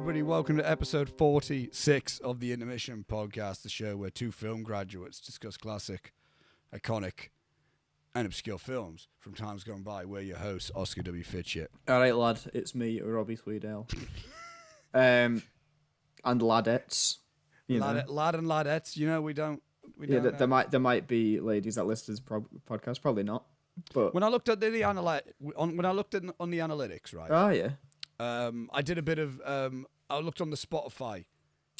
everybody. Welcome to episode 46 of the Intermission podcast, the show where two film graduates discuss classic, iconic, and obscure films from times gone by. We're your hosts, Oscar W. Fitchett. All right, lad. It's me, Robbie Tweedale. And ladettes. Lad and ladettes. You know, we don't. There might be ladies that listen to this podcast. Probably not. But when I looked at the analytics, right? Oh yeah. I did a bit of. I looked on the Spotify.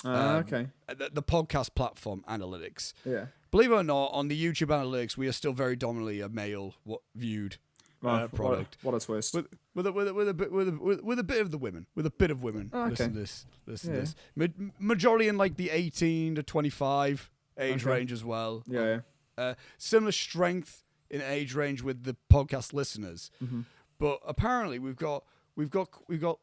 Okay. The podcast platform analytics. Yeah. Believe it or not, on the YouTube analytics, we are still very dominantly a male viewed product. What a twist. With a bit of the women. With a bit of women. Oh, okay. Listen to this. Majority in like the 18 to 25 age range as well. Yeah. Similar strength in age range with the podcast listeners. Mm-hmm. But apparently we've got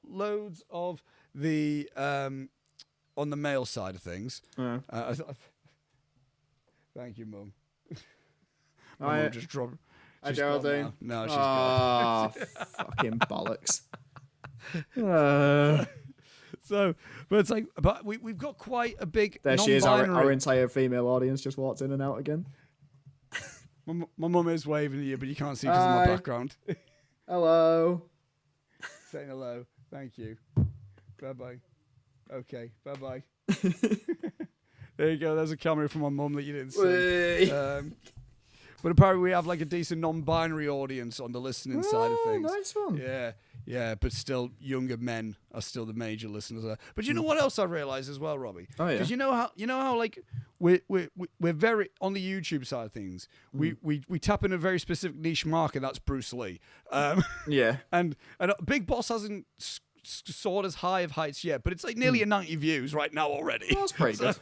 loads of the on the male side of things. Yeah. Thank you, Mum. My mum just dropped. Hi, Geraldine. No, she's good. Fucking bollocks. So, but it's like, but we've got quite a big. There she is. Our entire female audience just walked in and out again. My mum is waving at you, but you can't see because of my background. Hello. Saying hello. Thank you. Bye bye. Okay. Bye bye. There you go. There's a camera from my mum that you didn't see. But apparently we have like a decent non-binary audience on the listening side of things. Nice one. Yeah. But still, younger men are still the major listeners. But you know what else I realised as well, Robbie? Oh yeah. Because you know how like we're very on the YouTube side of things. We tap in a very specific niche market. That's Bruce Lee. Yeah. And Big Boss hasn't soared as high of heights yet, but it's like nearly a 90 views right now already. Well, that's pretty good.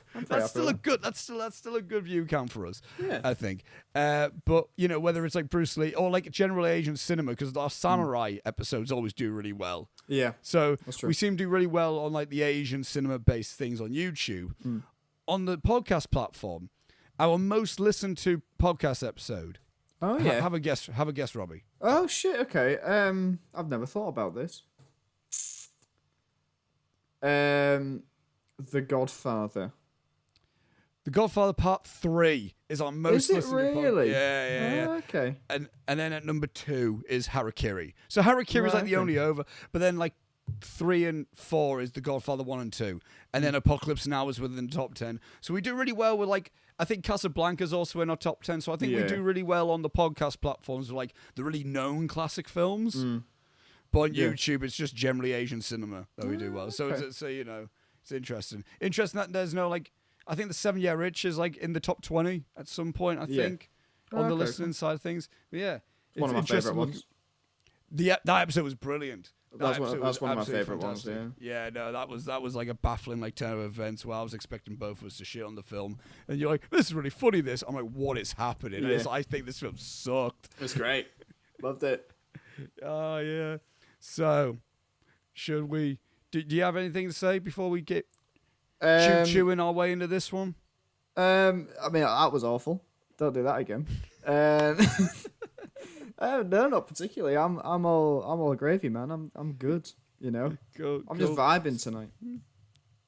That's still a good view count for us. Yeah. I think. But you know, whether it's like Bruce Lee or like general Asian cinema, because our samurai episodes always do really well. Yeah. So that's true. we seem to do really well on like the Asian cinema based things on YouTube. On the podcast platform, our most listened to podcast episode. Oh yeah. Have a guess, Robbie. Oh shit. Okay. I've never thought about this. The Godfather. The Godfather Part 3 is our most listened to. Is it really? Yeah. Oh, okay. And then at number 2 is Harakiri. So Harakiri is like the only over, but then like 3 and 4 is The Godfather 1 and 2. And then Apocalypse Now is within the top 10. So we do really well with like, I think Casablanca's also in our top 10. So I think we do really well on the podcast platforms with like the really known classic films. But on YouTube, it's just generally Asian cinema that we do well. So it's you know, it's interesting. Interesting that there's no like, I think the 7 Year Itch is like in the top 20 at some point. I think on the listening side of things. But yeah, it's one of my favorite ones. That episode was brilliant. That's one of my favorite ones. Yeah, no, that was like a baffling like turn of events where I was expecting both of us to shit on the film, and you're like, "This is really funny." This, I'm like, "What is happening?" Yeah. I think this film sucked. It was great. Loved it. Oh yeah. So, should we? Do you have anything to say before we get chewing our way into this one? I mean, that was awful. Don't do that again. No, not particularly. I'm all gravy, man. I'm good. You know. Cool, just vibing tonight.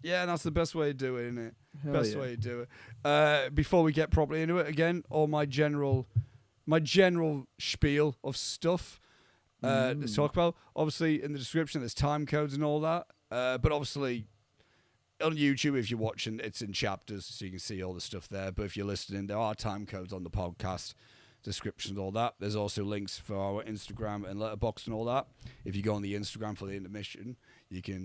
Yeah, that's the best way to do it, isn't it? Hell Way to do it. Before we get properly into it again, or my general spiel of stuff. To talk about. Obviously, in the description, there's time codes and all that. But obviously, on YouTube, if you're watching, it's in chapters, so you can see all the stuff there. But if you're listening, there are time codes on the podcast description and all that. There's also links for our Instagram and Letterboxd and all that. If you go on the Instagram for the Intermission,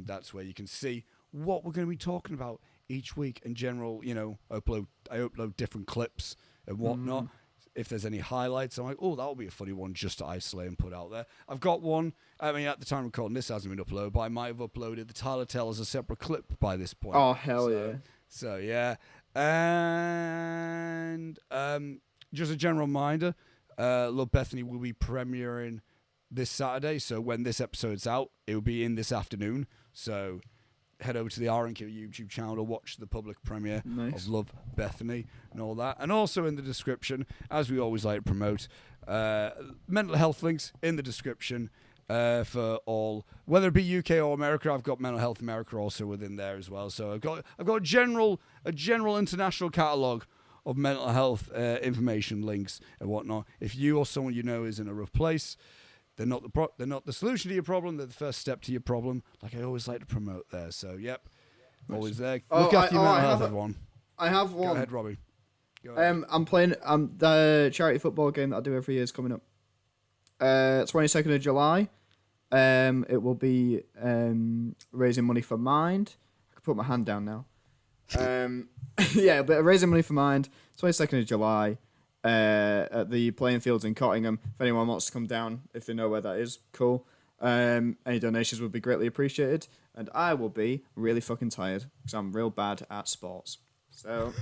that's where you can see what we're going to be talking about each week. In general, you know, I upload different clips and whatnot. If there's any highlights, I'm like, oh, that'll be a funny one just to isolate and put out there. I've got one. I mean, at the time of recording, this hasn't been uploaded, but I might have uploaded the Tyler Tell as a separate clip by this point. Oh, hell yeah. So, yeah. And just a general reminder, Love Bethany will be premiering this Saturday. So when this episode's out, it will be in this afternoon. So head over to the R&Q YouTube channel to watch the public premiere of Love Bethany and all that. And also in the description, as we always like to promote, mental health links in the description. for all, whether it be UK or America. I've got Mental Health America also within there as well. So I've got a general international catalogue of mental health information, links and whatnot. If you or someone you know is in a rough place, they're not the solution to your problem. They're the first step to your problem. Like I always like to promote there. So yep, always there. Look after your mental health, everyone. I have one. Go ahead, Robbie. Go ahead. I'm playing the charity football game that I do every year is coming up. 22nd of July. It will be raising money for Mind. I can put my hand down now. Yeah, but raising money for Mind. 22nd of July. At the playing fields in Cottingham. If anyone wants to come down, if they know where that is, cool. Any donations would be greatly appreciated. And I will be really fucking tired because I'm real bad at sports. So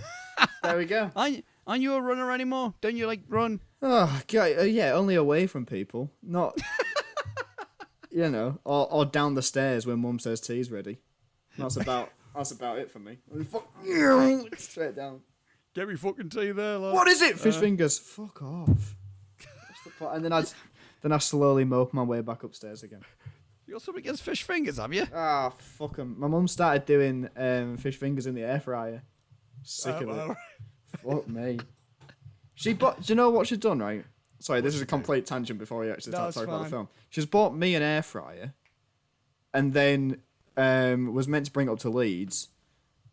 there we go. Aren't you a runner anymore? Don't you like run? Oh God, yeah, only away from people, not or down the stairs when Mum says tea's ready. That's about it for me. Straight down. Get me fucking tea there, lad. What is it? Fish fingers. Fuck off. And then I slowly mope my way back upstairs again. You got something against fish fingers, have you? Ah, fuck 'em. My mum started doing fish fingers in the air fryer. Sick of it. Fuck me. Do you know what she's done, right? Sorry, this is a complete tangent before we actually start talking about the film. She's bought me an air fryer and then was meant to bring it up to Leeds,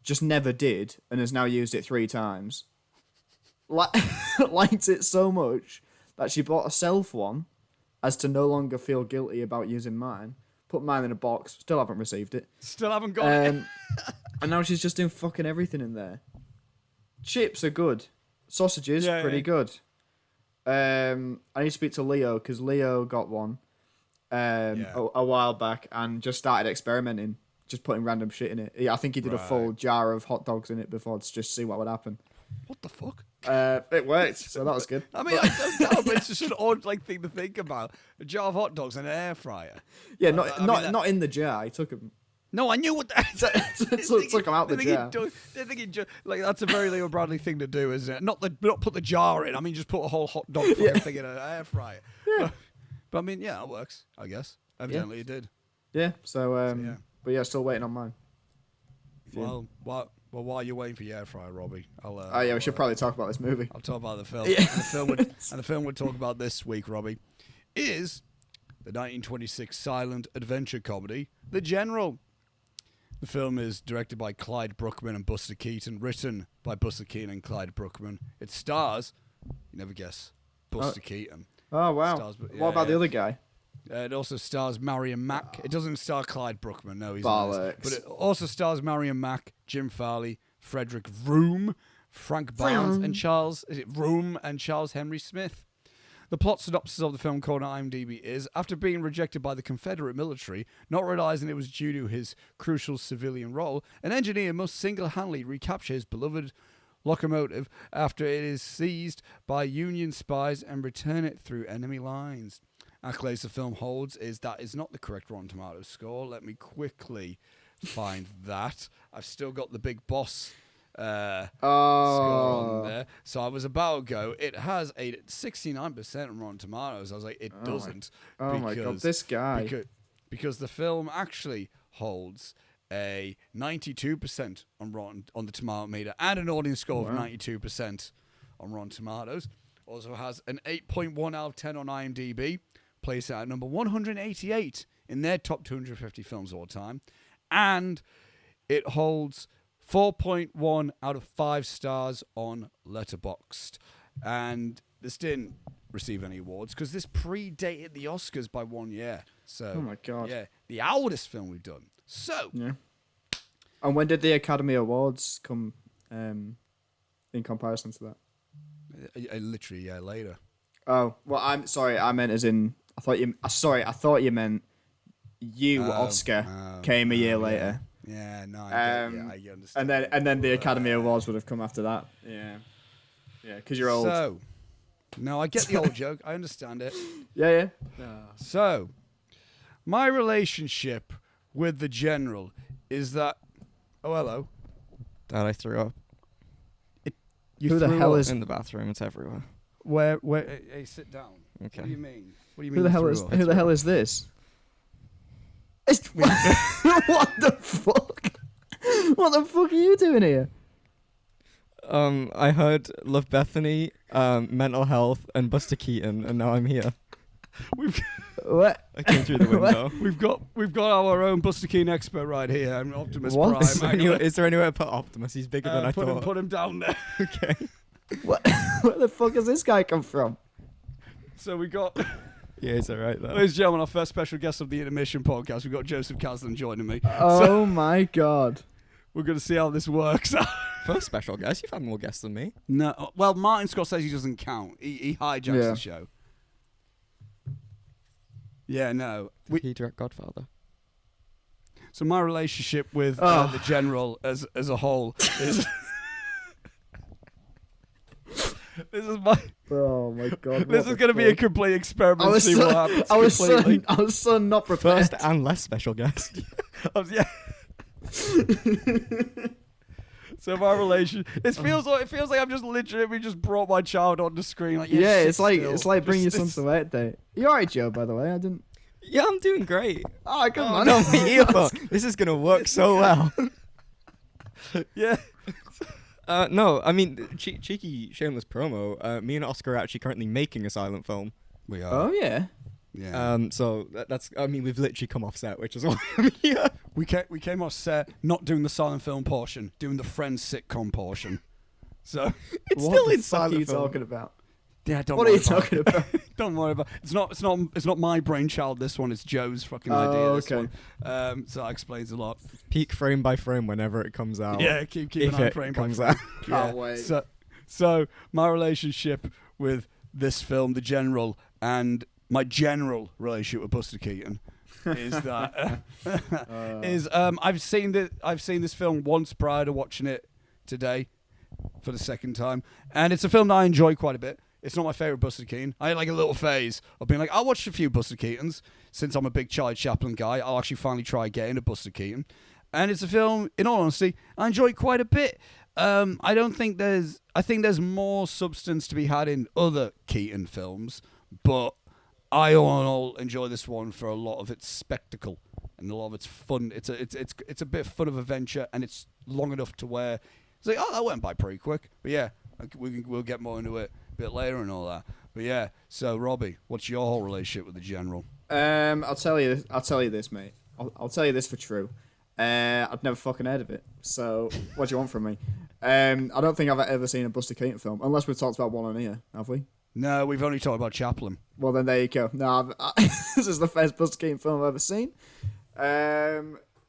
just never did, and has now used it 3 times. Liked it so much that she bought herself one as to no longer feel guilty about using mine. Put mine in a box, still haven't received it. Still haven't got it. And now she's just doing fucking everything in there. Chips are good. Sausages, pretty good. I need to speak to Leo because Leo got one a while back and just started experimenting, just putting random shit in it. I think he did a full jar of hot dogs in it before to just see what would happen. What the fuck? It worked, so that was good. I mean, I don't know, but it's just an odd thing to think about. A jar of hot dogs and an air fryer. Yeah, not in the jar. He took them. No, I knew what that. Took them out the jar. That's a very Leo Bradley thing to do, isn't it? Not put the jar in. I mean, just put a whole hot dog thing in an air fryer. Yeah. But I mean, yeah, it works. I guess. Evidently, it did. Yeah. So, but yeah, still waiting on mine. Well, while you're waiting for your air fryer, Robbie, we should probably talk about this movie. I'll talk about the film. Yeah. And the film we'll talk about this week, Robbie, is the 1926 silent adventure comedy, The General. The film is directed by Clyde Bruckman and Buster Keaton, written by Buster Keaton and Clyde Bruckman. It stars, you never guess, Buster Keaton. Oh, wow. What about the other guy? It also stars Marion Mack. It doesn't star Clyde Bruckman, no, he's Bollocks. Not. But it also stars Marion Mack, Jim Farley, Frederick Vroom, Frank Barnes, and Charles Henry Smith. The plot synopsis of the film, according to IMDb, is, after being rejected by the Confederate military, not realizing it was due to his crucial civilian role, an engineer must single-handedly recapture his beloved locomotive after it is seized by Union spies and return it through enemy lines. Accolades the film holds is not the correct Rotten Tomatoes score. Let me quickly find that. I've still got the Big Boss score on there. So I was about to go. It has a 69% on Rotten Tomatoes. I was like, it doesn't. My God, this guy. Because the film actually holds a 92% on the tomato meter and an audience score of 92% on Rotten Tomatoes. Also has an 8.1 out of 10 on IMDb. Placed at number 188 in their top 250 films of all time. And it holds 4.1 out of 5 stars on Letterboxd. And this didn't receive any awards because this predated the Oscars by 1 year. So, oh my God. Yeah, the oldest film we've done. So, yeah. And when did the Academy Awards come in comparison to that? Literally a year later. Oh, well, I'm sorry. I meant as in, I thought you meant Oscar came a year later. Yeah, no, I understand. And then the Academy Awards would have come after that. Yeah, because you're old. So, no, I get the old joke. I understand it. Yeah. So, my relationship with The General is that. Oh, hello. Dad, I threw up. Who the hell is in the bathroom? It's everywhere. Where? Hey, sit down. Okay. What do you mean? Who the hell is this? What the fuck? What the fuck are you doing here? I heard Love Bethany, Mental Health, and Buster Keaton, and now I'm here. What? I came through the window. We've got our own Buster Keaton expert right here, and Optimus What? Prime. Is there anywhere to put Optimus? He's bigger than I thought. Put him down there. Okay. What? Where the fuck has this guy come from? So we got, Yeah, he's alright though. ladies and gentlemen, our first special guest of the Intermission podcast. We've got Joseph Casling joining me. Oh my god. We're going to see how this works. First special guest. You've had more guests than me. No, well, Martin Scorsese doesn't count. He hijacks Yeah. the show. Yeah, no. He direct Godfather. So my relationship with Oh. the general as a whole is. This is my. Oh my god. This is going to be a complete experiment. I was See so, what happens. I was completely. so not prepared. First and less special guest. Yeah. So my relation, it feels like I've just literally just brought my child on the screen. Like, Yeah, sit it's like still. bringing your Just- son to work day. You alright, Joe? By the way, I didn't. Yeah, I'm doing great. Oh, come Oh on. no, my earphone. This is gonna work so well. Yeah. No, I mean, cheeky, shameless promo. Me and Oscar are actually currently making a silent film. We are. Oh yeah. Yeah. So that's. I mean, we've literally come off set, which is why I'm here. We came off set not doing the silent film portion, doing the Friends sitcom portion. So It's What still the in fuck are silent you film. talking about? yeah, don't. What are worry you about talking it. about? Don't worry about it. It's not my brainchild. This one, it's Joe's fucking Oh, idea. This okay. one. So that explains a lot. Peak frame by frame whenever it comes out. Yeah, keep if an eye it frame comes by out. frame. Can't wait. So my relationship with this film, The General, and my general relationship with Buster Keaton is that I've seen this film once prior to watching it today for the second time, and it's a film that I enjoy quite a bit. It's not my favorite Buster Keaton. I had like a little phase of being like, I'll watch a few Buster Keatons since I'm a big Charlie Chaplin guy. I'll actually finally try getting a Buster Keaton, and it's a film. In all honesty, I enjoy it quite a bit. I think there's more substance to be had in other Keaton films, but I all in all enjoy this one for a lot of its spectacle and a lot of its fun. It's a bit fun of adventure, and it's long enough to where it's like, oh, that went by pretty quick. But yeah, we'll get more into it a bit later and all that. But yeah, so Robbie, what's your whole relationship with the general? I'll tell you this, mate. I'll tell you this for true. I've never fucking heard of it. So what do you want from me? I don't think I've ever seen a Buster Keaton film, unless we've talked about one on here, have we? No, we've only talked about Chaplin. Well, then there you go. No, this is the first Buster Keaton film I've ever seen.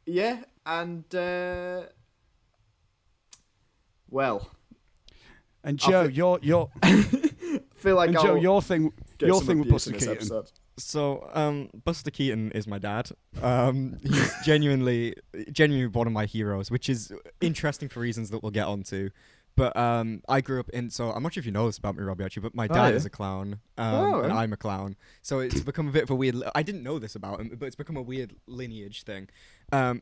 Yeah, and well, And Joe, your feel like and I'll Joe, your thing get some with abuse Buster in this Keaton. episode. So, Buster Keaton is my dad. He's genuinely one of my heroes, which is interesting for reasons that we'll get onto. But I grew up in, so I'm not sure if you know this about me, Robbie, actually, but my dad yeah. is a clown, Oh, and yeah. I'm a clown. So it's become a bit of a weird, I didn't know this about him, but it's become a weird lineage thing.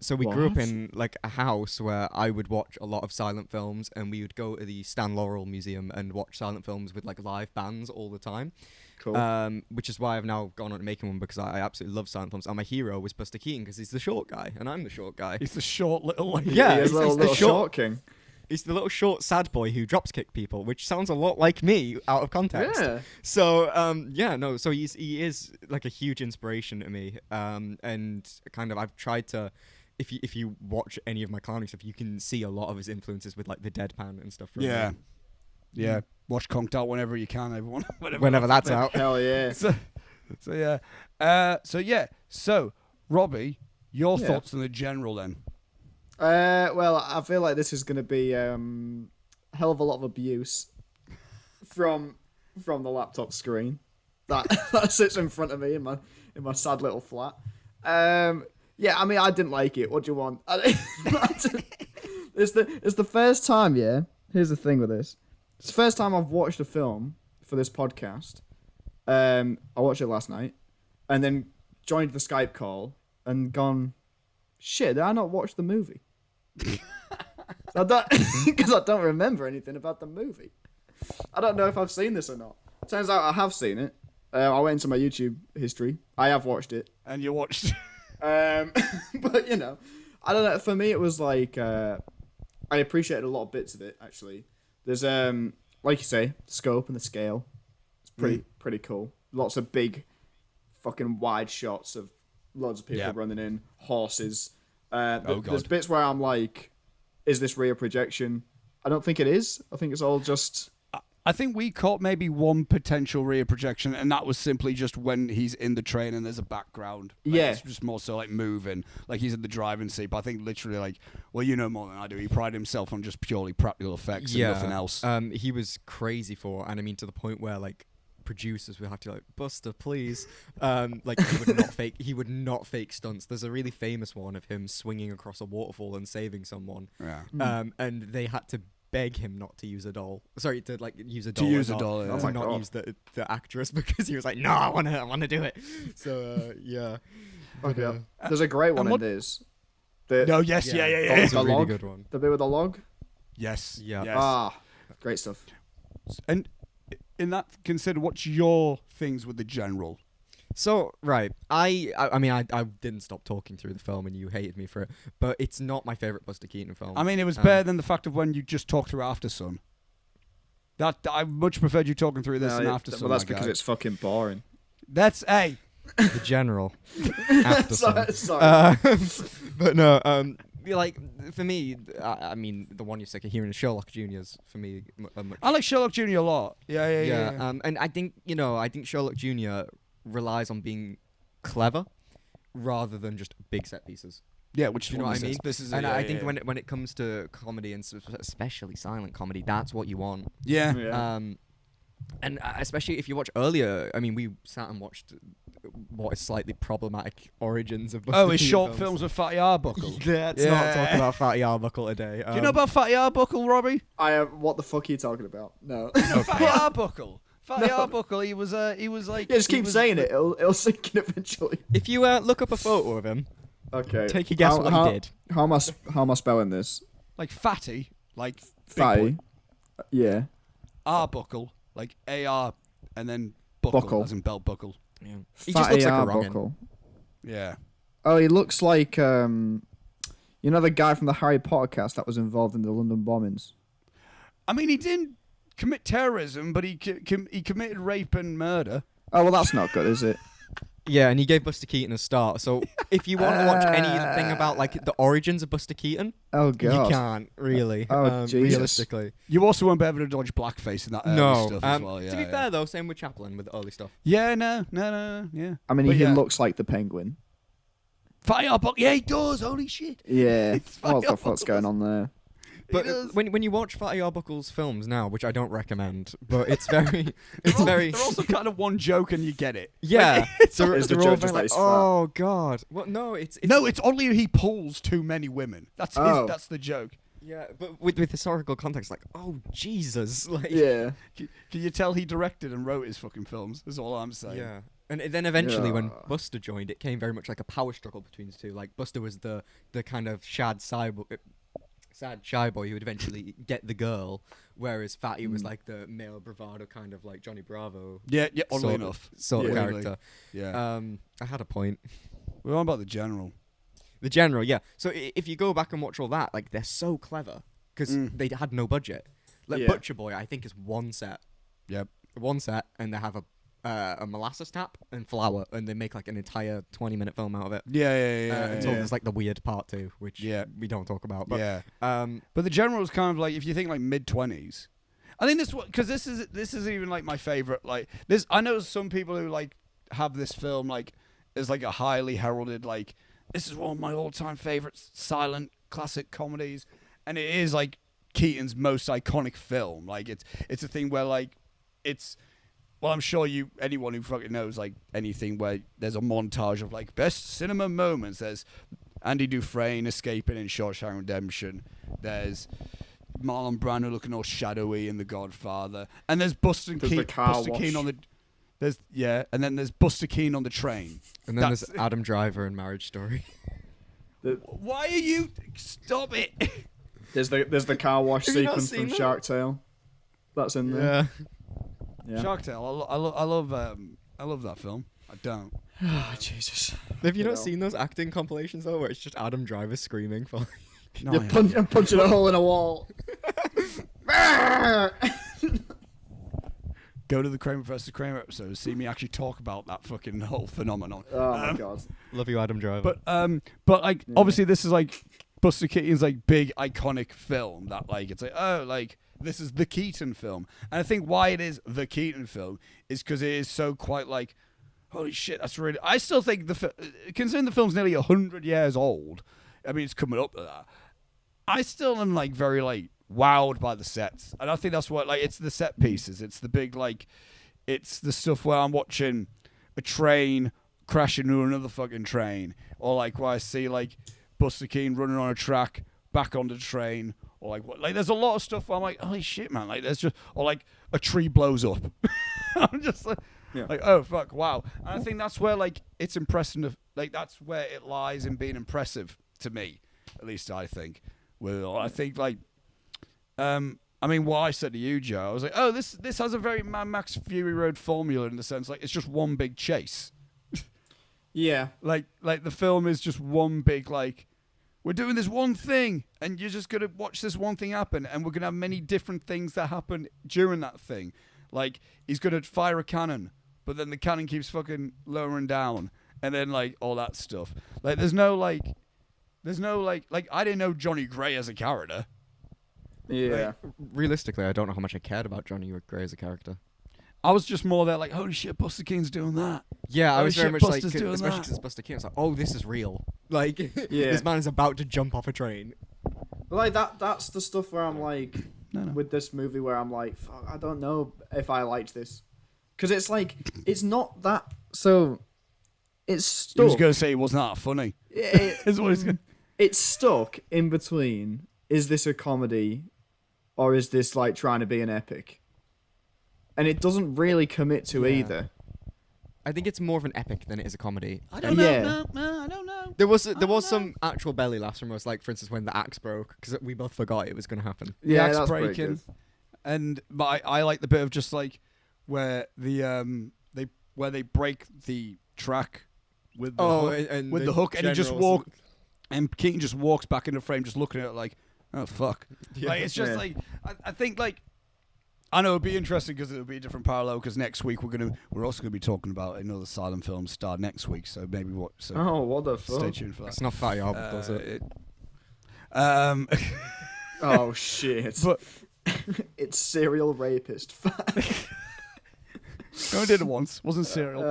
So we grew up What? in like a house where I would watch a lot of silent films, and we would go to the Stan Laurel Museum and watch silent films with like live bands all the time. Cool. Which is why I've now gone on to making one, because I absolutely love silent films. And my hero was Buster Keaton because he's the short guy, and I'm the short guy. He's the short little. Yeah, he is he's little, the little short- short king. He's the little short sad boy who drops kick people, which sounds a lot like me out of context. Yeah. So so he is like a huge inspiration to me. And kind of I've tried to, if you watch any of my clowning stuff, you can see a lot of his influences with like the deadpan and stuff. From Yeah. him. Yeah. Watch Conked Out whenever you can, everyone. Whenever that's out. Hell yeah. So yeah. So Robbie, your Yeah. thoughts on the general then? Well, I feel like this is going to be hell of a lot of abuse from the laptop screen that sits in front of me in my sad little flat. Yeah, I mean, I didn't like it. What do you want? It's the first time. Yeah, here's the thing with this. It's the first time I've watched a film for this podcast. I watched it last night, and then joined the Skype call and gone, shit, did I not watch the movie? Because I don't remember anything about the movie. I don't know if I've seen this or not. Turns out I have seen it. I went into my YouTube history. I have watched it. And you watched. But I don't know. For me, it was like I appreciated a lot of bits of it. Actually, there's like you say, the scope and the scale. It's pretty cool. Lots of big, fucking wide shots of loads of people running in, horses. There's bits where I'm like, is this rear projection? I don't think it is. I think it's all just... I think we caught maybe one potential rear projection, and that was simply just when he's in the train and there's a background. It's just more so like moving, like he's in the driving seat. But I think literally like, well, you know more than I do. He prided himself on just purely practical effects and nothing else. He was crazy for, and I mean to the point where like producers would have to like, Buster, please. Like he would not fake stunts. There's a really famous one of him swinging across a waterfall and saving someone. Yeah. And they had to beg him not to use a doll. Sorry, to like use a doll. To use a doll, to not use the actress, because he was like, no, I wanna do it. So yeah. There's a great one in this. Yeah. It's a really good one. The bit with the log. Yes. Yeah. Yes. Great stuff. And in that, consider what's your things with the general. So right, I mean I didn't stop talking through the film, and you hated me for it, but it's not my favorite Buster Keaton film. I mean, it was better than the fact of when you just talked through After Sun. That I much preferred you talking through this than After Sun. Well, that's because it's fucking boring. That's the general. After Sun. Sorry. But no, like for me, I mean the one you're sick of hearing is Sherlock Jr.'s for me. I like Sherlock Jr. a lot. Yeah. And I think Sherlock Jr. relies on being clever rather than just big set pieces. Yeah, which you know what I mean. This is, I think when it comes to comedy, and especially silent comedy, that's what you want. Yeah. And especially if you watch earlier, I mean, we sat and watched what is slightly problematic origins of Buster his Keaton short films with Fatty Arbuckle. Let's not talk about Fatty Arbuckle today. Do you know about Fatty Arbuckle, Robbie? What the fuck are you talking about? No. Fatty Arbuckle. Fatty Arbuckle. He was like. Yeah, just keep saying it. It'll sink in eventually. If you look up a photo of him, okay, take a guess what he did. How am I spelling this? Like fatty, like fatty. Yeah. Arbuckle, like AR, and then buckle, as in belt buckle. Yeah. He just looks like a Arbuckle. Yeah. Oh, he looks like the guy from the Harry Potter cast that was involved in the London bombings. I mean, he didn't commit terrorism, but he committed rape and murder. Oh, well, that's not good, is it? Yeah, and he gave Buster Keaton a start. So if you want to watch anything about like the origins of Buster Keaton, oh god, you can't really. Oh Jesus. Realistically, you also won't be able to dodge blackface in that early stuff as well. Yeah, to be fair though, same with Chaplin with the early stuff. Yeah, no, yeah. I mean, he looks like the Penguin. Fire up! Yeah, he does. Holy shit! Yeah, what the fuck's going on there? But when you watch Fatty Arbuckle's films now, which I don't recommend, but it's very, they're also kind of one joke and you get it. Yeah, like, it's the joke just like, oh god. Well, no, it's only he pulls too many women. That's the joke. Yeah, but with historical context, like, oh Jesus, like, yeah. Can you tell he directed and wrote his fucking films? That's all I'm saying. Yeah. And then eventually, when Buster joined, it came very much like a power struggle between the two. Like Buster was the kind of sad shy boy who would eventually get the girl, whereas Fatty was like the male bravado kind of like Johnny Bravo. Yeah, oddly enough. Sort of character. Yeah. I had a point. We're on about the general. The general, yeah. So if you go back and watch all that, like they're so clever because they had no budget. Like Butcher Boy, I think is one set. Yep. One set, and they have a molasses tap and flour, and they make like an entire 20-minute film out of it. Yeah. Until there's like the weird part 2, which we don't talk about. But, but the general is kind of like, if you think like mid-20s, I think this is even like my favorite. Like this, I know some people who like have this film like as like a highly heralded, like this is one of my all-time favorite silent classic comedies, and it is like Keaton's most iconic film. Like it's a thing where like it's. Well, I'm sure anyone who fucking knows like anything where there's a montage of like best cinema moments. There's Andy Dufresne escaping in Shawshank Redemption. There's Marlon Brando looking all shadowy in The Godfather, and there's Buster Keaton on the. And then there's Buster Keaton on the train. And then there's Adam Driver in Marriage Story. Why are you? Stop it! There's the car wash sequence from Shark Tale. That's in there. Yeah. Yeah. Shark Tale. I love that film. I don't. Oh, Jesus. Have you You not know. seen those acting compilations though, where it's just Adam Driver screaming for? No, You're I punching a hole in a wall. go to the Kramer versus Kramer episode and see me actually talk about that fucking whole phenomenon. Oh my god. Love you, Adam Driver. But like obviously this is like Buster Keaton's like big iconic film that like it's like oh like this is the Keaton film, and I think why it is the Keaton film is because it is so quite like holy shit that's really I still think considering the film's nearly 100 years old, I mean it's coming up to that, I still am like very like wowed by the sets, and I think that's what like it's the set pieces, it's the big like it's the stuff where I'm watching a train crash into another fucking train, or like where I see like Buster Keaton running on a track back on the train, or like what like there's a lot of stuff where I'm like holy shit man, like there's just or like a tree blows up. I'm just like, like oh fuck wow, and I think that's where like it's impressive, like that's where it lies in being impressive to me, at least I think. Well, I think like I mean, what I said to you, Joe, I was like, oh, this has a very Mad Max Fury Road formula in the sense like it's just one big chase. Yeah. Like the film is just one big like we're doing this one thing and you're just gonna watch this one thing happen, and we're gonna have many different things that happen during that thing. Like he's gonna fire a cannon, but then the cannon keeps fucking lowering down, and then like all that stuff. Like there's no like I didn't know Johnny Gray as a character. Yeah. Realistically, I don't know how much I cared about Johnny Gray as a character. I was just more there like, holy shit, Buster Keaton's doing that. Yeah, I Holy was very shit, much Buster's like, doing especially that. because it's Buster Keaton. It's like, oh, this is real. Like, Yeah. this man is about to jump off a train. But like that's the stuff where I'm like No. with this movie where I'm like, fuck, I don't know if I liked this. Because it's like it's not that so it's He was stuck. going to say it wasn't that funny. Is what he's gonna... It's stuck in between. Is this a comedy or is this like trying to be an epic? And it doesn't really commit to Yeah. either. I think it's more of an epic than it is a comedy. I don't Yeah. know. No, I don't know. There was some actual belly laughs from us, like for instance when the axe broke, because we both forgot it was going to happen. The Yeah, axe that's pretty breaking, good. and but I like the bit of just like where they break the track with the hook, and with the hook, and he just and Keaton just walks back in the frame, just looking at it like, oh fuck. Yeah. Like it's just Yeah. like I think like. I know it'd be interesting because it'll be a different parallel. Because next week we're also gonna be talking about another silent film star next week. So maybe Oh, what the stay fuck? tuned for that. It's not Fatty Albert, does it? Oh shit. But It's serial rapist. I did it once. Wasn't serial.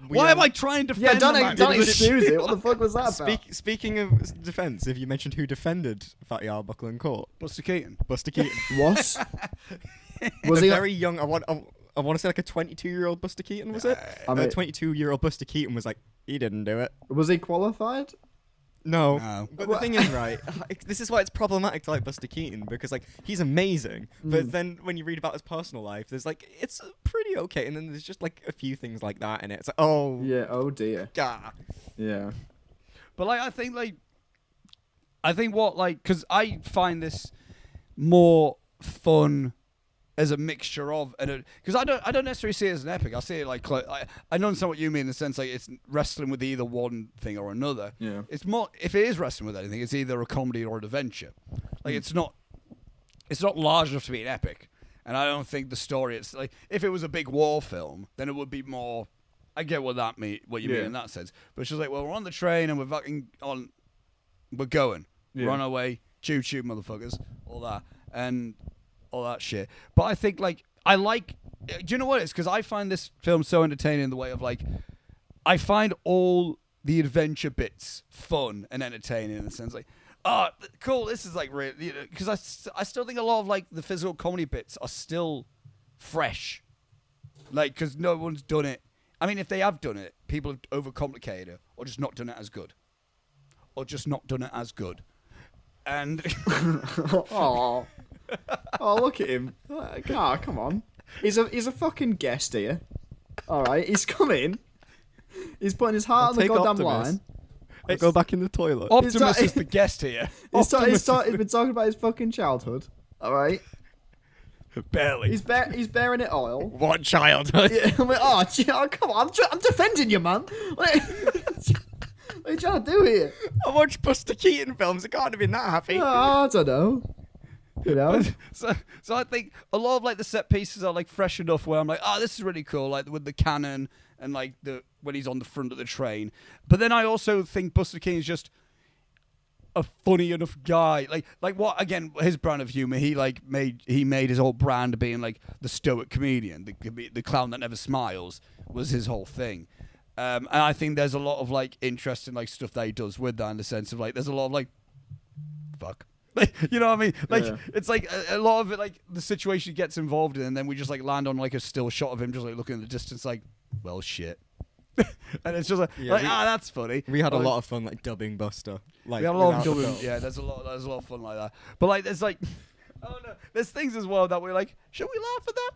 We, Why am I trying to defend? Yeah, the man? don't excuse it. What the fuck was that about? Speaking of defence, have you mentioned who defended Fatty Arbuckle in court? Buster Keaton. Buster Keaton. Was Was he a very young? I want to say like a 22-year-old Buster Keaton, was it? I mean- A 22-year-old Buster Keaton was like, he didn't do it. was he qualified? No. No. But the thing is, right, this is why it's problematic to like Buster Keaton, because like he's amazing, but then when you read about his personal life, there's like it's pretty okay, and then there's just like a few things like that in it. It's like, oh Yeah. Oh dear. god. Yeah. But like I think what like because I find this more fun as a mixture of and because I don't necessarily see it as an epic. I see it like I understand what you mean in the sense like it's wrestling with either one thing or another. Yeah. It's more if it is wrestling with anything, it's either a comedy or an adventure. Like it's not large enough to be an epic, and I don't think the story. It's like if it was a big war film, then it would be more. I get what you mean in that sense, but it's just like well we're on the train and we're fucking on, we're going, we're on our way, choo choo motherfuckers, all that and all that shit. But I think like I like. Do you know what it is? Because I find this film so entertaining in the way of like I find all the adventure bits fun and entertaining in the sense like, oh, cool, this is like really, because I still think a lot of like the physical comedy bits are still fresh, like because no one's done it. I mean, if they have done it, people have overcomplicated it or just not done it as good, and Oh. Oh, look at him. Oh, come on. He's a fucking guest here. All right, he's come in. He's putting his heart I'll on the take goddamn Optimus. line. I'll go back in the toilet. Optimus is the guest here. He's been talking about his fucking childhood. All right. Barely. He's bearing it oil. What childhood? Yeah, I'm like, come on, I'm defending you, man. What are you trying to do here? I watch Buster Keaton films. I can't have been that happy. I don't know. You know? So I think a lot of like the set pieces are like fresh enough where I'm like, oh, this is really cool, like with the cannon and like when he's on the front of the train. But then I also think Buster Keaton's just a funny enough guy. Like what again? His brand of humor. He made his whole brand being like the stoic comedian, the clown that never smiles was his whole thing. And I think there's a lot of like interesting like stuff that he does with that in the sense of like there's a lot of like fuck. You know what I mean? Like it's like a lot of it, like the situation he gets involved in, and then we just like land on like a still shot of him just like looking in the distance, like, well, shit. And it's just like, that's funny. We had a lot of fun like dubbing Buster. Like we had a lot of dubbing. Yeah, there's a lot of fun like that. But like, there's like, oh no, there's things as well that we're like, should we laugh at that?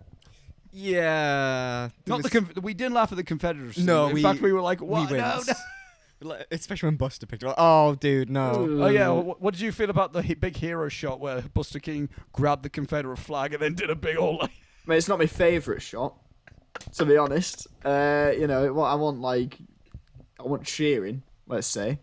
Yeah. We didn't laugh at the Confederacy. No, in fact, we were like, what? No. Especially when Buster picked it up. Oh, dude, no. Oh, yeah. What did you feel about the big hero shot where Buster King grabbed the Confederate flag and then did a big old like... I mean, it's not my favourite shot, to be honest. You know, I want cheering, let's say.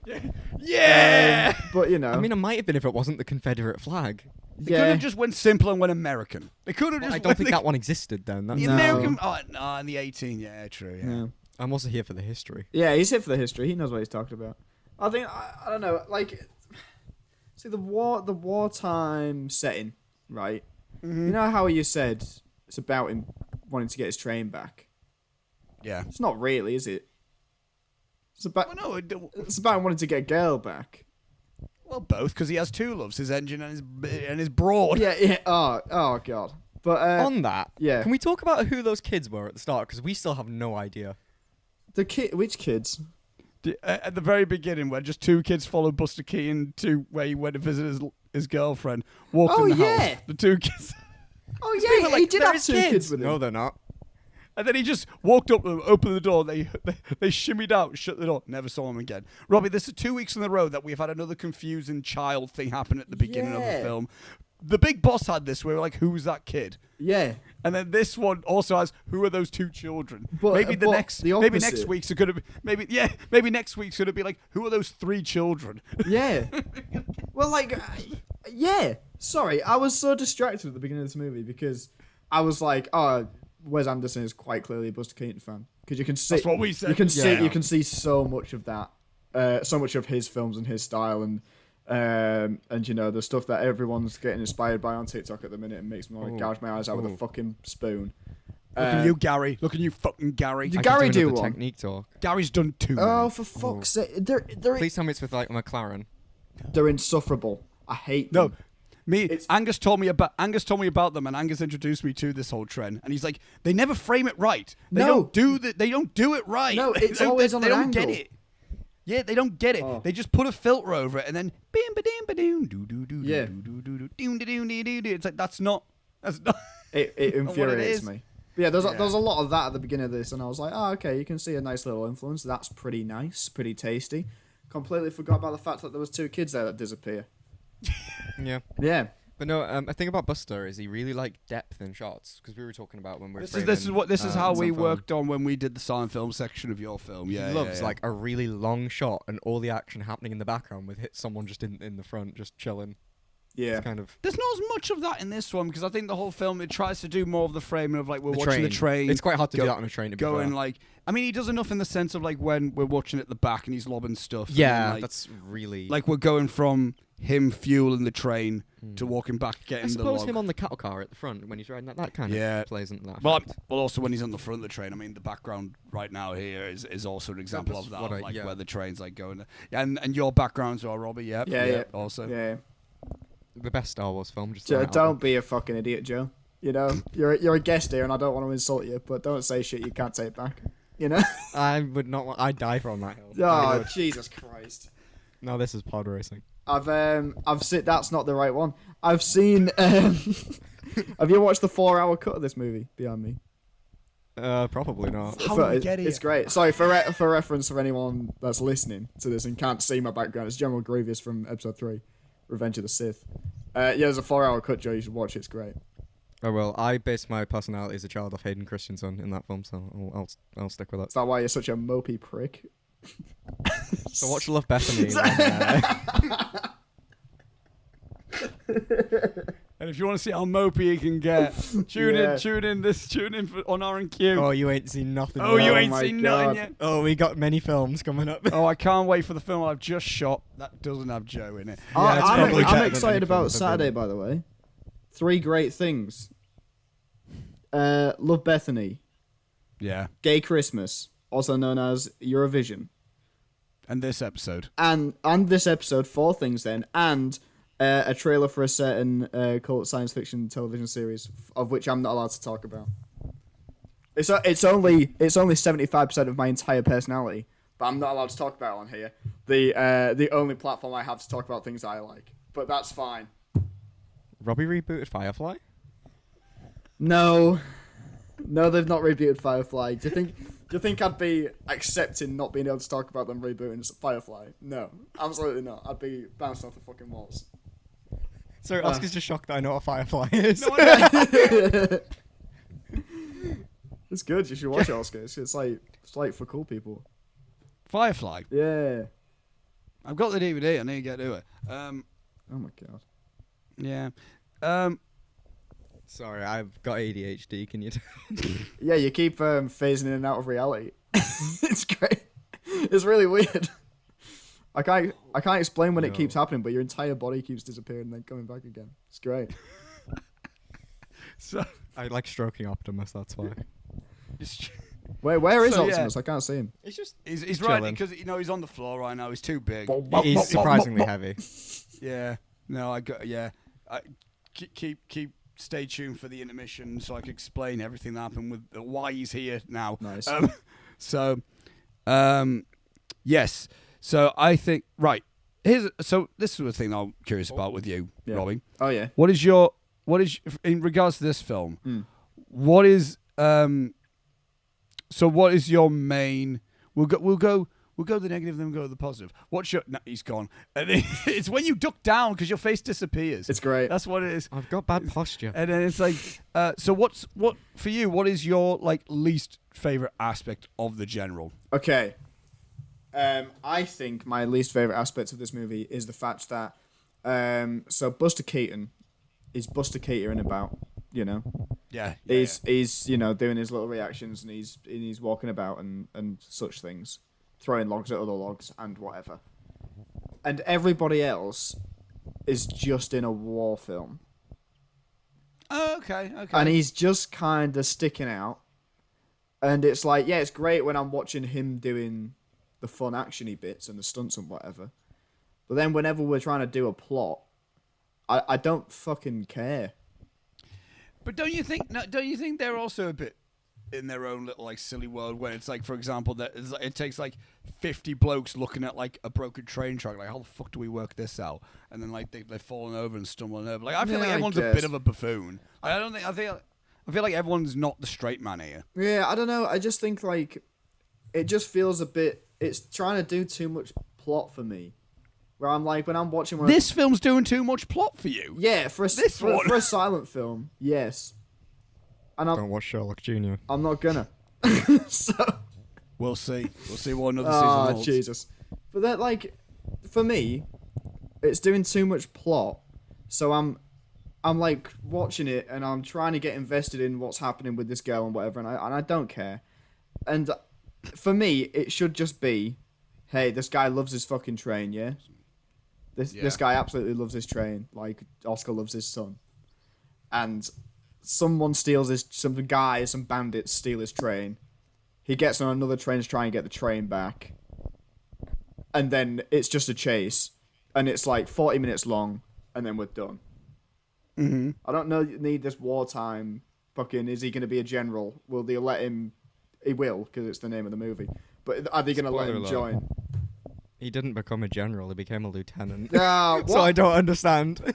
Yeah! But, you know... I mean, it might have been if it wasn't the Confederate flag. They could have just went simple and went American. They could have just... I don't think that one existed then. The American... Oh, no, in the 18, yeah, true, yeah. I'm also here for the history. Yeah, he's here for the history. He knows what he's talking about. I think I don't know. Like, see the wartime setting, right? Mm-hmm. You know how you said it's about him wanting to get his train back. Yeah, it's not really, is it? It's about it's about him wanting to get a girl back. Well, both, because he has two loves: his engine and his broad. Yeah. Oh god. But on that, yeah. Can we talk about who those kids were at the start? Because we still have no idea. Which kids? At the very beginning, where just two kids followed Buster Keaton to where he went to visit his girlfriend, walked in the house. The two kids. Oh yeah, he did have two kids with him. No, they're not. And then he just walked up to them, opened the door, they shimmied out, shut the door, never saw him again. Robbie, this is 2 weeks in a row that we've had another confusing child thing happen at the beginning of the film. The Big Boss had this where we're like, who's that kid? Yeah. And then this one also has, who are those two children? But, maybe next week's gonna be maybe next week's gonna be like, who are those three children? Yeah. Well, like, yeah. Sorry, I was so distracted at the beginning of this movie because I was like, oh, Wes Anderson is quite clearly a Buster Keaton fan because you can see. That's what we said. You can see so much of that, so much of his films and his style and you know the stuff that everyone's getting inspired by on TikTok at the minute and makes me want to gouge my eyes out with a fucking spoon. Look at you, Gary. Look at you, fucking Gary. Did Gary do one? Technique talk. Gary's done two. Oh, for fuck's sake! They're Please tell me it's with like a McLaren. They're insufferable. I hate them. Angus told me about them, and Angus introduced me to this whole trend. And he's like, they never frame it right. They don't do it right. No, it's always on an angle. They don't get it. Yeah, they don't get it. Oh. They just put a filter over it, and then it's like that's not. It infuriates me. But yeah, there's a lot of that at the beginning of this, and I was like, oh, okay, you can see a nice little influence. That's pretty nice, pretty tasty. Completely forgot about the fact that there was two kids there that disappear. Yeah. But no, I think about Buster is he really like depth in shots because we were talking about when we're. This is how we worked on when we did the silent film section of your film. Yeah, he loves like a really long shot and all the action happening in the background with someone just in the front just chilling. Yeah, it's kind of. There's not as much of that in this one because I think the whole film it tries to do more of the framing of like we're watching the train. It's quite hard to do that on a train. I mean, he does enough in the sense of like when we're watching at the back and he's lobbing stuff. Yeah, and then, that's really like we're going from him fueling the train to walking back getting the log. I suppose him on the cattle car at the front when he's riding that kind of plays into that. Well, also when he's on the front of the train. I mean, the background right now here is also an example of that, where the train's like going. And your backgrounds are Robbie. Yeah. Also. Yeah. The best Star Wars film. Just don't be a fucking idiot, Joe. You know, you're a guest here, and I don't want to insult you, but don't say shit you can't take back. You know. I would not. I'd die from that hill. Oh Jesus Christ! No, this is pod racing. I've seen. That's not the right one. I've seen. Have you watched the 4-hour cut of this movie behind me? Probably not. How did we get here? It's great. Sorry for reference for anyone that's listening to this and can't see my background. It's General Grievous from Episode 3, Revenge of the Sith. Yeah, there's a 4-hour cut, Joe. You should watch it. It's great. Oh well, I base my personality as a child off Hayden Christensen in that film, so I'll stick with Is that why you're such a mopey prick? that. So watch Love Bethany. And if you want to see how mopey you can get, tune in on R&Q. Oh, you ain't seen nothing. Oh, yet. you ain't my seen God. nothing yet. Oh, we got many films coming up. Oh, I can't wait for the film I've just shot that doesn't have Joe in it. Yeah, it's probably better I'm than excited any about film Saturday, I've by the way. 3 great things. Love Bethany, Yeah. Gay Christmas, also known as Eurovision, And this episode. and this episode, 4 things then, and a trailer for a certain cult science fiction television series of which I'm not allowed to talk about. It's only 75% of my entire personality, but I'm not allowed to talk about it on here. The only platform I have to talk about things I like, but that's fine. Robbie rebooted Firefly. No, they've not rebooted Firefly. Do you think I'd be accepting not being able to talk about them rebooting Firefly? No, absolutely not. I'd be bouncing off the fucking walls. Sorry, Oscar's just shocked that I know what Firefly is. It's good. You should watch it, Oscar. It's like for cool people. Firefly. Yeah. I've got the DVD. I need to get to it. Oh my god. Yeah. Sorry, I've got ADHD. Can you? Yeah, you keep phasing in and out of reality. It's great. It's really weird. I can't explain when it keeps happening, but your entire body keeps disappearing and then coming back again. It's great. So I like stroking Optimus. That's why. Where is So, yeah. Optimus? I can't see him. It's just he's right chilling. because he's on the floor right now. He's too big. He's surprisingly heavy. Yeah. No, I got. Yeah. I keep. Stay tuned for the intermission so I can explain everything that happened with why he's here now. Nice. Yes. So I think so this is the thing I'm curious about with you, Yeah. Robbie. Oh yeah. What is in regards to this film? What is so what is your main? We'll go the negative, then we'll go the positive. What's your? No, he's gone. And it's when you duck down because your face disappears. It's great. That's what it is. I've got bad posture. And then it's like, so what for you? What is your like least favorite aspect of the general? Okay. I think my least favorite aspect of this movie is the fact that so Buster Keaton is Buster Keaton about, you know. Yeah. He's doing his little reactions and he's walking about and such things, throwing logs at other logs and whatever. And everybody else is just in a war film. Oh, okay. And he's just kind of sticking out. And it's like, yeah, it's great when I'm watching him doing the fun actiony bits and the stunts and whatever. But then whenever we're trying to do a plot, I don't fucking care. But don't you think they're also a bit in their own little like silly world when it's like, for example, that it takes like 50 blokes looking at like a broken train track, like how the fuck do we work this out? And then like they're falling over and stumbling over. Like I feel like everyone's a bit of a buffoon. I feel like everyone's not the straight man here. Yeah, I don't know. I just think like it just feels a bit. It's trying to do too much plot for me. Where I'm like, when I'm watching this film's doing too much plot for you. Yeah, for a silent film, yes. And Don't watch Sherlock Jr. I'm not gonna. So we'll see. We'll see what another season holds. Oh Jesus! But that like, for me, it's doing too much plot. So I'm like watching it and I'm trying to get invested in what's happening with this girl and whatever, and I don't care. And for me, it should just be, hey, this guy loves his fucking train, yeah. This guy absolutely loves his train, like Oscar loves his son. And someone steals some bandits steal his train. He gets on another train to try and get the train back. And then it's just a chase. And it's like 40 minutes long, and then we're done. Mm-hmm. I don't need this wartime fucking, is he going to be a general? Will they let him? He will, because it's the name of the movie. But are they going to let him join? He didn't become a general. He became a lieutenant. Yeah, So I don't understand.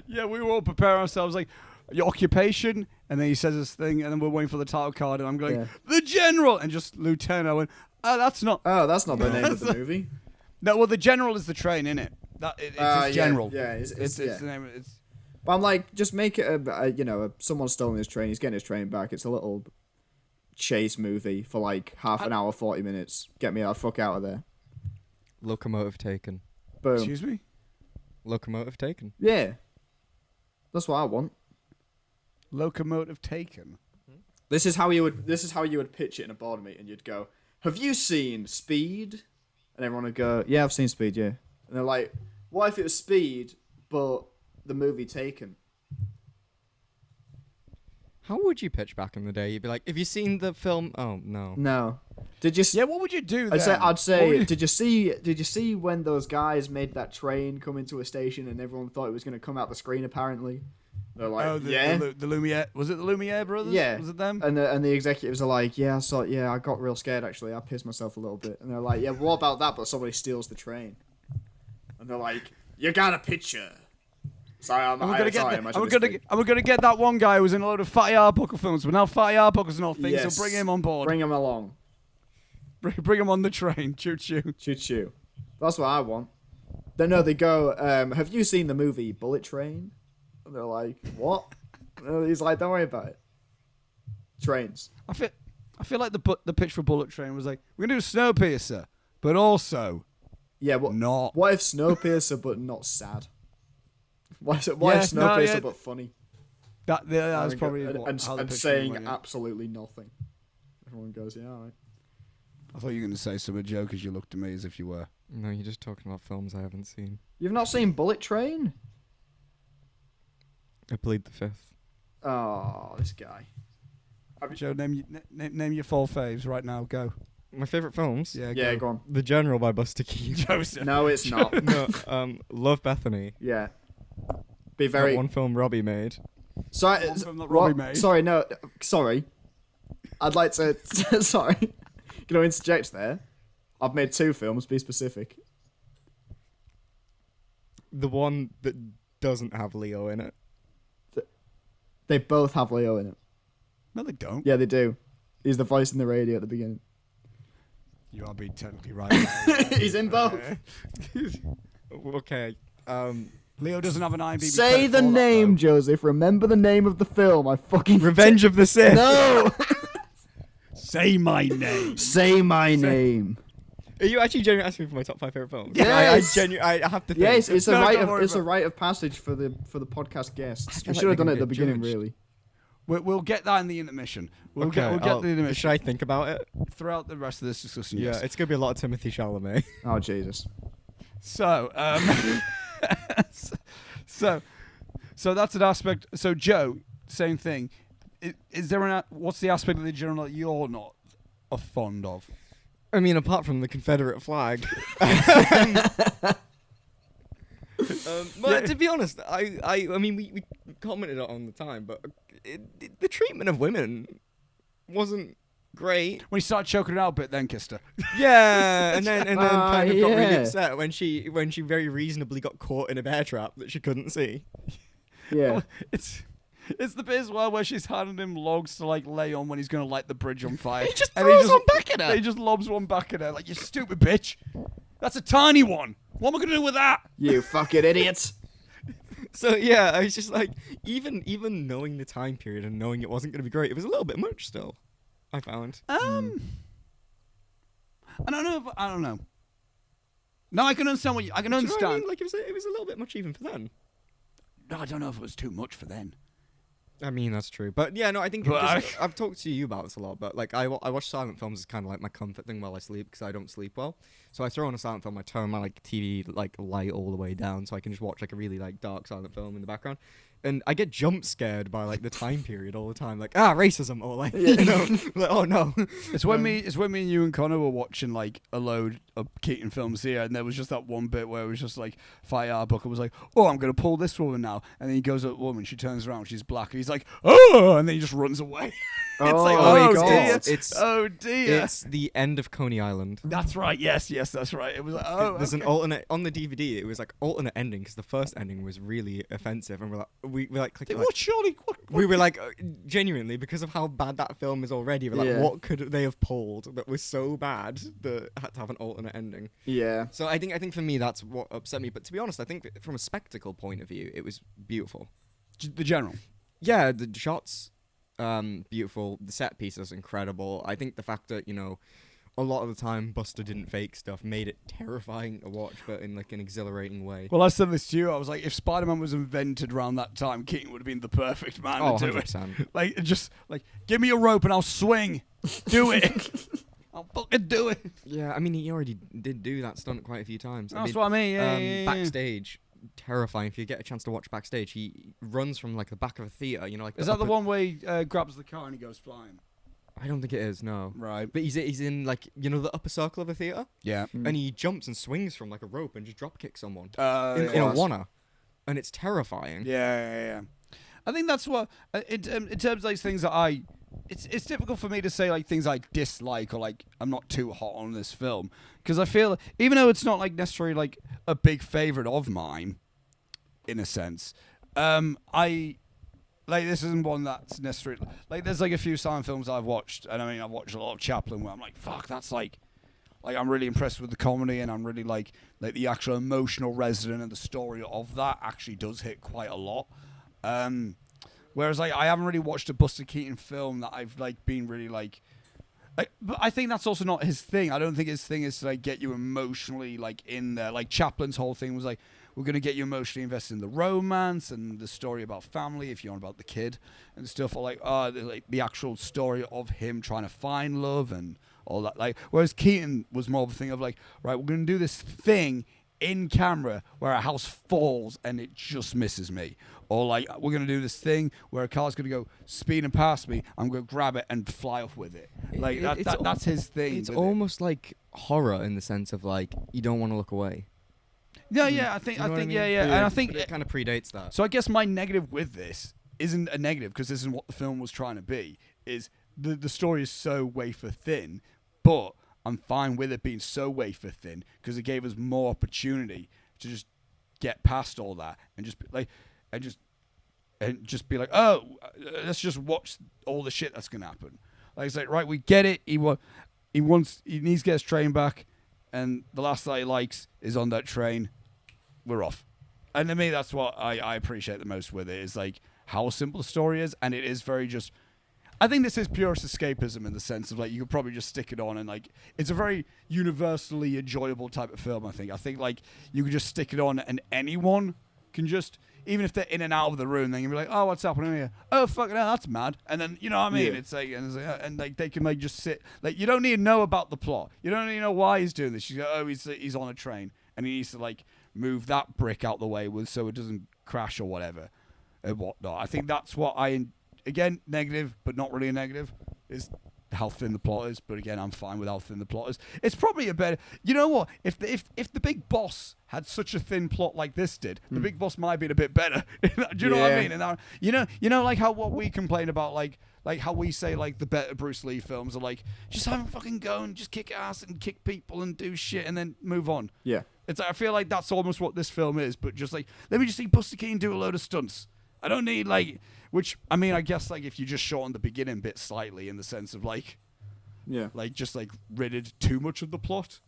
Yeah, we will prepare ourselves like your occupation, and then he says this thing, and then we're waiting for the title card, and I'm going, the general, and just lieutenant. I went, that's not the name of the movie. No, well, the general is the train, innit? It's general. Yeah, it's the name. But I'm like, just make it someone's stolen his train. He's getting his train back. It's a little chase movie for like half an hour, 40 minutes. Get me the fuck out of there. Locomotive taken. Boom. Excuse me? Locomotive taken. Yeah. That's what I want. Locomotive taken. This is how you would pitch it in a board meeting. You'd go, "Have you seen Speed?" And everyone would go, "Yeah, I've seen Speed, yeah." And they're like, "What if it was Speed, but the movie Taken?" How would you pitch back in the day? You'd be like, "Have you seen the film?" Oh no. No. Did you? Yeah, what would you do then? I'd say. Did you see when those guys made that train come into a station and everyone thought it was going to come out the screen? Apparently, they're like, the Lumiere. Was it the Lumiere brothers? Yeah. Was it them? And the executives are like, "Yeah, I got real scared actually. I pissed myself a little bit." And they're like, "Yeah, what about that? But somebody steals the train." And they're like, "You got a picture." Sorry, we're gonna get that one guy who was in a load of Fatty Arbuckle films, but now Fatty Arbuckle's an old thing, Yes. so bring him on board. Bring him along. Bring him on the train. Choo choo. Choo choo. That's what I want. They go, "Have you seen the movie Bullet Train?" And they're like, "What?" And he's like, "Don't worry about it. Trains." I feel like the pitch for Bullet Train was like, we're gonna do Snowpiercer, but also Yeah, not. What if Snowpiercer but not sad? What if Snowpiercer but funny? That's probably and how the pitch saying went, yeah. absolutely nothing. Everyone goes, "Yeah, all right." I thought you were going to say some joke as you looked at me as if you were. No, you're just talking about films I haven't seen. You've not seen Bullet Train? I plead the fifth. Oh, this guy. Joe, name your 4 faves right now. Go. My favourite films? Yeah, go on. The General by Buster Keaton. Joseph. No, it's not. No, Love Bethany. Yeah. Be That very. one film Robbie made. Sorry. One film that Robbie made. Sorry, no. Sorry. I'd like to. Sorry. Can I interject there? I've made 2 films. Be specific. The one that doesn't have Leo in it. They both have Leo in it. No, they don't. Yeah, they do. He's the voice in the radio at the beginning. You are being technically right. He's in both. Okay. Leo doesn't have an IMDb. Say credit the for that, name, though. Joseph. Remember the name of the film. I fucking. Revenge of the Sith. No! Say my name. Say my name. Are you actually genuinely asking me for my top 5 favourite films? Yes. I have to think. Yes, it's a No, rite don't of worry it's a about it. rite of passage for the podcast guests. We like should have they're done it gonna at the get beginning, judged. really. We'll get that in the intermission. We'll Okay, get the intermission should I think about it? throughout the rest of this discussion. Yeah, yes. it's going to be a lot of Timothy Chalamet. Oh Jesus! So, so that's an aspect. So, Joe, same thing. Is there what's the aspect of the general that you're not fond of? I mean, apart from the Confederate flag. But to be honest, I mean, we commented on the time, but the treatment of women wasn't great. When you start choking it out a bit, then kissed her. Yeah, and then kind of got really yeah. upset when she very reasonably got caught in a bear trap that she couldn't see. Yeah. It's the bit as well where she's handing him logs to like lay on when he's going to light the bridge on fire. He just And throws one back at her. He just lobs one back at her like, you stupid bitch. That's a tiny one. What am I going to do with that? You fucking idiots! So yeah, I was just like, even knowing the time period and knowing it wasn't going to be great, it was a little bit much still. I found. I don't know. I don't know. No, I can understand what I can Do you know understand. what I mean? Like it was a little bit much even for then. No, I don't know if it was too much for then. I mean, that's true. But yeah, no, I think But I've talked to you about this a lot, but like I watch silent films as kind of like my comfort thing while I sleep because I don't sleep well. So I throw on a silent film, I turn my like TV like light all the way down so I can just watch like a really like dark silent film in the background. And I get jump scared by like the time period all the time, like racism or like you know, like oh no. It's when me and you and Connor were watching like a load of Keaton films here, and there was just that one bit where it was just like Fatty Arbuckle was like, "Oh, I'm gonna pull this woman now," and then he goes at the woman, she turns around, she's black, and he's like, "Oh," and then he just runs away. It's like, my oh God. dear, It's dear. It's the end of Coney Island. That's right. Yes, that's right. It was like, oh, There's an okay. alternate on the DVD. It was like alternate ending because the first ending was really offensive, and we like clicking. Like, What surely? What? we were like genuinely because of how bad that film is already. We're like, Yeah. what could they have pulled that was so bad that had to have an alternate ending? Yeah. So I think for me that's what upset me. But to be honest, I think from a spectacle point of view, it was beautiful. The general. Yeah, the shots, beautiful. The set piece is incredible. I think the fact that, you know, a lot of the time Buster didn't fake stuff made it terrifying to watch, but in like an exhilarating way. Well, I said this to you. I was like, if Spider-Man was invented around that time, Keaton would have been the perfect man to do 100%. it. Like, just like, give me a rope and I'll swing. Do it. I'll fucking do it. Yeah, I mean, he already did do that stunt quite a few times. That's what I mean. Yeah. Backstage, terrifying. If you get a chance to watch Backstage, he runs from like the back of a theater. You know, like Is that the one where he grabs the car and he goes flying? I don't think it is. No. Right. But he's in like, you know, the upper circle of a theater, Yeah. and he jumps and swings from like a rope and just drop kicks someone in yeah. a wanna, and it's terrifying. Yeah. I think that's what in terms of these things that it's difficult for me to say like things I dislike or like I'm not too hot on this film because I feel even though it's not like necessarily like a big favorite of mine, in a sense, I like this isn't one that's necessarily like there's like a few silent films I've watched and I mean I've watched a lot of Chaplin where I'm like fuck that's like I'm really impressed with the comedy and I'm really like the actual emotional resonance and the story of that actually does hit quite a lot. Whereas like I haven't really watched a Buster Keaton film that I've like been really like but I think that's also not his thing. I don't think his thing is to like get you emotionally like in there. Like Chaplin's whole thing was like we're gonna get you emotionally invested in the romance and the story about family if you're on about the kid and stuff or like the actual story of him trying to find love and all that. Like whereas Keaton was more of a thing of like right we're gonna do this thing in camera where a house falls and it just misses me. Or like we're going to do this thing where a car's going to go speeding past me. I'm going to grab it and fly off with it. Like that's his thing. It's almost like horror in the sense of like you don't want to look away. Yeah. I think I mean? yeah. And I think it kind of predates that. So I guess my negative with this isn't a negative because this isn't what the film was trying to be. Is the story is so wafer thin, but I'm fine with it being so wafer thin because it gave us more opportunity to just get past all that and just be like. And just be like, oh, let's just watch all the shit that's gonna happen. Like it's like, right, we get it. He needs to get his train back, and the last that he likes is on that train. We're off. And to me, that's what I appreciate the most with it is like how simple the story is, and it is very just. I think this is purest escapism in the sense of like you could probably just stick it on and like it's a very universally enjoyable type of film. I think like you could just stick it on and anyone can just. Even if they're in and out of the room, they can be like, "Oh, what's happening here? Oh, fucking hell, that's mad." And then you know what I mean? Yeah. It's like, and like they can like just sit. Like you don't need to know about the plot. You don't need to know why he's doing this. You go, "Oh, he's on a train and he needs to like move that brick out the way so it doesn't crash or whatever and whatnot." I think that's what again negative, but not really a negative is how thin the plot is. But again, I'm fine with how thin the plot is. It's probably a better. You know what? If the Big Boss had such a thin plot like this did, the Big Boss might have been a bit better. Do you know what I mean? And you know, like how what we complain about, like how we say like the better Bruce Lee films are like just have him fucking go and just kick ass and kick people and do shit and then move on. Yeah, it's like, I feel like that's almost what this film is, but just like let me just see Buster Keaton do a load of stunts. I don't need like, which I mean, I guess like if you just shorten the beginning bit slightly in the sense of like, yeah, like just like ridded too much of the plot.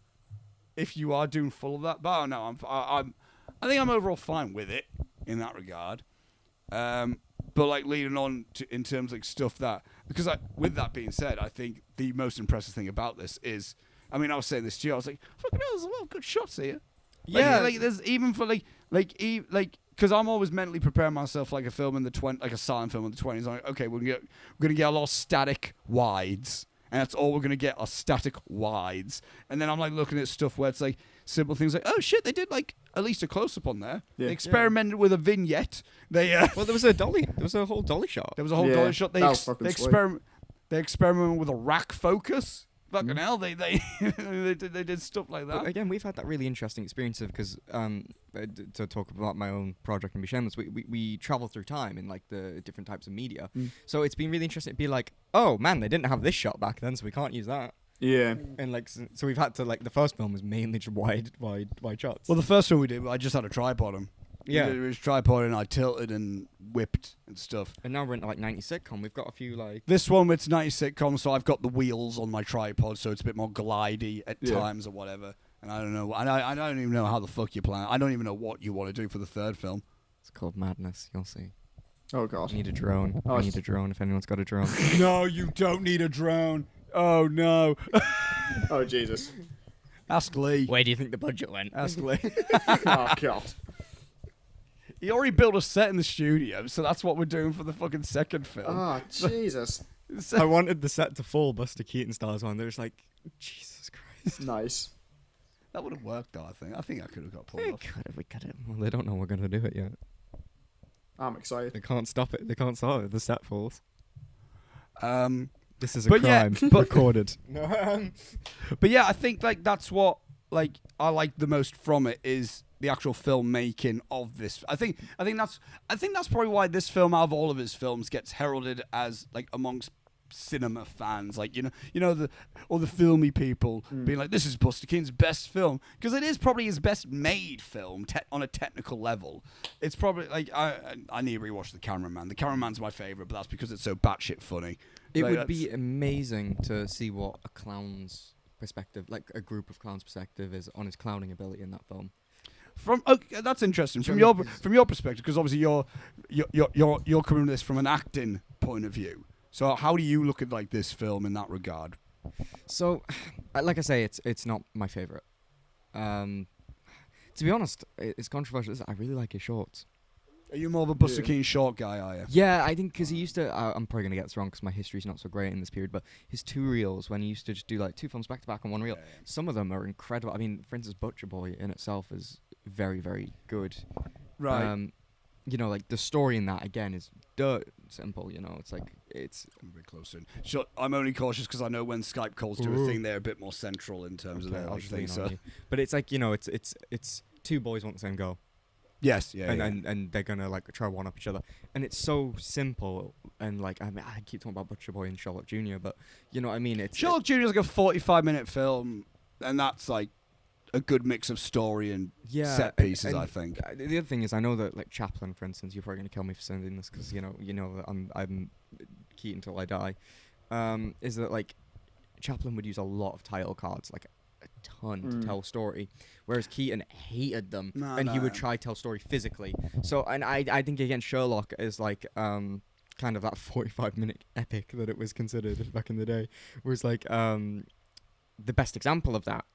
If you are doing full of that, but no, I think I'm overall fine with it in that regard. But like leading on to in terms of like stuff that because with that being said, I think the most impressive thing about this is, I mean, I was saying this to you, I was like, fucking hell, there's a lot of good shots here. Yeah, like there's even for like because I'm always mentally preparing myself like a film in the like a silent film in the 20s. I'm like, okay, we're gonna get a lot of static wides. And that's all we're going to get are static wides. And then I'm like looking at stuff where it's like simple things like, oh shit, they did like at least a close-up on there. Yeah. They experimented with a vignette. They well, there was a dolly. There was a whole dolly shot. There was a whole dolly shot. They experimented with a rack focus. Fucking hell, they did stuff like that. But again, we've had that really interesting experience of because to talk about my own project in Shameless, we travel through time in like the different types of media. So it's been really interesting to be like, oh man, they didn't have this shot back then, so we can't use that. Yeah. And like, so we've had to like the first film was mainly just wide shots. Well, the first one we did, I just had a tripod on. Yeah, it was tripod and I tilted and whipped and stuff. And now we're into like 90s sitcom. We've got a few like this one. It's 90s sitcom, so I've got the wheels on my tripod, so it's a bit more glidey at times or whatever. And I don't know. I don't even know how the fuck you plan. I don't even know what you want to do for the third film. It's called Madness. You'll see. Oh god. I need a drone. Oh, I need a drone if anyone's got a drone. No, you don't need a drone. Oh no. Oh Jesus. Ask Lee. Where do you think the budget went? Ask Lee. Oh god. He already built a set in the studio, so that's what we're doing for the fucking second film. Oh Jesus. I wanted the set to full Buster Keaton style as well, and they're just like, Jesus Christ. Nice. That would have worked, though. I think I could have got pulled We off. could have. Well, they don't know we're going to do it yet. I'm excited. They can't stop it. They can't stop it. The set falls. This is a But yeah, crime. Recorded. But yeah, I think like that's what like I like the most from it is the actual filmmaking of this. I think that's probably why this film, out of all of his films, gets heralded as like amongst cinema fans, like all the filmy people being like, this is Buster Keaton's best film, because it is probably his best made film on a technical level. It's probably like I need to rewatch The Cameraman. The Cameraman's my favorite, but that's because it's so batshit funny. It Like, would be amazing to see what a clown's perspective, like a group of clowns' perspective, is on his clowning ability in that film. That's interesting from your perspective, because obviously you're coming at this from an acting point of view. So how do you look at like this film in that regard? So, like I say, it's not my favorite. To be honest, it's controversial. I really like his shorts. Are you more of a Buster Keaton short guy, are you? Yeah, I think because he used to. I'm probably gonna get this wrong because my history's not so great in this period. But his 2 reels, when he used to just do like 2 films back to back on 1 reel, some of them are incredible. I mean, for instance, Butcher Boy in itself is very, very good. Right. Like the story in that again is dirt simple. It's like it's I'm a bit closer. Sure, I'm only cautious because I know when Skype calls do a thing, they're a bit more central in terms of their I'll like, just thing. lean So on you. But it's like it's 2 boys want the same goal. yes, yeah, and they're gonna like try one up each other, and it's so simple. And like I keep talking about Butcher Boy and Sherlock Jr., but you know what I mean. It's Sherlock Jr. is like a 45-minute film, and that's like a good mix of story and set pieces. and I think. The other thing is, I know that like Chaplin, for instance, you're probably gonna kill me for saying this because you know that I'm Keaton till I die. Is that like Chaplin would use a lot of title cards, like a ton to tell story, whereas Keaton hated them, and he would try to tell story physically. So, and I think again Sherlock is like kind of that 45-minute epic that it was considered back in the day was like the best example of that,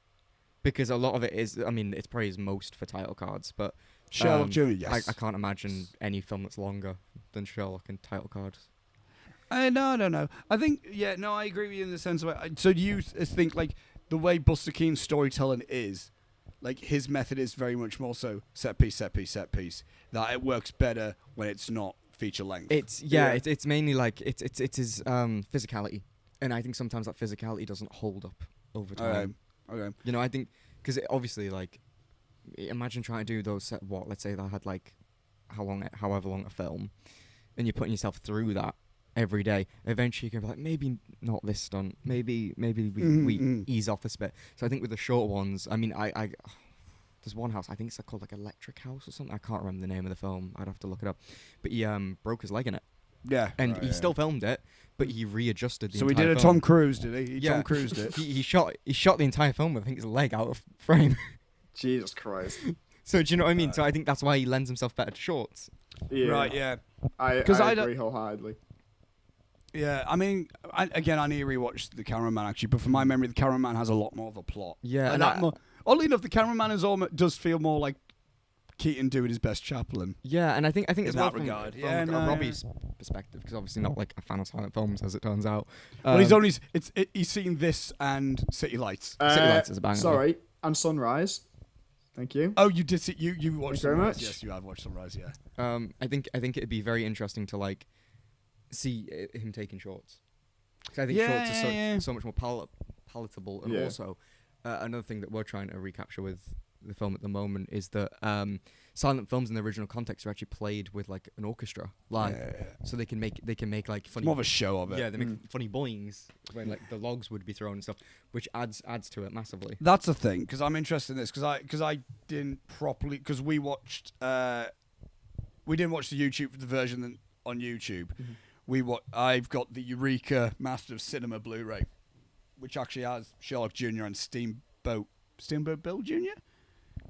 because a lot of it is, I mean, it's probably his most for title cards, but Sherlock Jr. Yes, I can't imagine any film that's longer than Sherlock in title cards. No. I think I agree with you in the sense of so do you think like the way Buster Keaton's storytelling is, like his method is very much more so set piece, that it works better when it's not feature length. It's mainly like it's his physicality, and I think sometimes that physicality doesn't hold up over time. Okay. I think because obviously like imagine trying to do those let's say that had like however long a film, and you're putting yourself through that every day. Eventually you can be like, maybe not this stunt, maybe we ease off this bit. So I think with the short ones, I mean, I there's one house, I think it's called like Electric House or something, I can't remember the name of the film, I'd have to look it up, but he broke his leg in it, and he still filmed it, but he readjusted the so entire he did a film. Tom Cruise, did he? Tom Cruised it. he shot the entire film with I think his leg out of frame. Jesus Christ. So do you know what I mean? So I think that's why he lends himself better to shorts. Yeah. Right, yeah. I agree wholeheartedly. Yeah, I mean, I need to rewatch The Cameraman actually, but from my memory, The Cameraman has a lot more of a plot. Yeah, and oddly enough, The Cameraman does feel more like Keaton doing his best Chaplin. Yeah, and I think in as well that regard. from Robbie's perspective, because obviously not like a fan of silent films as it turns out. Well, he's seen this and City Lights. City Lights is a banger. Sorry, and Sunrise. Thank you. Oh, you did see you watched Thank you very Sunrise? much. Yes, you have watched Sunrise. Yeah. I think it'd be very interesting to like see him taking shorts. Because I think shorts are so much more palatable, and also another thing that we're trying to recapture with the film at the moment is that silent films in the original context are actually played with like an orchestra live, so they can make like funny. It's more of a show of it. Yeah, they make funny boings when like the logs would be thrown and stuff, which adds to it massively. That's the thing, because I'm interested in this because I didn't properly, because we didn't watch the version on YouTube. I've got the Eureka Master of Cinema Blu-ray, which actually has Sherlock Jr. and Steamboat Bill Jr.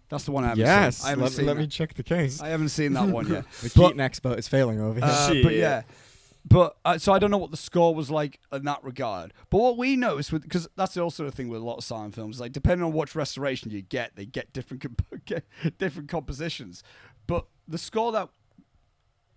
That's the one I haven't Yes, seen. I haven't seen let that. me check the case. I haven't seen that one yet. The But- Keaton expert is failing over here. But yeah. But so I don't know what the score was like in that regard. But what we noticed, because that's also the thing with a lot of silent films, like depending on which restoration you get, they get different different compositions. But the score that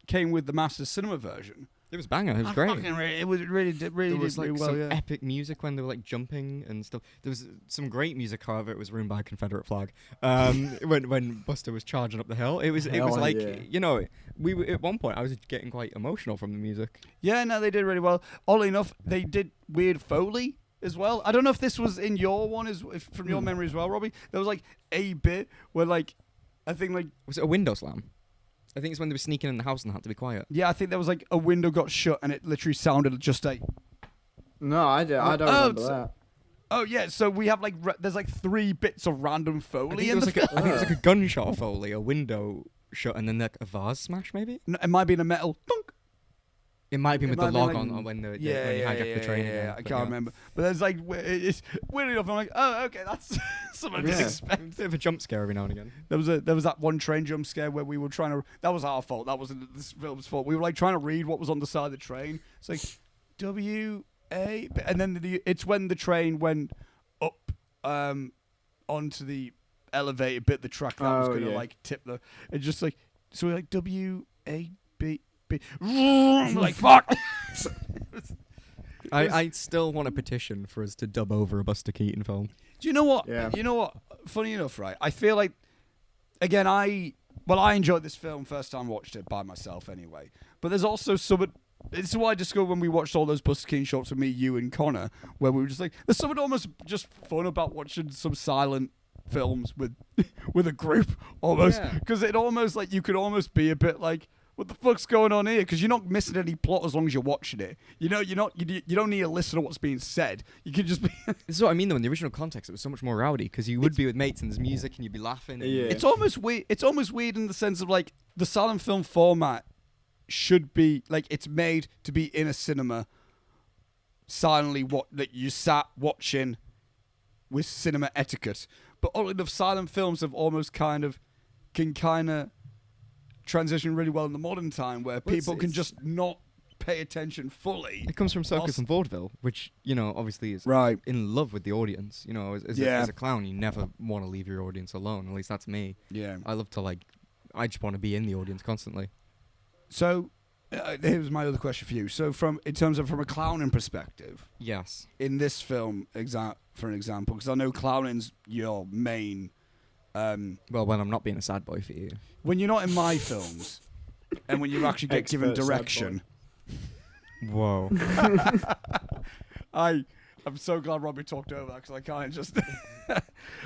came with the Master Cinema version, It was banger. It was I great. fucking it was really did There was really like well. some Yeah. epic music when they were like jumping and stuff. There was some great music, however, it was ruined by a Confederate flag. When Buster was charging up the hill, it was Hell like yeah. you know, we were, at one point I was getting quite emotional from the music. Yeah, no, they did really well. Oddly enough, they did weird Foley as well. I don't know if this was in your one, from your memory as well, Robbie. There was like a bit where like, I think like, Was it a window slam? I think it's when they were sneaking in the house and had to be quiet. yeah, I think there was like a window got shut and it literally sounded just like, No, I don't Oh, remember so- that. oh yeah. So we have like, there's like 3 bits of random I Foley think, it in was the like I think it was like a gunshot Foley, a window shut, and then like a vase smash maybe. No, it might be in a metal. Thunk. It might have been It with the might have log been, on like- when the Yeah, when you yeah, hijacked yeah, the train. yeah, again, I but can't remember. But there's like, it's weird enough. I'm like, oh, okay, that's something I didn't Yeah. expect. Bit of a jump scare every now and again. There was that one train jump scare where we were trying to. That was our fault. That wasn't this film's fault. We were like trying to read what was on the side of the train. It's like WA, and then it's when the train went up onto the elevated bit, the track that was Oh, going to yeah. like tip the. It's just like so we're like WAB. Like fuck. I still want a petition for us to dub over a Buster Keaton film. Do you know what? Yeah. You know what? Funny enough, right? I feel like, again, I enjoyed this film first time watched it by myself anyway. But there's also some. It's what I discovered when we watched all those Buster Keaton shorts with me, you, and Connor, where we were just like, there's something almost just fun about watching some silent films with with a group almost, Yeah. because it almost like you could almost be a bit like, what the fuck's going on here? Because you're not missing any plot as long as you're watching it. You know, you don't need to listen to what's being said. You can just be. This is what I mean though. In the original context, it was so much more rowdy because you would be with mates and there's music and you'd be laughing. And Yeah. It's almost weird. It's almost weird in the sense of like the silent film format should be like it's made to be in a cinema silently. What that you sat watching with cinema etiquette, but all enough silent films have almost can transition really well in the modern time where Well, people can it's- just not pay attention fully. It comes from Circus Also- and Vaudeville, which you know obviously is Right. in love with the audience. You know, Yeah. as a clown, you never want to leave your audience alone. At least that's me. Yeah. I love to I just want to be in the audience constantly. So here's my other question for you. So from a clowning perspective, Yes. in this film, for an example, because I know clowning's your main. Well, when I'm not being a sad boy for you. When you're not in my films, and when you actually get given Expert sad direction, Whoa. I'm so glad Robbie talked over that because I can't just.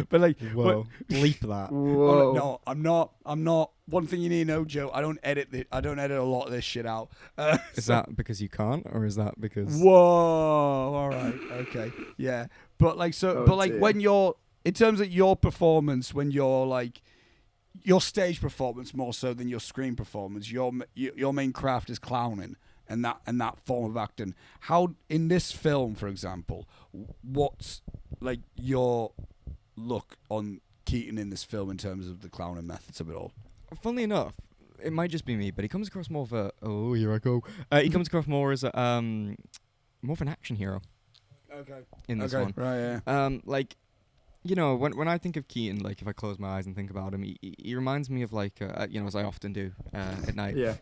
But like, Whoa. Leap that. Whoa. no, I'm not. One thing you need to know, Joe, I don't edit a lot of this shit out. Is that because you can't, or is that because? Whoa! All right, okay, yeah. But like, Oh, but like, dear. when you're in terms of your performance, when you're like your stage performance more so than your screen performance, your main craft is clowning and that form of acting. How in this film, for example, what's like your look on Keaton in this film in terms of the clowning methods of it all? Funnily enough, it might just be me, but he comes across more of a. Oh, here I go. He comes across more as a more of an action hero Okay. in this Okay. one. Right. Yeah. Like, you know, when I think of Keaton, like if I close my eyes and think about him, he reminds me of like, you know, as I often do at night. Yeah.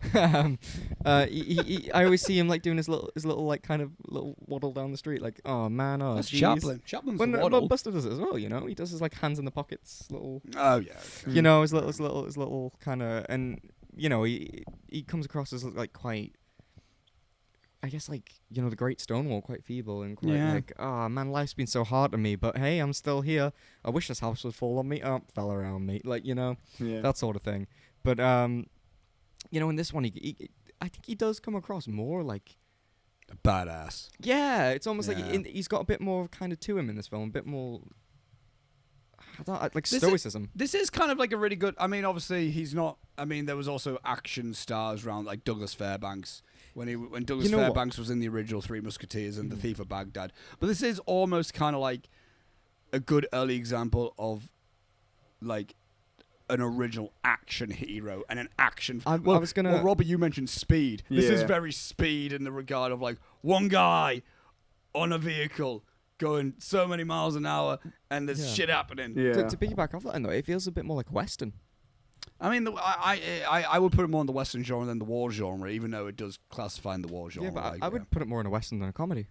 I always see him like doing his little like kind of little waddle down the street, like, oh man, oh That's geez. Chaplin. Chaplin's When the waddle. Buster does it as well, you know, he does his like hands in the pockets, little, Oh yeah. Okay. you know, his little kind of, and you know, he comes across as like quite. I guess like, you know, the Great Stonewall, quite feeble and quite Yeah. like, oh man, life's been so hard to me, but hey, I'm still here. I wish this house would fall on me. Oh, it fell around me. Like, you know, Yeah. that sort of thing. But, you know, in this one, I think he does come across more like, Badass. yeah, it's almost like Yeah. he's got a bit more kind of to him in this film, a bit more, like This is- stoicism. This is kind of like a really good. I mean, obviously he's not. I mean, there was also action stars around like Douglas Fairbanks when Douglas You know what? Fairbanks was in the original Three Musketeers and The Thief of Baghdad. But this is almost kind of like a good early example of like an original action hero and an action. I was gonna. Well, Robbie, you mentioned speed. This is Yeah. very speed in the regard of like one guy on a vehicle going so many miles an hour, and there's Yeah. shit happening. Yeah. To piggyback off that, though, it feels a bit more like a Western. I mean, I would put it more in the Western genre than the war genre, even though it does classify in the war genre. Yeah, but like, I would put it more in a Western than a comedy.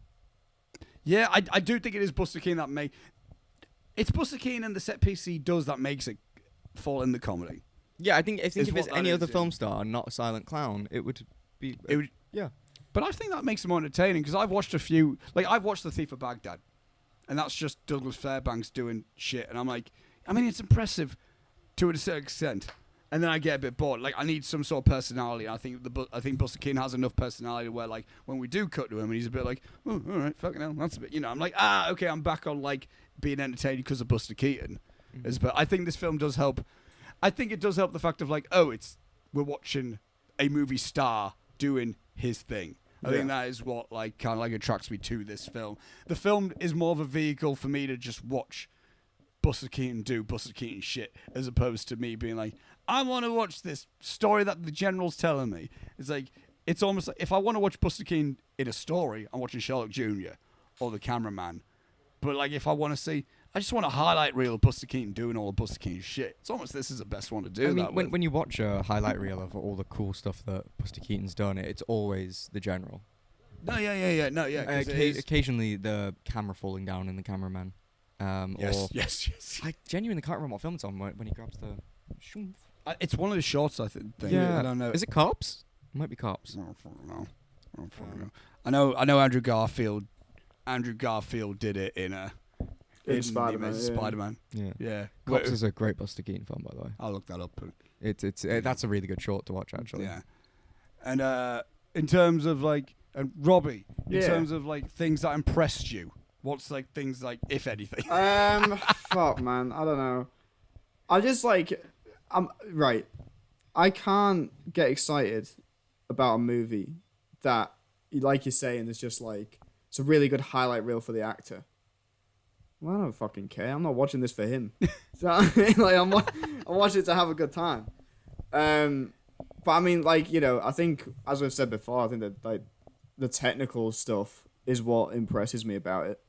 Yeah, I do think it is Buster Keaton that it's Buster Keaton and the set piece he does that makes it fall in the comedy. Yeah, I think Is if it's what any that other is, film star, not a silent clown, it would be. It would, yeah. but I think that makes it more entertaining because I've watched a few. Like I've watched The Thief of Baghdad, and that's just Douglas Fairbanks doing shit, and I'm like, I mean, it's impressive to a certain extent. And then I get a bit bored. Like I need some sort of personality. I think Buster Keaton has enough personality where, like, when we do cut to him, and he's a bit like, oh, all right, fucking hell, that's a bit. I'm like, okay, I'm back on like being entertained because of Buster Keaton. But I think this film does help. I think it does help the fact of like, we're watching a movie star doing his thing. I think that is what like kind of like attracts me to this film. The film is more of a vehicle for me to just watch Buster Keaton do Buster Keaton shit, as opposed to me being like, I want to watch this story that the general's telling me. It's like, it's almost like if I want to watch Buster Keaton in a story, I'm watching Sherlock Jr. or The Cameraman. But like, if I want to see, I just want to highlight reel of Buster Keaton doing all of Buster Keaton's shit. It's almost this is the best one to do. I mean, that with. when you watch a highlight reel of all the cool stuff that Buster Keaton's done, it's always the general. No, yeah. 'Cause it is- Occasionally, the camera falling down in The Cameraman. Or yes. I genuinely can't remember what film it's on when he grabs the. Shoomph. It's one of the shorts, I think. Yeah. I don't know. Is it Cops? It might be Cops. I don't fucking know. I know Andrew Garfield. Andrew Garfield did it in Spider-Man. Spider-Man. Yeah. Yeah. Cops is a great Buster Keaton film, by the way. I'll look that up. That's a really good short to watch, actually. Yeah. And in terms of like, and Robbie, in Yeah. terms of like things that impressed you, what's like things like, if anything? Fuck, man. I don't know. I just like, right. I can't get excited about a movie that, like you're saying, is just like, it's a really good highlight reel for the actor. Well, I don't fucking care. I'm not watching this for him. So, I mean, like, I'm watching it to have a good time. But I mean, like, I think, as we've said before, I think that like the technical stuff is what impresses me about it.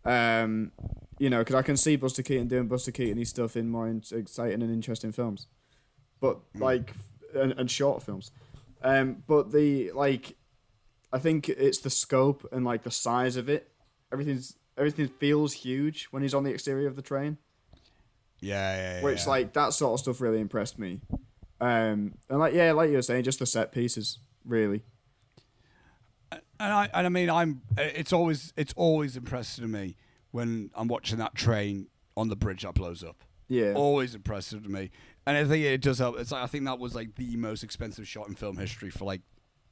Because I can see Buster Keaton doing Buster Keaton-y stuff in more exciting and interesting films, but like and short films. But I think it's the scope and like the size of it. Everything feels huge when he's on the exterior of the train. Yeah. Which like that sort of stuff really impressed me. And like you were saying, just the set pieces really. And I mean, it's always impressive to me when I'm watching that train on the bridge that blows up. Yeah. Always impressive to me, and I think it does help. It's like, I think that was like the most expensive shot in film history for like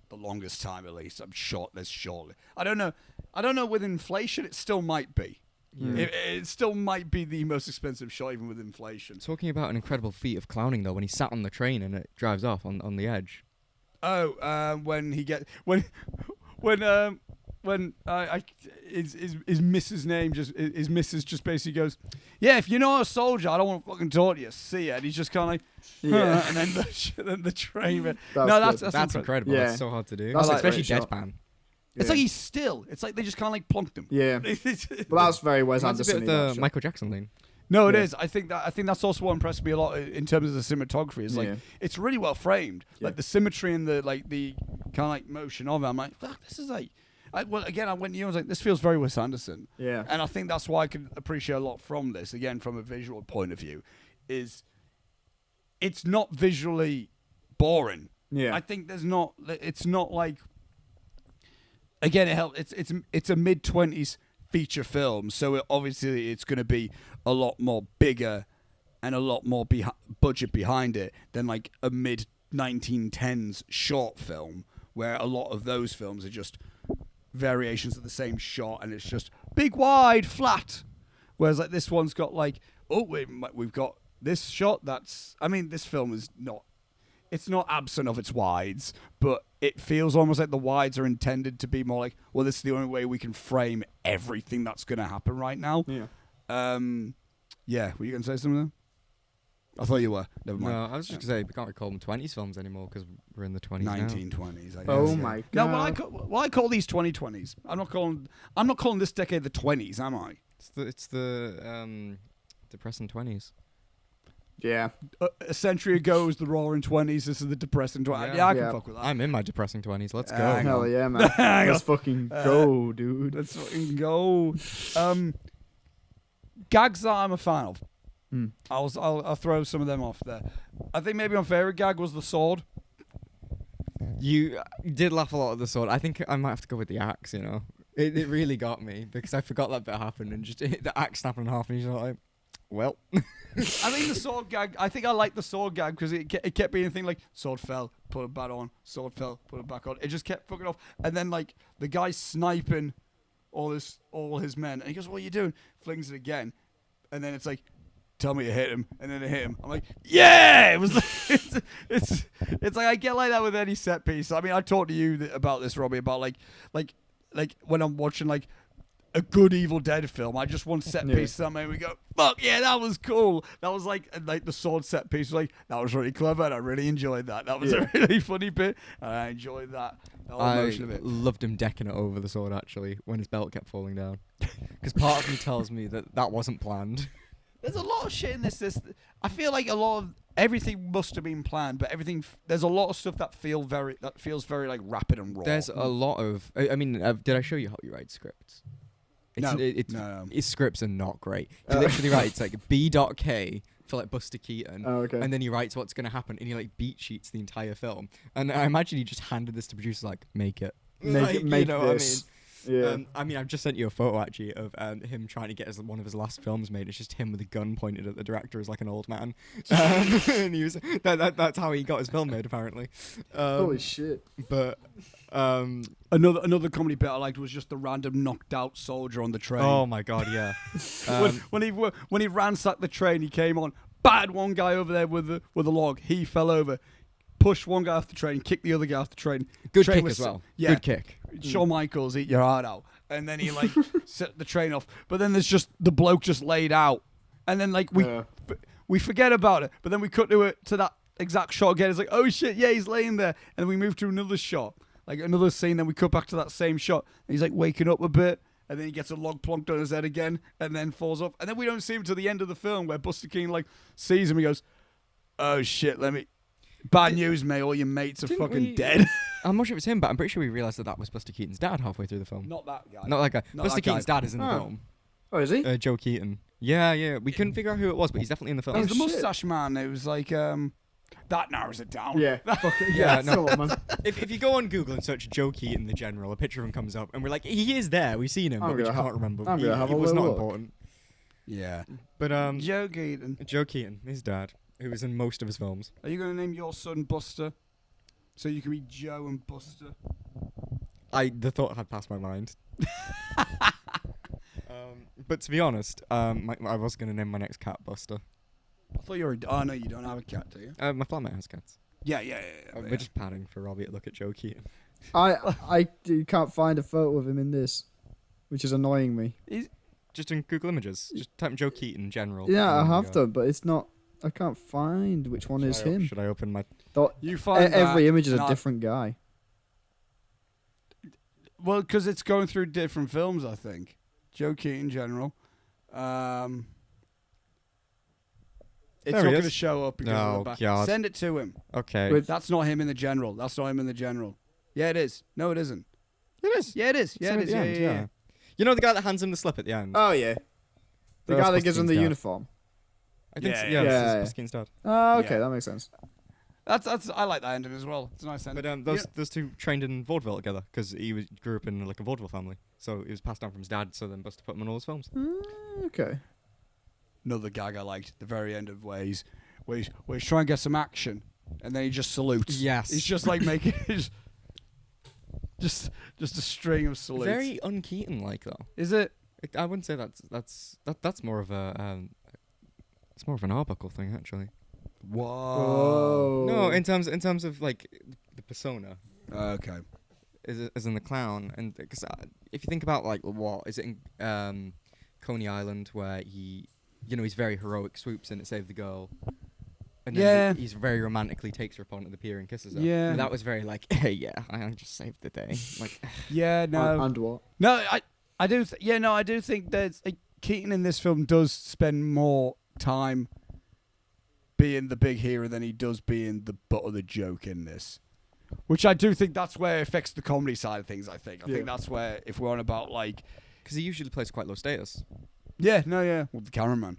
the longest time, at least. I'm sure there's surely. I don't know. With inflation, it still might be. Yeah. It still might be the most expensive shot, even with inflation. Talking about an incredible feat of clowning, though, when he sat on the train and it drives off on the edge. When his missus name his missus just basically goes, yeah, if you're not a soldier, I don't want to fucking talk to you. See ya. And he's just kind of like, Yeah. and then the train. That's incredible. Yeah. That's so hard to do. That's like especially great shot. deadpan. It's like he's still. It's like they just kind of like plonked him. Yeah. But that's very Wes That's a bit Anderson. of the Michael Jackson thing. No, it Yeah. is. I think that's also what impressed me a lot in terms of the cinematography. It's like it's really well framed. Yeah. Like the symmetry and the kind of like motion of it. I'm like, fuck, this is like. I went to you. I was like, this feels very Wes Anderson. Yeah. And I think that's why I can appreciate a lot from this. Again, from a visual point of view, is it's not visually boring. Yeah. I think there's not. It's not like. Again, it helps. It's a mid-20s feature film, so obviously it's going to be a lot more bigger and a lot more budget behind it than like a mid-1910s short film, where a lot of those films are just variations of the same shot, and it's just big, wide, flat. Whereas like this one's got like, we've got this shot. This film is not. It's not absent of its wides, but it feels almost like the wides are intended to be more like, well, this is the only way we can frame everything that's going to happen right now. Yeah. Yeah. Were you going to say something? I thought you were. Never mind. No, I was just gonna say we can't call them 20s films anymore because we're in the 20s now. 1920s. I guess. Oh yeah. my No, god. I call these 2020s. I'm not calling this decade the 20s, am I? It's the depressing 20s. Yeah. A century ago was the roaring 20s. This is the depressing 20s. Yeah. Yeah, I can Yeah. fuck with that. I'm in my depressing 20s. Let's go. Hang Hell on. yeah, man. Hang Let's on. fucking go, dude. Let's fucking go. Gags that I'm a fan of. I'll throw some of them off there. I think maybe my favorite gag was the sword. You did laugh a lot at the sword. I think I might have to go with the axe, you know. It really got me because I forgot that bit happened and just hit the axe snapping in half and he's like, well. I think the sword gag. I think I like the sword gag because it kept being a thing like sword fell, put it back on, sword fell, put it back on. It just kept fucking off, and then like the guy sniping all his men, and he goes, "What are you doing?" Flings it again, and then it's like, "Tell me you hit him," and then it hit him. I'm like, "Yeah!" It was like, it's like I get like that with any set piece. I mean, I talked to you about this, Robbie, about like when I'm watching like a good Evil Dead film, I just want set piece that made me go, fuck yeah, that was cool. That was like the sword set piece, like that was really clever and I really enjoyed that. That was a really funny bit and I enjoyed that whole motion of it. Loved him decking it over the sword actually when his belt kept falling down. Because part of me tells me that wasn't planned. There's a lot of shit in this. I feel like a lot of everything must have been planned, but there's a lot of stuff that feels very like rapid and raw. There's a lot of. I mean, did I show you how you write scripts? No. His scripts are not great. He literally writes like B.K for like Buster Keaton. Oh, okay. And then he writes what's going to happen and he like beat sheets the entire film. And I imagine he just handed this to producers like, make it. Make you know this. What I mean? Yeah. I mean, I've just sent you a photo actually of him trying to get one of his last films made. It's just him with a gun pointed at the director as like an old man. And he was that's how he got his film made apparently. Holy shit. But another comedy bit I liked was just the random knocked out soldier on the train. oh my god, yeah. When he ransacked the train, he came on, batted one guy over there with a log. He fell over, pushed one guy off the train, kicked the other guy off the train. Good Train kick was as well. yeah. Good kick. Shawn Michaels, eat your heart out, and then he like set the train off. But then there's just the bloke just laid out, and then like we forget about it. But then we cut to that exact shot again. It's like, oh shit, yeah, he's laying there, and then we move to another shot, like another scene. Then we cut back to that same shot, and he's like waking up a bit, and then he gets a log plonked on his head again, and then falls off, and then we don't see him till the end of the film where Buster Keaton like sees him. He goes, oh shit, bad news, mate. All your mates are fucking dead. I'm not sure if it's him, but I'm pretty sure we realised that was Buster Keaton's dad halfway through the film. Not that guy. Not that guy. Not Buster that guy. Keaton's dad is in the Oh. film. Oh, is he? Joe Keaton. Yeah. We couldn't figure out who it was, but he's definitely in the film. He's the shit. mustache man. It was like that narrows it down. Yeah. Yeah, no. no. Come on, man. If you go on Google and search Joe Keaton the General, a picture of him comes up, and we're like, he is there. We've seen him, I'm but we gonna just can't remember. I'm gonna have He a was little not look. important. Yeah. But Joe Keaton. Joe Keaton, his dad, who was in most of his films. Are you going to name your son Buster? So you can be Joe and Buster? The thought had passed my mind. But to be honest, I was going to name my next cat Buster. I thought you were. Oh, no, you don't have a cat, do you? My flatmate has cats. Yeah. We're just padding for Robbie to look at Joe Keaton. I can't find a photo of him in this, which is annoying me. Just in Google Images. Just type in Joe Keaton General. Yeah, I and then have you go. done, but it's not. I can't find which one is him. Should I open my... You find Every that image is and a I- different guy. Well, because it's going through different films, I think. Joe Keaton, General. It's There not he going to is. show up because of Oh, the back. God. Send it to him. Okay. Wait. That's not him in the General. Yeah, it is. No, it isn't. It is. Yeah, it is. Yeah, Same it at is. the Yeah, end, yeah. You know the guy that hands him the slip at the end? Oh yeah, the That's guy that Buster gives him the Keaton's dad. uniform. I think Yeah, so. yeah. This Yeah. is Buster Keaton's dad. Oh, okay, Yeah. that makes sense. That's. I like that ending as well. It's a nice ending. But those two trained in vaudeville together because he grew up in like a vaudeville family. So he was passed down from his dad. So then Buster put him in all his films. Okay. Another gag I liked at the very end of where he's trying to get some action, and then he just salutes. Yes. He's just like making just a string of salutes. Very un-Keaton like though. Is it? I wouldn't say that's more of a it's more of an Arbuckle thing actually. Whoa. No, in terms of like the persona. Okay. As in the clown, and because if you think about like what is it in Coney Island where he's very heroic, swoops in to save the girl, And Yeah. then he's very romantically takes her upon the pier and kisses her. Yeah. And that was very like, hey, yeah, I just saved the day. Like, Yeah, no. And what? No, I do. I do think that Keaton in this film does spend more time being the big hero than he does being the butt of the joke in this. Which I do think that's where it affects the comedy side of things. I think that's where, if we're on about like, because he usually plays quite low status. yeah, well, the cameraman,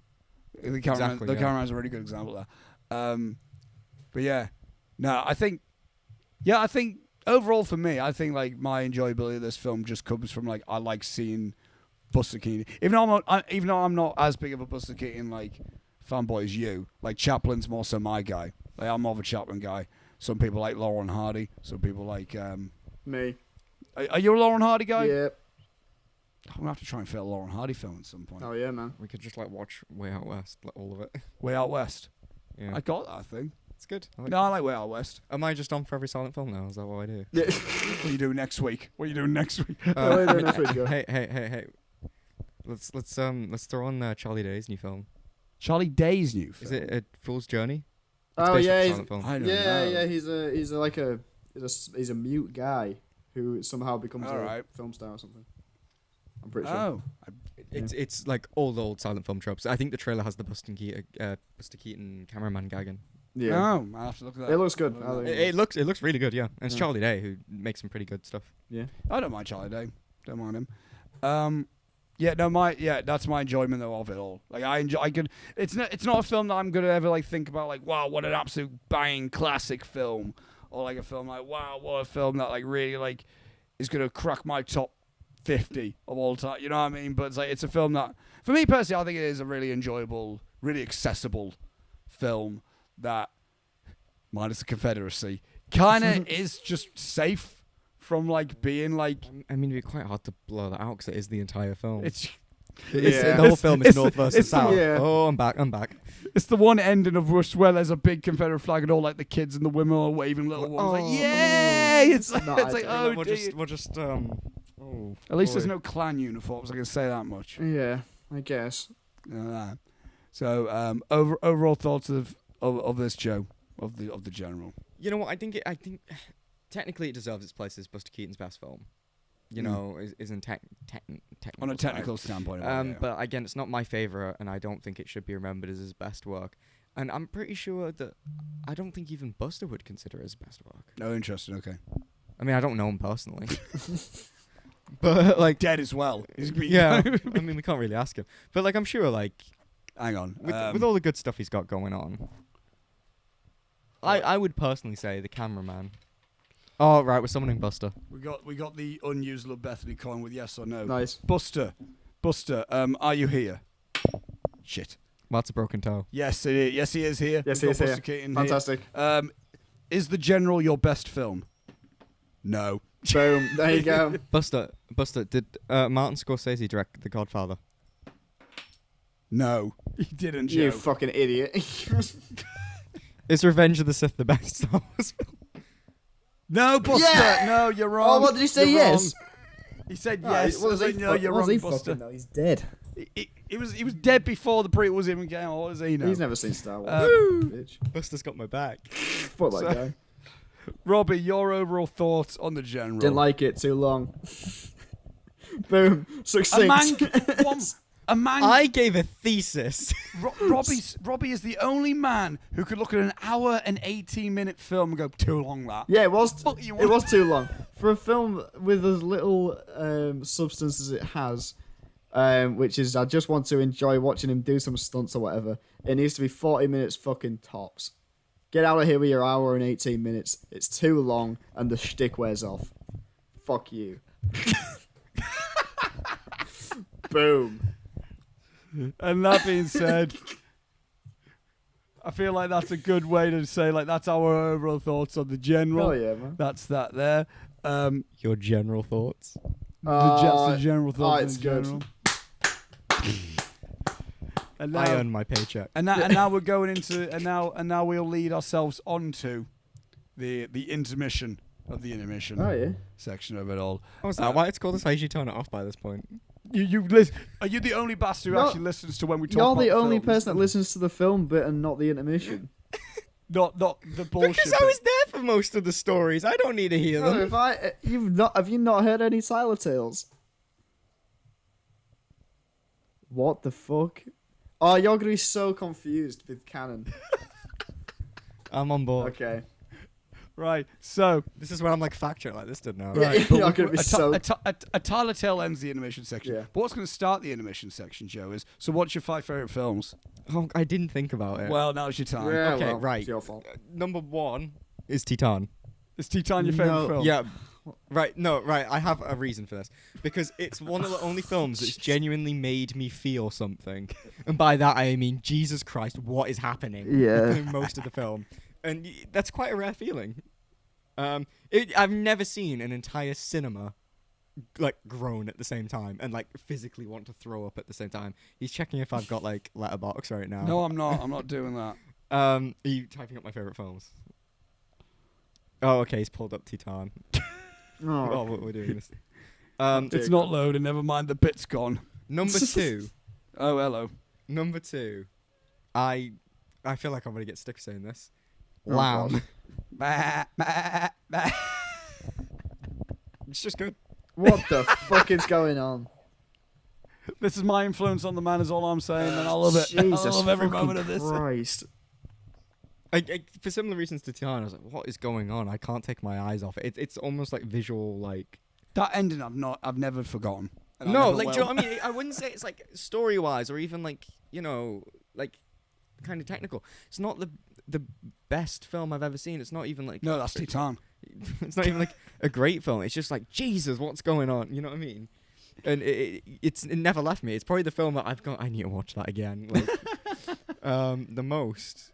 Exactly, the yeah. cameraman's a really good example of that. But yeah, no, I think overall for me, I think like my enjoyability of this film just comes from like I like seeing Buster Keaton, even though I'm not as big of a Buster Keaton like fanboy as you. Like Chaplin's more so my guy. Like I'm more of a Chaplin guy. Some people like Lauren Hardy. Some people like Me. Are you a Lauren Hardy guy? Yeah. I'm gonna have to try and fit a Lauren Hardy film at some point. Oh yeah, man. We could just like watch Way Out West, like all of it. Way Out West. Yeah, I got that thing. it's good. No, I like Way Out West. Am I just on for every silent film now? Is that what I do? Yeah. What are you doing next week? What are you doing next week? What are you doing next week, Joe? Hey. Let's throw on Charlie Day's new film. Charlie Day's new film. Is it A Fool's Journey? It's Oh based off yeah, a he's, silent film. I don't know. yeah. He's a mute guy who somehow becomes All a right. film star or something. I'm pretty sure. Oh, It's like all the old silent film tropes. I think the trailer has the Buster Keaton cameraman gagging. Yeah. Oh, I'll have to look at that. It looks good. Look I at that. think It looks really good, yeah. And it's Yeah. Charlie Day who makes some pretty good stuff. Yeah. I don't mind Charlie Day. Don't mind him. That's my enjoyment though of it all. Like it's not a film that I'm gonna ever like think about like, wow, what an absolute banging classic film, or like a film like, wow, what a film that like really like is gonna crack my top 50 of all time. You know what I mean? But it's like it's a film that, for me personally, I think it is a really enjoyable, really accessible film that, minus the Confederacy, kind of is just safe from like being like. I mean, it'd be quite hard to blow that out because it is the entire film. It's Yeah. The whole film is it's North the- versus it's the- South. yeah. Oh, I'm back. It's the one ending of Rush where there's a big Confederate flag and all like the kids and the women are waving little ones like, yay! It's like, No, it's like oh we'll dear. just Oh, At least boy. there's no clan uniforms. I can say that much. Yeah, I guess. So overall thoughts of this, Joe, of the general. You know what? I think technically it deserves its place as Buster Keaton's best film. You know, isn't technical On a side. technical standpoint. yeah. But again, it's not my favorite, and I don't think it should be remembered as his best work. And I'm pretty sure that I don't think even Buster would consider it his best work. No, interesting. Okay. I mean, I don't know him personally, but like, Dead as well. yeah. I mean, we can't really ask him, but like, I'm sure, like, Hang on. with all the good stuff he's got going on, I would personally say the cameraman. Oh right, we're summoning Buster. we got the unusable Bethany coin with yes or no. Nice. Buster, are you here? Shit. Well, that's a broken toe. Yes, it is. Yes, he is here. Yes, We've he got is Buster here. Keaton Fantastic. Is The General your best film? No. Boom. There you go. Buster, did Martin Scorsese direct The Godfather? No, he didn't. You Joe. fucking idiot. Is Revenge of the Sith the best Star Wars film? No, Buster. Yeah! No, you're wrong. Oh, what did he say? You're yes. wrong. He said Oh, yes. what was I he said, no, you're what was wrong, he Buster. fucking know? He's dead. He was dead before the prequels even came out. What does he know? He's never seen Star Wars. Bitch. Buster's got my back. Fuck that So- guy. Robbie, your overall thoughts on The General? Didn't like it. Too long. Boom. a Succinct. man. A man. I gave a thesis. Robbie is the only man who could look at an hour and 18-minute film and go, too long that. Yeah, it was. Fuck you It want- was too long for a film with as little substance as it has. Which is, I just want to enjoy watching him do some stunts or whatever. It needs to be 40 minutes fucking tops. Get out of here with your hour and 18 minutes. It's too long and the shtick wears off. Fuck you. Boom. And that being said, I feel like that's a good way to say, like, that's our overall thoughts on The General. Oh yeah, man. That's that there. Your general thoughts? The general thoughts it's in good. general. And I now, earn my paycheck. and now we're going into and now we'll lead ourselves onto the intermission of the intermission Oh yeah. section of it all. Oh, is that why it's called this? I usually turn it off by this point. You listen. Are you the only bastard who No, actually listens to when we talk You're about the only films? person that listens to the film bit and not the intermission. Not the bullshit. Because I was there for most of the stories. I don't need to hear them. Have you not heard any Tyler Tales? What the fuck? Oh, you're gonna be so confused with canon. I'm on board. Okay. Right, so This is where I'm like fact check like this did now. Yeah, right, but you're gonna be so. a Tyler Tale ends the intermission section. Yeah. But what's going to start the intermission section, Joe? Is so. What's your 5 favorite films? Oh, I didn't think about it. Well, now's your time. Yeah, okay, well, right. It's your fault. Number 1 is Titan. Is Titan your favorite No. film? Yeah. Right, no, right. I have a reason for this. Because it's one of the only films that's genuinely made me feel something. And by that I mean, Jesus Christ, what is happening Yeah. in most of the film? And that's quite a rare feeling. I've never seen an entire cinema like groan at the same time and like physically want to throw up at the same time. He's checking if I've got like Letterboxd right now. No, I'm not. I'm not doing that. Are you typing up my favorite films? Oh, okay. He's pulled up Titan. Oh, we're doing this. It's not loading. Never mind. The bit's gone. Number 2. Oh, hello. Number 2. I feel like I'm gonna get sick saying this. Oh, Lamb. Bah. It's just good. What the fuck is going on? This is my influence on the man. Is all I'm saying, and I love it. Jesus I love every fucking moment of this. Christ. I for similar reasons to Tiana, I was like, what is going on? I can't take my eyes off it. It's almost like visual, like... That ending, I've never forgotten. And I No, never like, do you will. know what I mean? I wouldn't say it's like story-wise or even like, you know, like kind of technical. It's not the best film I've ever seen. It's not even like... No, that's Titan. It's not even like a great film. It's just like, Jesus, what's going on? You know what I mean? And it never left me. It's probably the film that I've got. I need to watch that again. Like, the most.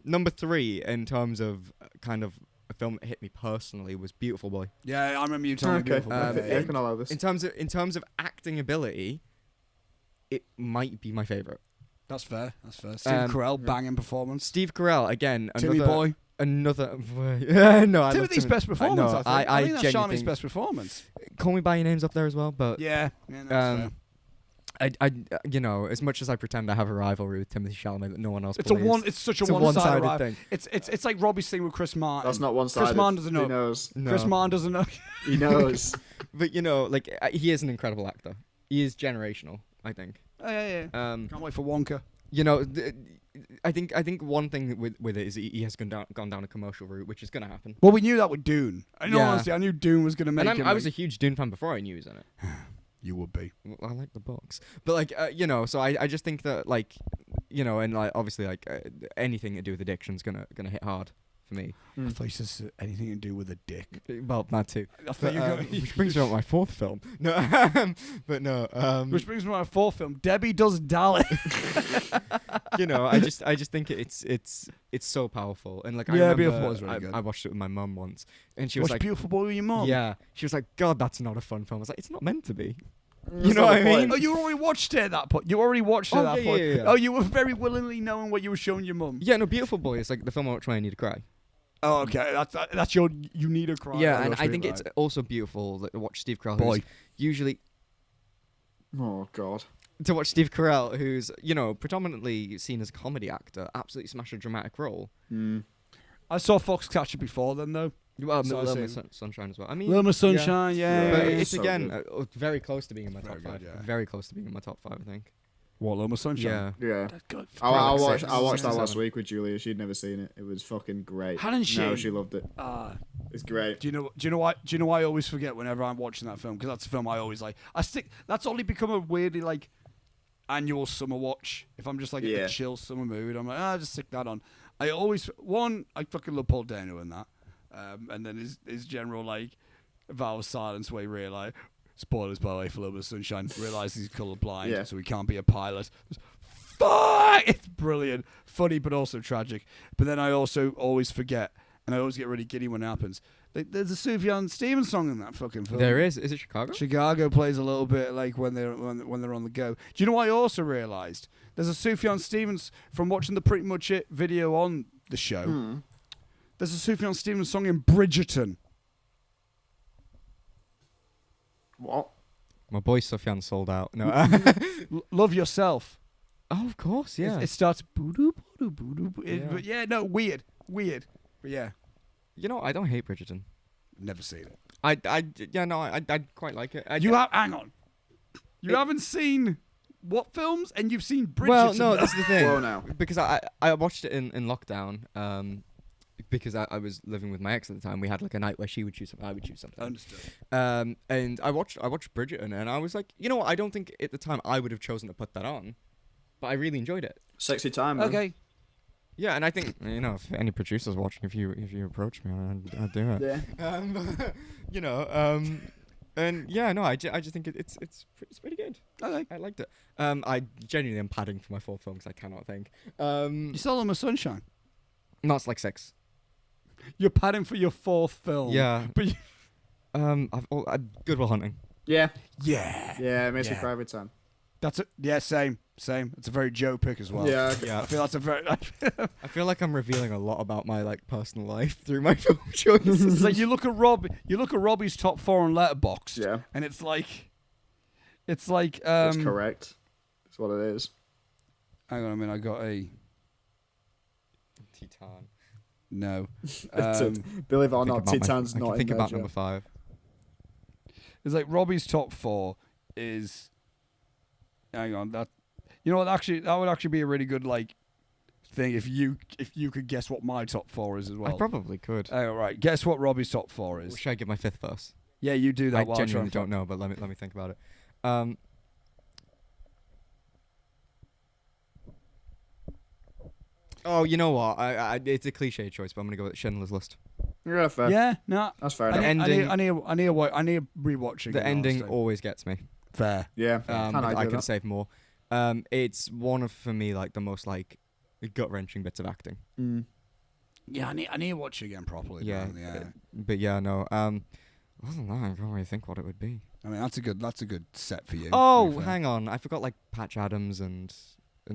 Number 3 in terms of kind of a film that hit me personally was Beautiful Boy. Yeah, I remember you telling me. Beautiful Boy. I can allow this. In terms of acting ability, it might be my favorite. That's fair. Steve Carell, banging performance. Steve Carell again. Timmy Boy. Another. No, I love Timothy's best performance. I think that's genuinely Charlie's best performance. Call Me by Your Name's up there as well, but Yeah, that's fair. I you know, as much as I pretend I have a rivalry with Timothy Chalamet that no one else It's believes, It's such a it's a one-sided one-sided thing. It's like Robbie's thing with Chris Martin. That's not one-sided. Chris Martin doesn't know. He knows. No. Chris Martin doesn't know. He knows. But you know, like he is an incredible actor. He is generational, I think. Oh, yeah. Can't wait for Wonka. You know, I think one thing with it is he has gone down a commercial route, which is going to happen. Well, we knew that with Dune. I know, Yeah. honestly, I knew Dune was going to make And him. I was a huge Dune fan before I knew he was in it. You would be. Well, I like the books, but like you know, so I just think that like you know, and like obviously like anything to do with addiction's gonna hit hard for me. I thought you said anything to do with a dick. Well, that too. I thought But, you were which brings me on my 4th film. No, but no. Which brings me to my 4th film. Debbie Does Dallas. You know, I just think it's so powerful, and like I Yeah, remember Beautiful Boy's really good. I watched it with my mum once, and she was Watch like, Beautiful Boy with your mum. yeah, she was like, God, that's not a fun film. I was like, it's not meant to be. That's You know not what the I point. mean? Oh, you already watched it at that point. You already watched it Oh, at that yeah, point. yeah, yeah. Oh, you were very willingly knowing what you were showing your mum. Yeah, no, Beautiful Boy is like the film I watch when I need to cry. Oh, okay. That's your. You need a cry. Yeah, on and your I street, think right? it's also beautiful that to watch Steve Carell, Boy. who's usually Oh God. to watch Steve Carell, who's you know predominantly seen as a comedy actor, absolutely smash a dramatic role. I saw Foxcatcher before then, though. Well, So I Little see. Miss Sunshine as well. I mean, Little Miss Sunshine, yeah. but Yeah, it's so again good. very close to being in my Very top good, 5. yeah. Very close to being in my top 5, I think. What, Little Miss Sunshine? Yeah. Yeah. That's good. I Probably watched. six, I watched that seven. last week with Julia. She'd never seen it. It was fucking great. Hadn't she? No, she loved it. It's great. Do you know why I always forget whenever I'm watching that film? Because that's a film I always like. That's only become a weirdly like annual summer watch. If I'm just like in Yeah. a chill summer mood, I'm like, just stick that on. I fucking love Paul Dano in that, and then his general like vow of silence where he realize spoilers by the way for Little Miss Sunshine realizes he's colorblind, Yeah. so he can't be a pilot. Fuck! It's brilliant, funny, but also tragic. But then I also always forget. And I always get really giddy when it happens. There's a Sufjan Stevens song in that fucking film. There is. Is it Chicago? Chicago plays a little bit like when they're on the go. Do you know what I also realised? There's a Sufjan Stevens from watching the Pretty Much It video on the show. There's a Sufjan Stevens song in Bridgerton. What? My boy Sufjan sold out. No. Love Yourself. Oh, of course, yeah. It starts boo-doo, boo-doo, boo-doo, boo. Yeah. But yeah, no, weird. weird. But yeah, You know, I don't hate Bridgerton. never seen it. I quite like it. Hang on. You haven't seen what films, and you've seen Bridgerton. Well, no, this is the thing. Whoa, now. Because I watched it in lockdown. Because I was living with my ex at the time. We had like a night where she would choose something, I would choose something. Understood. And I watched Bridgerton, and I was like, you know what? I don't think at the time I would have chosen to put that on, but I really enjoyed it. Sexy time, man. Okay. Yeah, and I think if any producers watching, if you approach me, I'd do it. Yeah. And yeah, no, I just think it's pretty good. Okay. I liked it. I genuinely am padding for my 4th film because I cannot think. You saw them as Sunshine. No, it's like 6. You're padding for your 4th film. Yeah. But Good Will Hunting. Yeah. yeah. Yeah, it makes me Yeah. cry every time. That's it. Yeah, same. It's a very Joe pick as well. Yeah. Yeah. I feel that's a very. I feel like I'm revealing a lot about my like personal life through my film choices. It's like you look at Robbie's top 4 on Letterboxd. Yeah. And it's like. That's correct. That's what it is. Hang on a minute. I got a Titan. no. Believe it or Think not, about my- Titan's I not can in think there, about Joe. number 5. It's like Robbie's top 4 is. Hang on, that. You know what? Actually, that would actually be a really good like thing if you could guess what my top 4 is as well. I probably could. All right, guess what Robbie's top 4 is. Should I give my 5th first? Yeah, you do that. I while try genuinely and don't know, but let me think about it. Oh, you know what? I it's a cliche choice, but I'm gonna go with Schindler's List. Yeah, fair. Yeah, no. That's fair The enough. ending- I need rewatching. The it, ending honestly. always gets me. Fair. Yeah. But Can I do could that? save more. It's one of for me like the most like gut wrenching bits of acting. Mm. Yeah, I need to watch it again properly. Yeah, man, yeah. But yeah, no. Other than that, I can't really think what it would be. I mean, that's a good set for you. Oh, to be fair. hang on, I forgot like Patch Adams and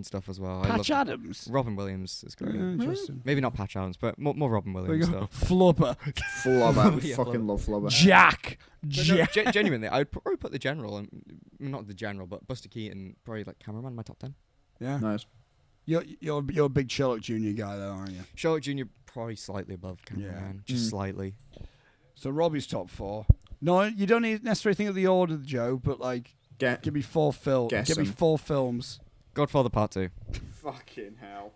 stuff as well. Patch Adams. Robin Williams is great. Interesting. Maybe not Patch Adams, but more Robin There Williams you go. though. Flubber. Flubber. Yeah, Fucking love Flubber. Jack. But no, Jack. genuinely, I'd probably put the general, and not the general, but Buster Keaton, probably like cameraman in my top 10. Yeah. Nice. You're a big Sherlock Jr. guy though, aren't you? Sherlock Jr. probably slightly above cameraman, just slightly. So Robbie's top 4. No, you don't need necessarily think of the order, Joe, but like give me 4 films. Guess Give me them. 4 films. Godfather Part 2. Fucking hell.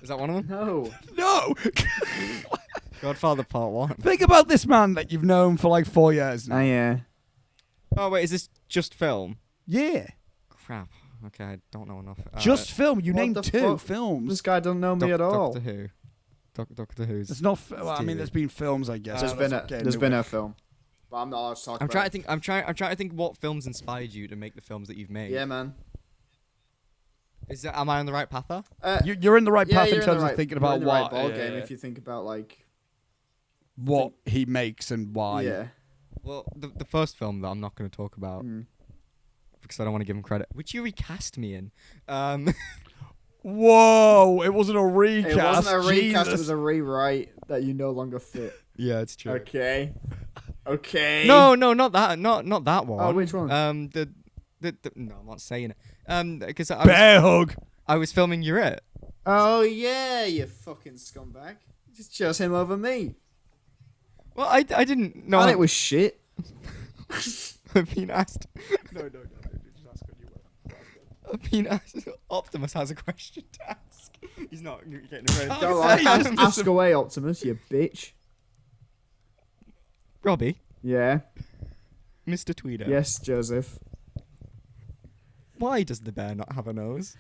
Is that one of them? No. No. Godfather Part 1. Think about this man that you've known for like 4 years now. Yeah. Oh wait, is this just film? Yeah. Crap. Okay, I don't know enough. Just film. You what named the 2 fuck? films. This guy doesn't know me at all. Doctor Who. Doctor Who's. It's not. Well, I mean, Stevie. there's been films, I guess. There's been a film. But I'm not allowed to talk I'm about trying it. to think. I'm trying to think what films inspired you to make the films that you've made. Yeah, man. Am I on the right path there? You're in the right path you're in terms of thinking about you're in the what right ball game if you think about like he makes and why. yeah. Well, the first film that I'm not going to talk about because I don't want to give him credit, which you recast me in. Whoa! It wasn't a recast. It wasn't a recast. It Jesus. was a rewrite that you no longer fit. Yeah, it's true. Okay. Okay. No, not that. Not that one. Oh, which one? The no, I'm not saying it. Because Bear hug. I was filming You're It. Oh yeah, you fucking scumbag. You just chose him over me. Well, I didn't know. And it was shit. I've been asked. No. I've been asked. Optimus has a question to ask. He's not getting ready. Go on, ask away, Optimus, you bitch. Robbie, Yeah. Mr. Tweeder. Yes, Joseph. Why does the bear not have a nose?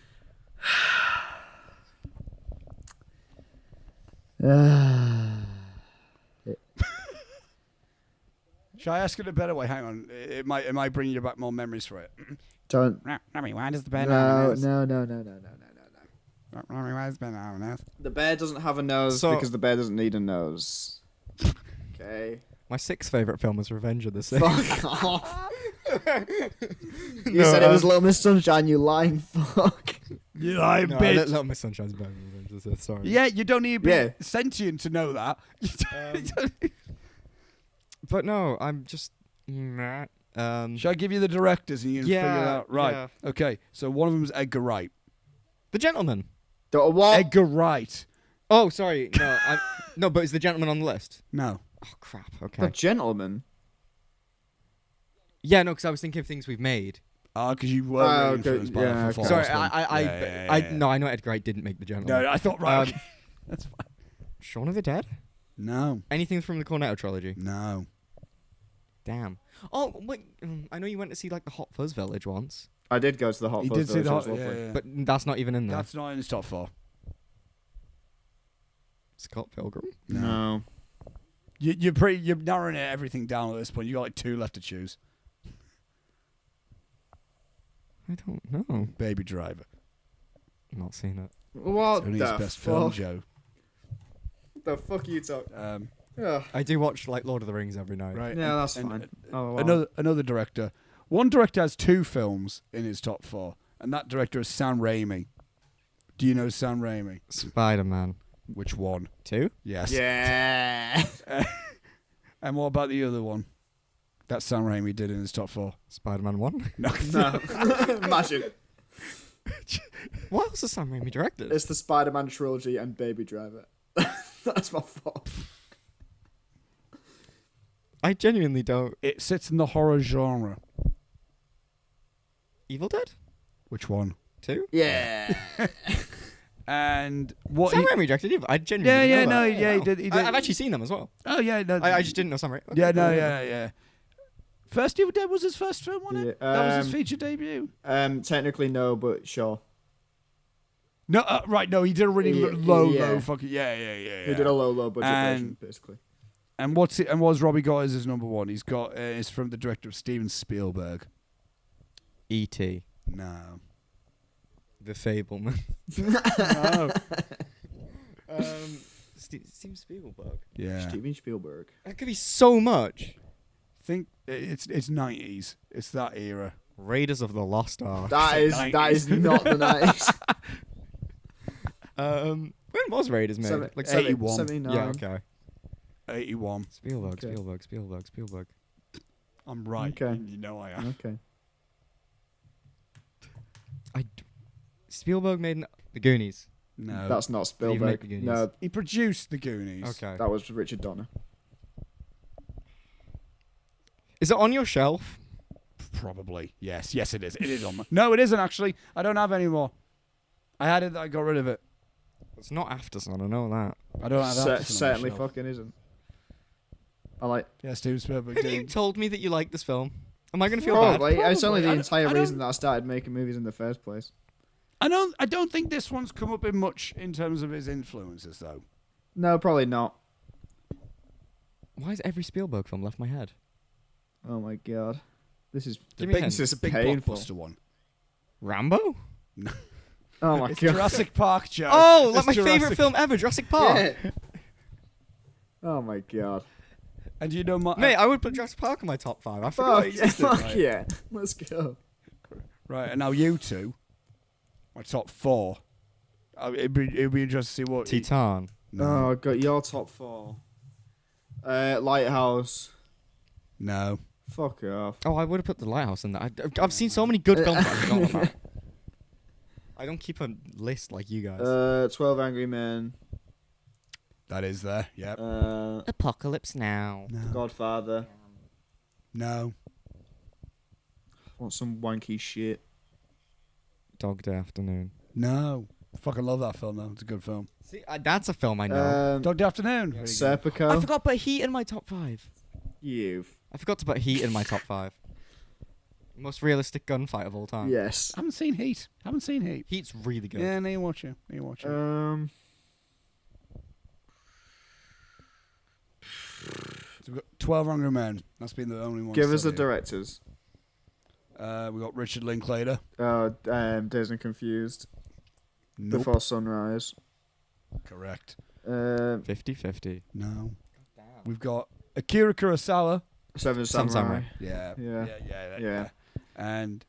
Should I ask it a better way? Hang on. It might bring you back more memories for it. Don't. Rami, why does the bear No. Rami, why does the bear not have a nose? The bear doesn't have a nose So- because the bear doesn't need a nose. Okay. My 6th favourite film was Revenge of the Sith. Fuck off. You said it was Little Miss Sunshine, you lying fuck. You lying No, bitch. Little Miss Sunshine's better than Revenge of the Sith. Sorry. Yeah, you don't need to be Yeah. sentient to know that. But no, I'm just. Should Shall I give you the directors and you can figure it Yeah, out? Right. yeah. Okay. So one of them is Edgar Wright. The Gentleman. What? Edgar Wright. Oh, sorry. No, but is The Gentleman on the list? No. Oh, crap. The Okay. Gentleman. Yeah, no, because I was thinking of things we've made. Because you were Oh, really okay, influenced by yeah, that okay. for Sorry, Forrest one. No, I know Edgar Wright didn't make The Gentleman. No, I thought, right. Um, okay. That's fine. Shaun of the Dead? No. Anything from the Cornetto trilogy? No. Damn. Oh, wait. I know you went to see, like, the Hot Fuzz Village once. I did go to the Hot He Fuzz did see Village, the it was hot. lovely. Yeah. But that's not even in there. That's not in his top 4. Scott Pilgrim? No. You're narrowing everything down at this point. You got like 2 left to choose. I don't know. Baby Driver. Not seen it. What It's only the his best film, fuck? Joe. The fuck are you talking? Ugh. I do watch, like, Lord of the Rings every night. Right. Yeah, that's and- fine. Oh, wow. Another director. One director has 2 films in his top 4, and that director is Sam Raimi. Do you know Sam Raimi? Spider-Man. Which one? 2? Yes. Yeah. And what about the other one that Sam Raimi did in his top 4? Spider-Man 1? No. No. Imagine. What else has Sam Raimi directed? It's the Spider-Man trilogy and Baby Driver. That's my fault. I genuinely don't. It sits in the horror genre. Evil Dead? Which one? 2? Yeah. And what? Sam he- Raimi directed Evil. I genuinely didn't know that. he did. He did. I've actually seen them as well. Oh yeah, no. I just didn't know Sam Raimi. Okay, Yeah, no, cool. yeah. First Evil Dead was his first film, wasn't it? Yeah, That was his feature debut. Technically no, but sure. No, right, no, he did a really Yeah, low yeah. fucking yeah. He did a low budget And- version, basically. And what's Robbie got as his number 1? He's got it's from the director of Steven Spielberg. E.T. No. The Fableman. No. Steven Spielberg. Yeah. Steven Spielberg. That could be so much. Think it's 90s. It's that era. Raiders of the Lost Ark. That is 90s. not the 90s. When was Raiders made? Like 81. 79. Yeah, okay. 81. Spielberg. Okay. I'm right. Okay. And you know I am. Okay. Spielberg made The Goonies. No. That's not Did he even make Spielberg. The Goonies? No, He produced The Goonies. Okay. that was Richard Donner. Is it on your shelf? Probably. Yes, it is. It is on my... No, it isn't actually. I don't have any more. I had it, I got rid of it. It's not Aftersun, I know that. I don't have that. Certainly fucking isn't. I like. Yeah, Steven Spielberg Have you did. told me that you like this film? Am I going to feel bad? Probably. It's only the Probably. entire I don't- reason that I started making movies in the first place. I don't think this one's come up in much in terms of his influences though. No, probably not. Why has every Spielberg film left my head? Oh my god. This is Give me a hint. this is It's a big painful. blockbuster one. Rambo? Oh my It's god. Jurassic Park, Joe. Oh, like It's my favorite Jurassic- film ever, Jurassic Park. Yeah. Oh my god. And you know my Mate, I would put Jurassic Park in my top 5. I forgot Fuck, it existed. fuck right? yeah. Let's go. right, and now you two, my top 4. It'd be interesting to see what. Titan. No, Oh god, your top 4. Lighthouse. no. Fuck off. Oh, I would have put The Lighthouse in that. I've seen so many good films that I've forgotten about. I don't keep a list like you guys. 12 Angry Men. That is there. Yep. Apocalypse Now. No. Godfather. No. Want some wanky shit. Dog Day Afternoon. No. Fucking love that film though. It's a good film. See, that's a film I know. Dog Day Afternoon. Really good. Serpico. I forgot to put Heat in my top 5. You've. I forgot to put Heat in my top 5. Most realistic gunfight of all time. Yes. Haven't seen Heat. Heat's really good. Yeah, need to watch it. Um. So we've got 12 Angry Men. That's been the only one. Give us the still here. directors. We got Richard Linklater. Dazed and Confused. Nope. Before Sunrise. Correct. 50-50. No. We've got Akira Kurosawa. Seven Seven Samurai. Yeah. Yeah. Yeah. And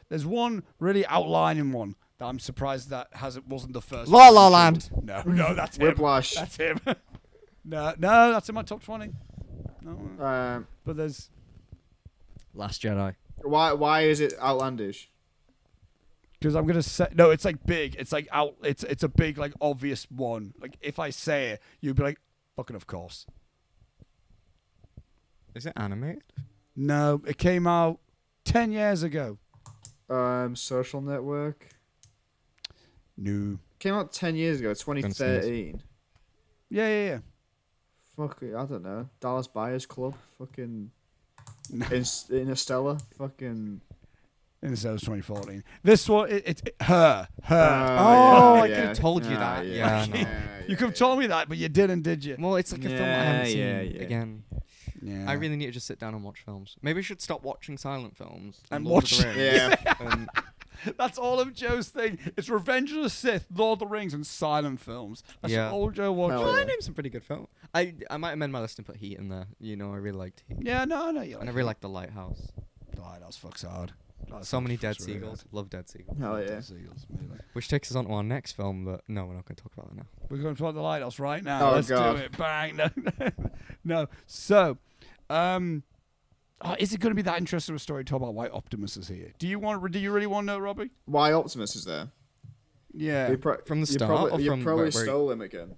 there's one really outlining one that I'm surprised that wasn't the first. La one La mentioned. No, that's him. Whiplash. That's him. No, that's in my top 20. No, but there's Last Jedi. Why is it outlandish? Because I'm gonna say no. It's like big. It's like out. It's a big like obvious one. Like if I say it, you'd be like, "Fucking of course." Is it animated? No, it came out 10 years ago. Social Network. No. Came out 10 years ago, 2013. Yeah. Fuck it, I don't know. Dallas Buyers Club. Fucking. Interstellar. Fucking. Instead of 2014. This one, it's her. I could have told you that. Yeah. No. You could have told me that, but you didn't, did you? Well, it's like a film I haven't seen yeah. again. Yeah. I really need to just sit down and watch films. Maybe I should stop watching silent films And Lord of watch- the Rings. Yeah. And That's all of Joe's thing. It's Revenge of the Sith, Lord of the Rings, and silent films. That's Yeah. all Joe watches. Hell well, I yeah. named some pretty good films. I might amend my list and put Heat in there. You know, I really liked Heat. Yeah, no, you And I really liked The Lighthouse. The Lighthouse fucks hard. So many dead seagulls. Love dead seagulls. Hell yeah. Dead seagulls, really. Which takes us on to our next film, but no, we're not going to talk about that now. We're going to talk the Lighthouse right now. Oh, Let's God. do it. Bang. No. So, is it going to be that interesting of a story to talk about why Optimus is here? Do you really want to know, Robbie? Why Optimus is there? Yeah. From the you start probably, or you from probably where- stole him again.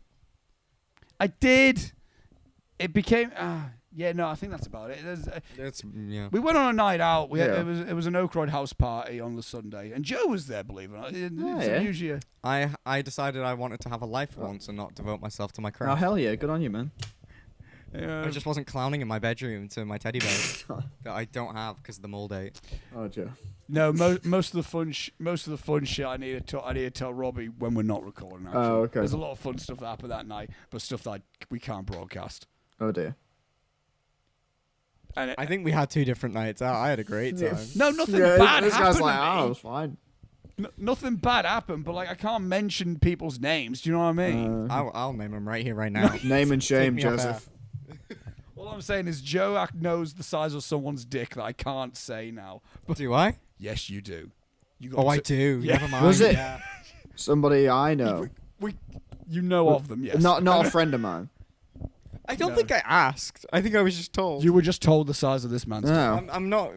I did. It became. Yeah, no, I think that's about it. Yeah. We went on a night out. Yeah. It was an Oakroyd house party on the Sunday, and Joe was there. Believe it or not, it's yeah. unusual. I decided I wanted to have a life for once and not devote myself to my Oh, craft. hell yeah. Good on you, man. I just wasn't clowning in my bedroom to my teddy bear that I don't have because of the mold date. Oh, Joe. No, most of the fun shit I need to tell Robbie when we're not recording. Actually. Oh, okay. There's a lot of fun stuff that happened that night, but stuff that we can't broadcast. Oh, dear. And I think we had 2 different nights out. I had a great time. no, nothing bad This happened. guy's like, to me. oh, it was fine. Nothing bad happened, but like I can't mention people's names. Do you know what I mean? I'll name them right here, right now. Name and shame, me off Joseph. All I'm saying is Joe knows the size of someone's dick that I can't say now. But Do I? yes, you do. You got Oh, I to- do. Yeah. Never mind. Was it? Yeah. Somebody I know. You know of them, yes. Not a friend of mine. I don't No. think I asked. I think I was just told. You were just told the size of this man's dick. No. I'm not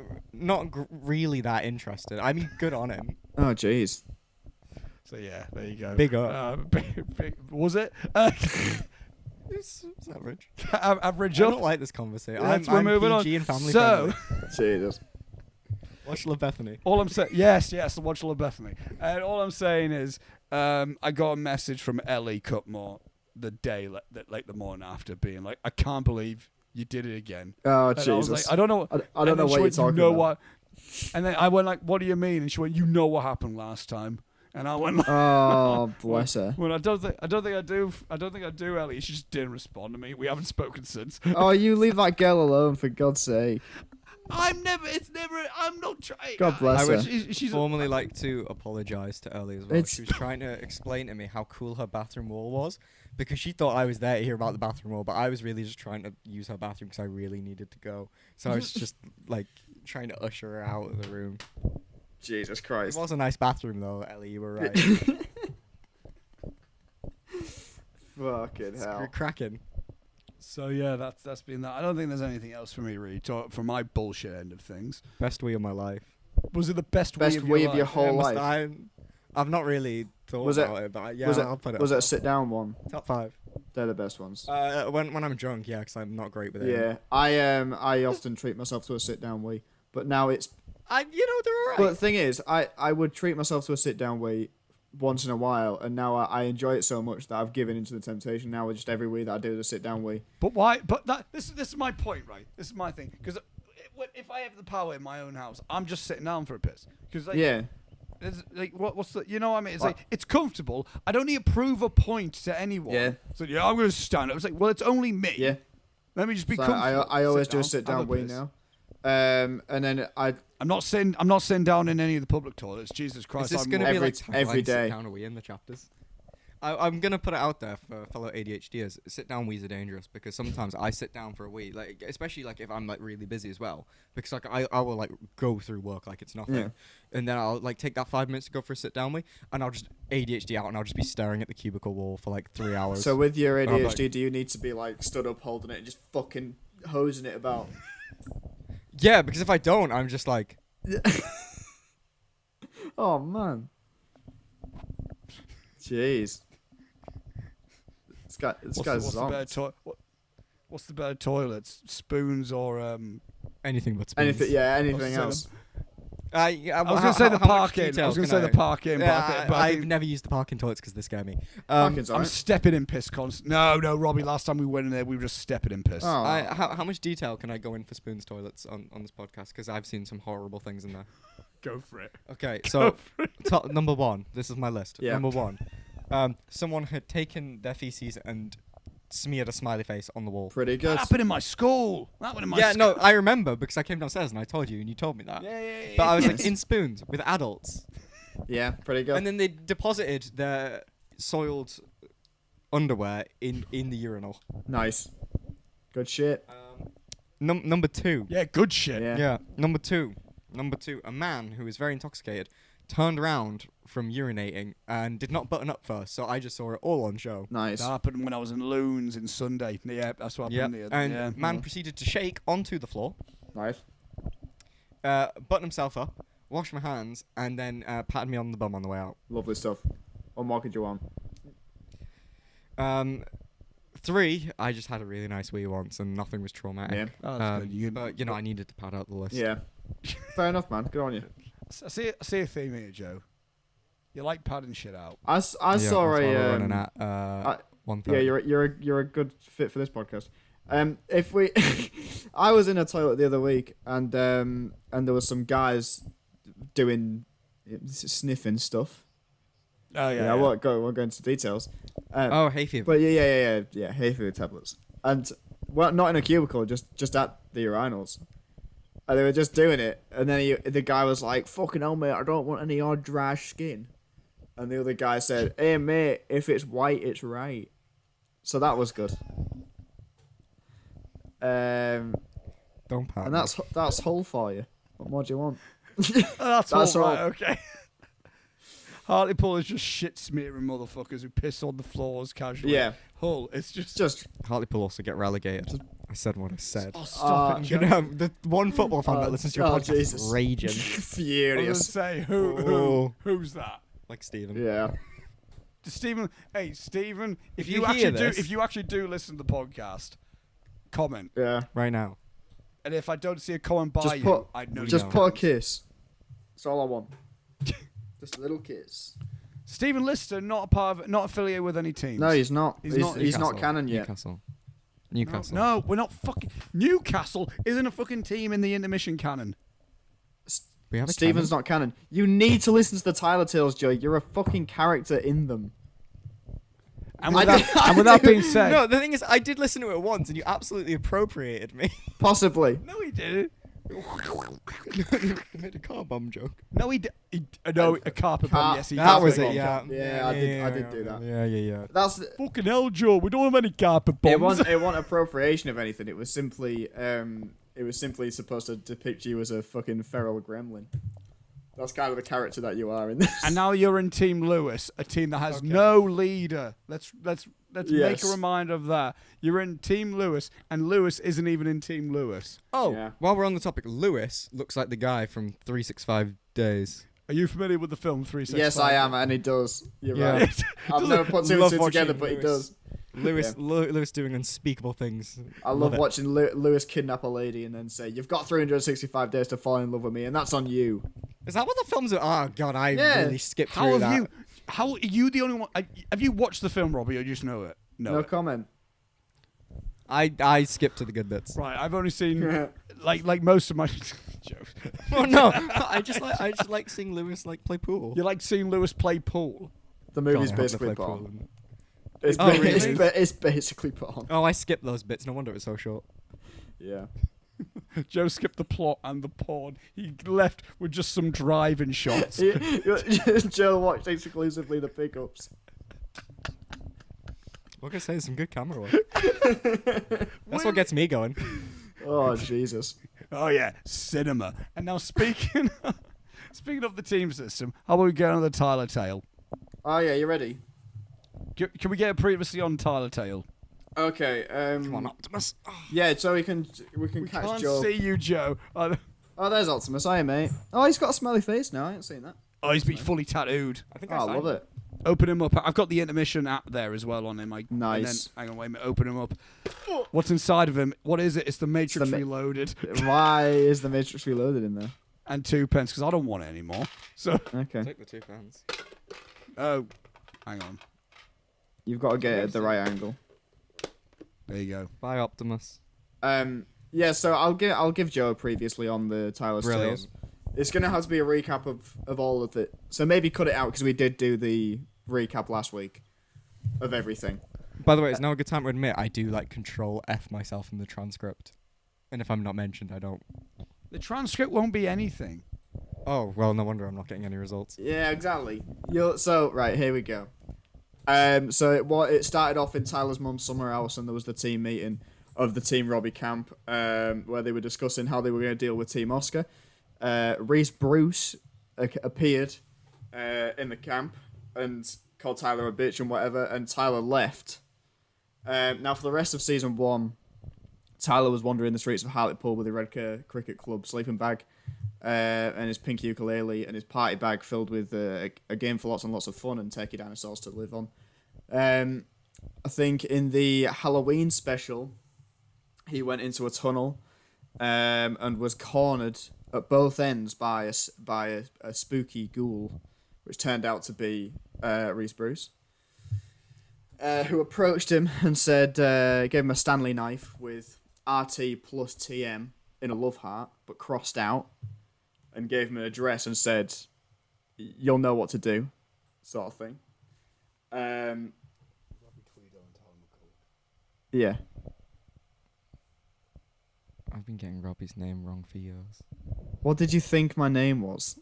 really that interested. I mean, good on him. Oh, jeez. So yeah, there you go. Big up. Big, was it? It's average. Average I up. don't like this conversation. Let's- I'm we're moving PG on. and family So, friendly. Jesus. Watch Love Bethany. all I'm saying, yes, the Watch Love Bethany. And all I'm saying is, I got a message from Ellie Cutmore the day, like the morning after, being like, "I can't believe you did it again." Oh, And I was Jesus. like, I don't know. I don't know what you're talking you know about. What? And then I went like, "What do you mean?" And she went, "You know what happened last time." And I went like, Oh, bless her. "Well, I don't think I do, Ellie." She just didn't respond to me. We haven't spoken since. Oh, you leave that girl alone, for God's sake. I'm not trying. God bless I her. would She's formally like to apologise to Ellie as well. It's- She was trying to explain to me how cool her bathroom wall was because she thought I was there to hear about the bathroom wall, but I was really just trying to use her bathroom because I really needed to go. So I was just like trying to usher her out of the room. Jesus It Christ. was a nice bathroom though, Ellie. You were right. Fucking hell. Cracking. So yeah, that's been that. I don't think there's anything else for me really from my bullshit end of things. Best wee of my life. Was it the best Best wee wee of your life? whole Must life. I've not really thought Was it- about it, but yeah, was it, I'll put it. was it up a sit down one? top 5? They're the best ones. When I'm drunk, yeah, because I'm not great with it. Yeah, I often treat myself to a sit down wee, but now it's. They're alright. But the thing is, I would treat myself to a sit down wee once in a while, and now I enjoy it so much that I've given into the temptation. Now just every wee that I do is a sit down wee. But why? But this is my point, right? This is my thing. Because if I have the power in my own house, I'm just sitting down for a piss. Because Yeah. it's like what's the? You know what I mean? It's What? like it's comfortable. I don't need to prove a point to anyone. Yeah. So yeah, I'm gonna stand up. It's like, well, it's only me. Yeah. Let me just be So comfortable. I always do a down, sit have down wee piss. now. And then I'm not sitting down in any of the public toilets. Jesus Christ! Is this I'm going to more- be every- like every taglines, day. Sit down or wee in the chapters? I'm going to put it out there for fellow ADHDers. Sit down wees are dangerous because sometimes I sit down for a wee, like especially like if I'm like really busy as well, because like I will like go through work like it's nothing, Yeah. and then I'll like take that 5 minutes to go for a sit down wee, and I'll just ADHD out and I'll just be staring at the cubicle wall for like 3 hours. So with your I'm ADHD, like- do you need to be like stood up holding it and just fucking hosing it about? yeah, because if I don't, I'm just like Oh man. Jeez. This guy's What's the better what's the better toilets? Spoons or Anything but spoons. Anything else. I was going to say the parking. I was going to say the parking. But I've never used the parking toilets because they scare me. Parking's I'm alright. stepping in piss constantly. No, Robbie. Last time we went in there, we were just stepping in piss. Oh. How much detail can I go in for spoons toilets on this podcast? Because I've seen some horrible things in there. Go for it. Okay, so number one. This is my list. Yeah. Number one. Someone had taken their feces and smeared a smiley face on the wall. Pretty good. That happened in my school. No, I remember because I came downstairs and I told you and you told me that. Yeah. But I was like in spoons with adults. Yeah, pretty good. And then they deposited their soiled underwear in the urinal. Nice. Good shit. Number two. Yeah, good shit. Yeah. Number two. A man who was very intoxicated turned around from urinating and did not button up first, so I just saw it all on show. Nice. That happened when I was in Loons in Sunday. Yeah, that's what happened. Yeah. Yeah. And man proceeded to shake onto the floor, Nice. button himself up, wash my hands, and then patted me on the bum on the way out. Lovely stuff. What more could you want? 3, I just had a really nice wee once and nothing was traumatic. Yeah. Oh, that's good. But I needed to pad out the list. Yeah. Fair enough, man. Good on you. I see a theme here, Joe. You like padding shit out. I saw that's why a. we're running at 1:30. Yeah, you're a good fit for this podcast. If we, I was in a toilet the other week, and there was some guys doing sniffing stuff. Oh I won't go into details. Hay fever. But yeah, hay fever tablets, and well, not in a cubicle, just at the urinals. And they were just doing it, and then the guy was like, "Fucking hell, mate, I don't want any odd dry skin." And the other guy said, "Hey, mate, if it's white, it's right." So that was good. Don't pat. And that's Hull for you. What more do you want? That's all. right. Okay. Hartlepool is just shit smearing motherfuckers who piss on the floors casually. Yeah. Hull, it's just Hartlepool also get relegated. I said what I said. Oh, stop it. You know, the one football fan that listens to your podcast Jesus. is raging. I was Furious. say who's that? Like Stephen. Yeah. Stephen, if you you hear this- if you actually do listen to the podcast, comment. Yeah. Right now. And if I don't see a comment by Just put I'd know. just you put a don't. kiss. That's all I want. Just a little kiss. Stephen Lister, not affiliated with any teams. No, he's not. He's He's not- not. He's not canon yet. Newcastle. No, we're not fucking. Newcastle isn't a fucking team in the Intermission canon. We have a Stephen's not canon. You need to listen to the Tyler Tales, Joe. You're a fucking character in them. And with that being said, No, the thing is, I did listen to it once, and you absolutely appropriated me. Possibly. no, he didn't. You made a car bomb joke. No, he did. No, a carpet bomb. Yes, he That did. was it. Yeah. Yeah, I did do that. Yeah. That's Fucking hell, Joe. We don't have any carpet bombs. it wasn't appropriation of anything. It was simply supposed to depict you as a fucking feral gremlin. That's kind of the character that you are in this. And now you're in Team Lewis, a team that has no leader. Let's make Yes. a reminder of that. You're in Team Lewis, and Lewis isn't even in Team Lewis. Oh, Yeah. while we're on the topic, Lewis looks like the guy from 365 Days. Are you familiar with the film 365? Yes, I am, and he does. You're Yeah. right. I've never put two and Love two together, watching but he Lewis. does. Lewis, Yeah. Lewis doing unspeakable things. I love it. watching Lewis kidnap a lady and then say, "You've got 365 days to fall in love with me," and that's on you. Is that what the films are? Oh god, I Yeah. really skipped How through have that. you? How are you the only one? Have you watched the film, Robbie, or you just know it? No comment. I skipped to the good bits. Right, I've only seen like most of my jokes. Oh no, I just like seeing Lewis like play pool. You like seeing Lewis play pool? The movie's God, I hope they basically play porn. pool. It's, Oh, really? it's basically porn. Oh, I skipped those bits. No wonder it was so short. Yeah. Joe skipped the plot and the porn. He left with just some driving shots. Joe watched exclusively the pickups. What can I say? Some good camera work. That's what gets me going. Oh Jesus. Oh yeah, cinema. And now speaking of the team system, how about we get on the Tyler Tale? Oh yeah, you ready? Can we get previously on Tyler Tale? Okay. Come on, Optimus. Yeah, so we can We catch can't Joe. see you, Joe. Oh, there's Optimus. Hiya, mate. Oh, he's got a smiley face now. I ain't seen that. Oh, he's been fully tattooed. I think Oh, I love it. Open him up. I've got the Intermission app there as well on him. Nice. And then, hang on, wait a minute. Open him up. What's inside of him? What is it? It's the Matrix Reloaded. Why is the Matrix Reloaded in there? And 2 pence, because I don't want it anymore. So. Okay. Take the 2 pence. Oh, hang on. You've got to get it at the right angle. There you go. Bye, Optimus. Yeah, so I'll give Joe previously on the Tyler's Brilliant. Tales. It's gonna have to be a recap of all of it. So maybe cut it out because we did do the recap last week of everything. By the way, it's now a good time to admit I do like Control F myself in the transcript, and if I'm not mentioned, I don't. The transcript won't be anything. Oh well, no wonder I'm not getting any results. Yeah, exactly. So right, here we go. So it started off in Tyler's mum's summer house, and there was the team meeting of the Team Robbie camp, where they were discussing how they were going to deal with Team Oscar. Reese Bruce appeared in the camp and called Tyler a bitch and whatever, and Tyler left. Now, for the rest of season 1, Tyler was wandering the streets of Hartlepool with a Redcar Cricket Club sleeping bag and his pink ukulele and his party bag filled with a game for lots and lots of fun and turkey dinosaurs to live on. I think in the Halloween special, he went into a tunnel and was cornered at both ends by a spooky ghoul, which turned out to be Reese Bruce, who approached him and said, gave him a Stanley knife with RT plus TM in a love heart, but crossed out, and gave him an address and said, "You'll know what to do," sort of thing. Yeah. I've been getting Robbie's name wrong for years. What did you think my name was?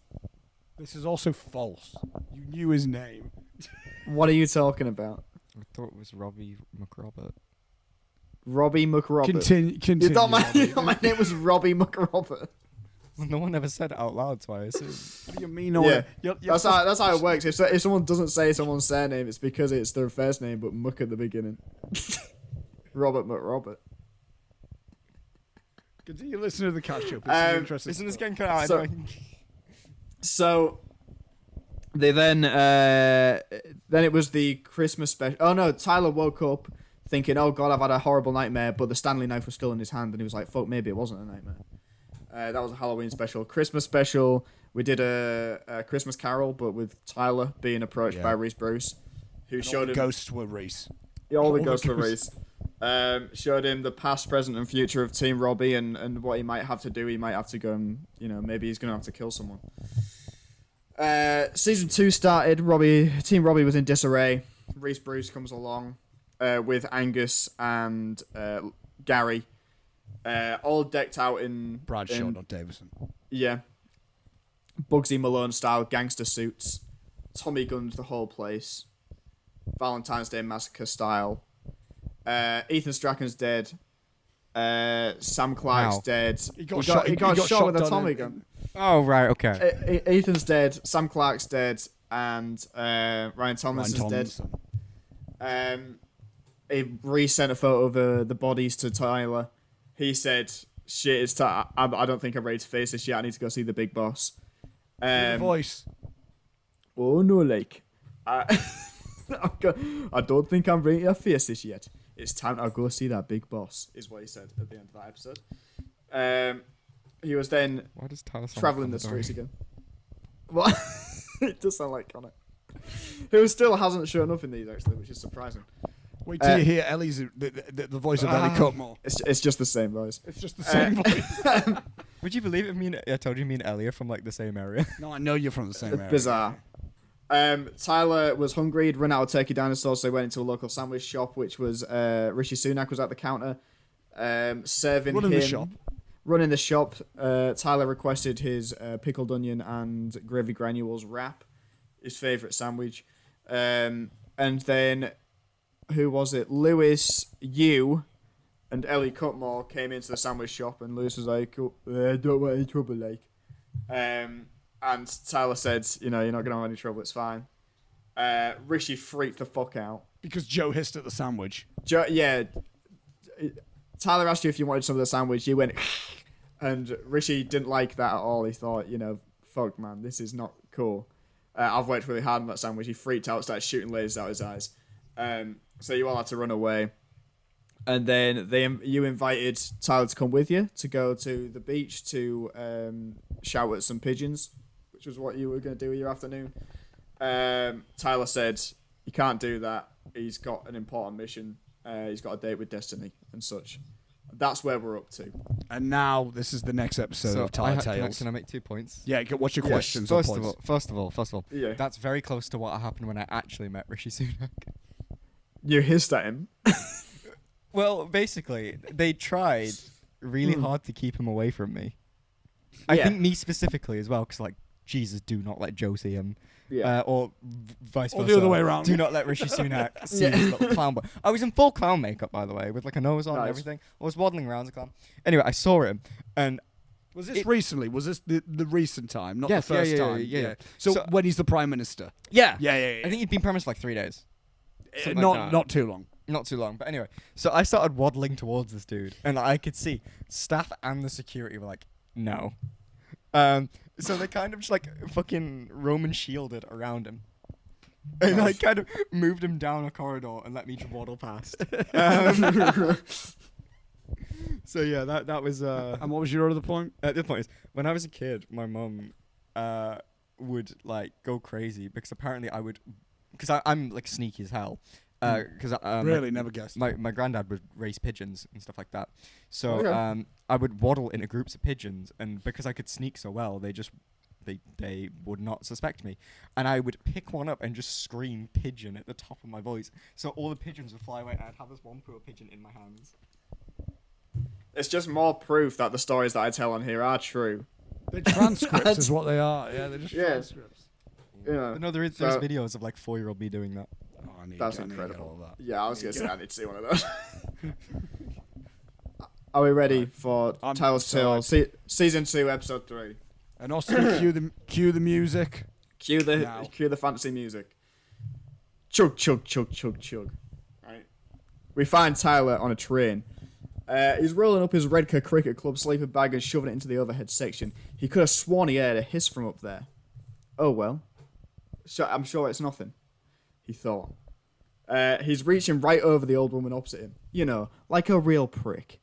This is also false. You knew his name. What are you talking about? I thought it was Robbie McRobert. Robbie McRobert. Continue. You thought Robbie. my name was Robbie McRobert. Well, no one ever said it out loud, so I assume. What do you mean? Yeah, You're that's how it works. If someone doesn't say someone's surname, it's because it's their first name but Muck at the beginning. Robert McRobert. Continue listening to the catch up. It's interesting. Isn't this getting cut out? So they then it was the Christmas special. Oh no, Tyler woke up thinking, "Oh God, I've had a horrible nightmare," but the Stanley knife was still in his hand, and he was like, "Fuck, maybe it wasn't a nightmare." That was a Halloween special. Christmas special, we did a Christmas Carol, but with Tyler being approached by Reese Bruce, who showed him ghosts were Reese. all the ghosts were Reese. Showed him the past, present, and future of Team Robbie and what he might have to do. He might have to go and, maybe he's going to have to kill someone. Season 2 started. Team Robbie was in disarray. Reese Bruce comes along with Angus and Gary, all decked out in... Bradshaw, not Davison. Yeah. Bugsy Malone style gangster suits. Tommy guns the whole place. Valentine's Day Massacre style. Ethan Strachan's dead. Sam Clark's dead. He got shot with a Tommy gun. Oh, right, okay. Ethan's dead. Sam Clark's dead. And Ryan Tomlinson's dead. He resent a photo of the bodies to Tyler. He said, "Shit, it's I don't think I'm ready to face this yet. I need to go see the big boss." Voice. Oh no, like I don't think I'm ready to face this yet. It's time to go see that big boss, is what he said at the end of that episode. He was then traveling the streets again. What? It does sound like Connor, who still hasn't shown up in these actually, which is surprising. Wait till you hear Ellie's the voice of Ellie Cutmore. It's just the same voice. It's just the same voice. Would you believe I told you me and Ellie are from like the same area? No, I know you're from the same area. Bizarre. Tyler was hungry. He'd run out of turkey dinosaurs, so he went into a local sandwich shop, which was Rishi Sunak was at the counter, serving running the shop. Tyler requested his pickled onion and gravy granules wrap, his favourite sandwich, and then who was it? Lewis, you, and Ellie Cutmore came into the sandwich shop, and Lewis was like, "Oh, I don't want any trouble, like." And Tyler said, "You're not going to have any trouble, it's fine." Rishi freaked the fuck out. Because Joe hissed at the sandwich. Tyler asked you if you wanted some of the sandwich. You went, and Rishi didn't like that at all. He thought, fuck, man, this is not cool. I've worked really hard on that sandwich. He freaked out, started shooting lasers out his eyes. So you all had to run away. And then you invited Tyler to come with you to go to the beach to shout at some pigeons, which was what you were going to do with your afternoon. Tyler said he can't do that. He's got an important mission. He's got a date with Destiny and such. That's where we're up to. And now this is the next episode of Tyler Tales. Can I make 2 points? Yeah, what's your questions? First of all, Yeah. that's very close to what happened when I actually met Rishi Sunak. You hissed at him. Well, basically, they tried really hard to keep him away from me. I think me specifically as well, because like, Jesus, do not let Joe see him. Yeah. Or vice versa. Or the other way around. Do not let Rishi Sunak see this little clown boy. I was in full clown makeup, by the way, with like a nose on and everything. I was waddling around as a clown. Anyway, I saw him, and was this recently? Was this the recent time, not Yes, the first yeah, time? yeah. So when he's the Prime Minister? yeah, Yeah. I think he'd been Prime Minister like 3 days. Not too long. Not too long, but anyway. So I started waddling towards this dude, and I could see staff and the security were like, no. So they kind of just like fucking Roman shielded around him. And I kind of moved him down a corridor and let me just waddle past. So yeah, that was. And what was your other point? The point is, when I was a kid, my mum would like go crazy because apparently I would, because I'm like sneaky as hell. Because Really, never guessed. My granddad would raise pigeons and stuff like that. So Okay. I would waddle into groups of pigeons, and because I could sneak so well, they would not suspect me. And I would pick one up and just scream pigeon at the top of my voice. So all the pigeons would fly away, and I'd have this one poor pigeon in my hands. It's just more proof that the stories that I tell on here are true. They're transcripts is what they are. Yeah, they're just transcripts. Yeah. But no, there's videos of like 4-year-old me doing that. Oh, That's I need to get incredible. all that. Yeah, I was going to say I need to see one of those. Are we ready for Tyler's Tale Season 2, Episode 3? And Austin, cue the music. Cue the fantasy music. Chug, chug, chug, chug, chug. Right. We find Tyler on a train. He's rolling up his Redcar Cricket Club sleeper bag and shoving it into the overhead section. He could have sworn he heard a hiss from up there. Oh well. I'm sure it's nothing, he thought. He's reaching right over the old woman opposite him. You know, like a real prick.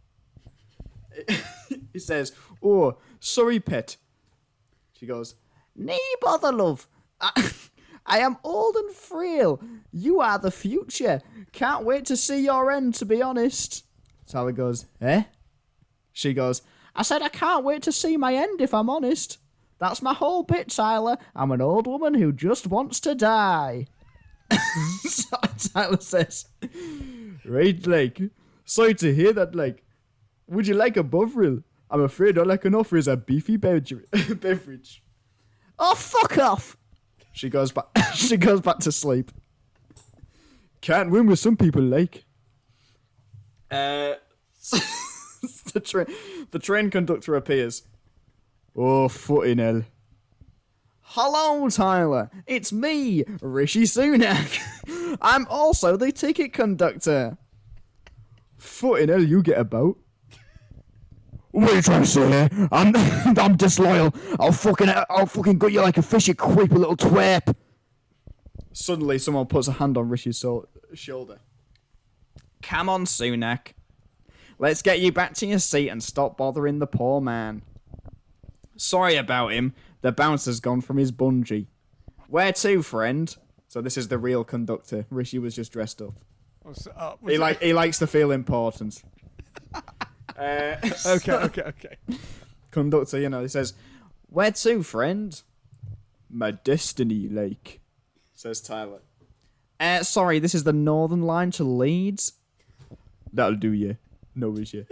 He says, "Oh, sorry, pet." She goes, "Nee bother, love. I am old and frail. You are the future. Can't wait to see your end, to be honest." Tyler goes, "Eh?" She goes, "I said I can't wait to see my end, if I'm honest. That's my whole bit, Tyler. I'm an old woman who just wants to die." So Tyler says, "Right, like, sorry to hear that, like, would you like a Bovril? I'm afraid all I can offer is a beefy beverage." "Oh, fuck off!" She goes back. She goes back to sleep. Can't win with some people, like. The train conductor appears. "Oh, footing hell. Hello, Tyler. It's me, Rishi Sunak. I'm also the ticket conductor." "Footing hell, you get about." "What are you trying to say here? I'm disloyal. I'll fucking gut you like a fish, you creepy little twerp." Suddenly, someone puts a hand on Rishi's shoulder. "Come on, Sunak. Let's get you back to your seat and stop bothering the poor man. Sorry about him. The bouncer's gone from his bungee. Where to, friend?" So this is the real conductor. Rishi was just dressed up. He likes to feel important. Okay. Conductor, you know, he says, "Where to, friend?" "My destiny, like," says Tyler. Sorry, this is the Northern Line to Leeds." "That'll do you. No issue."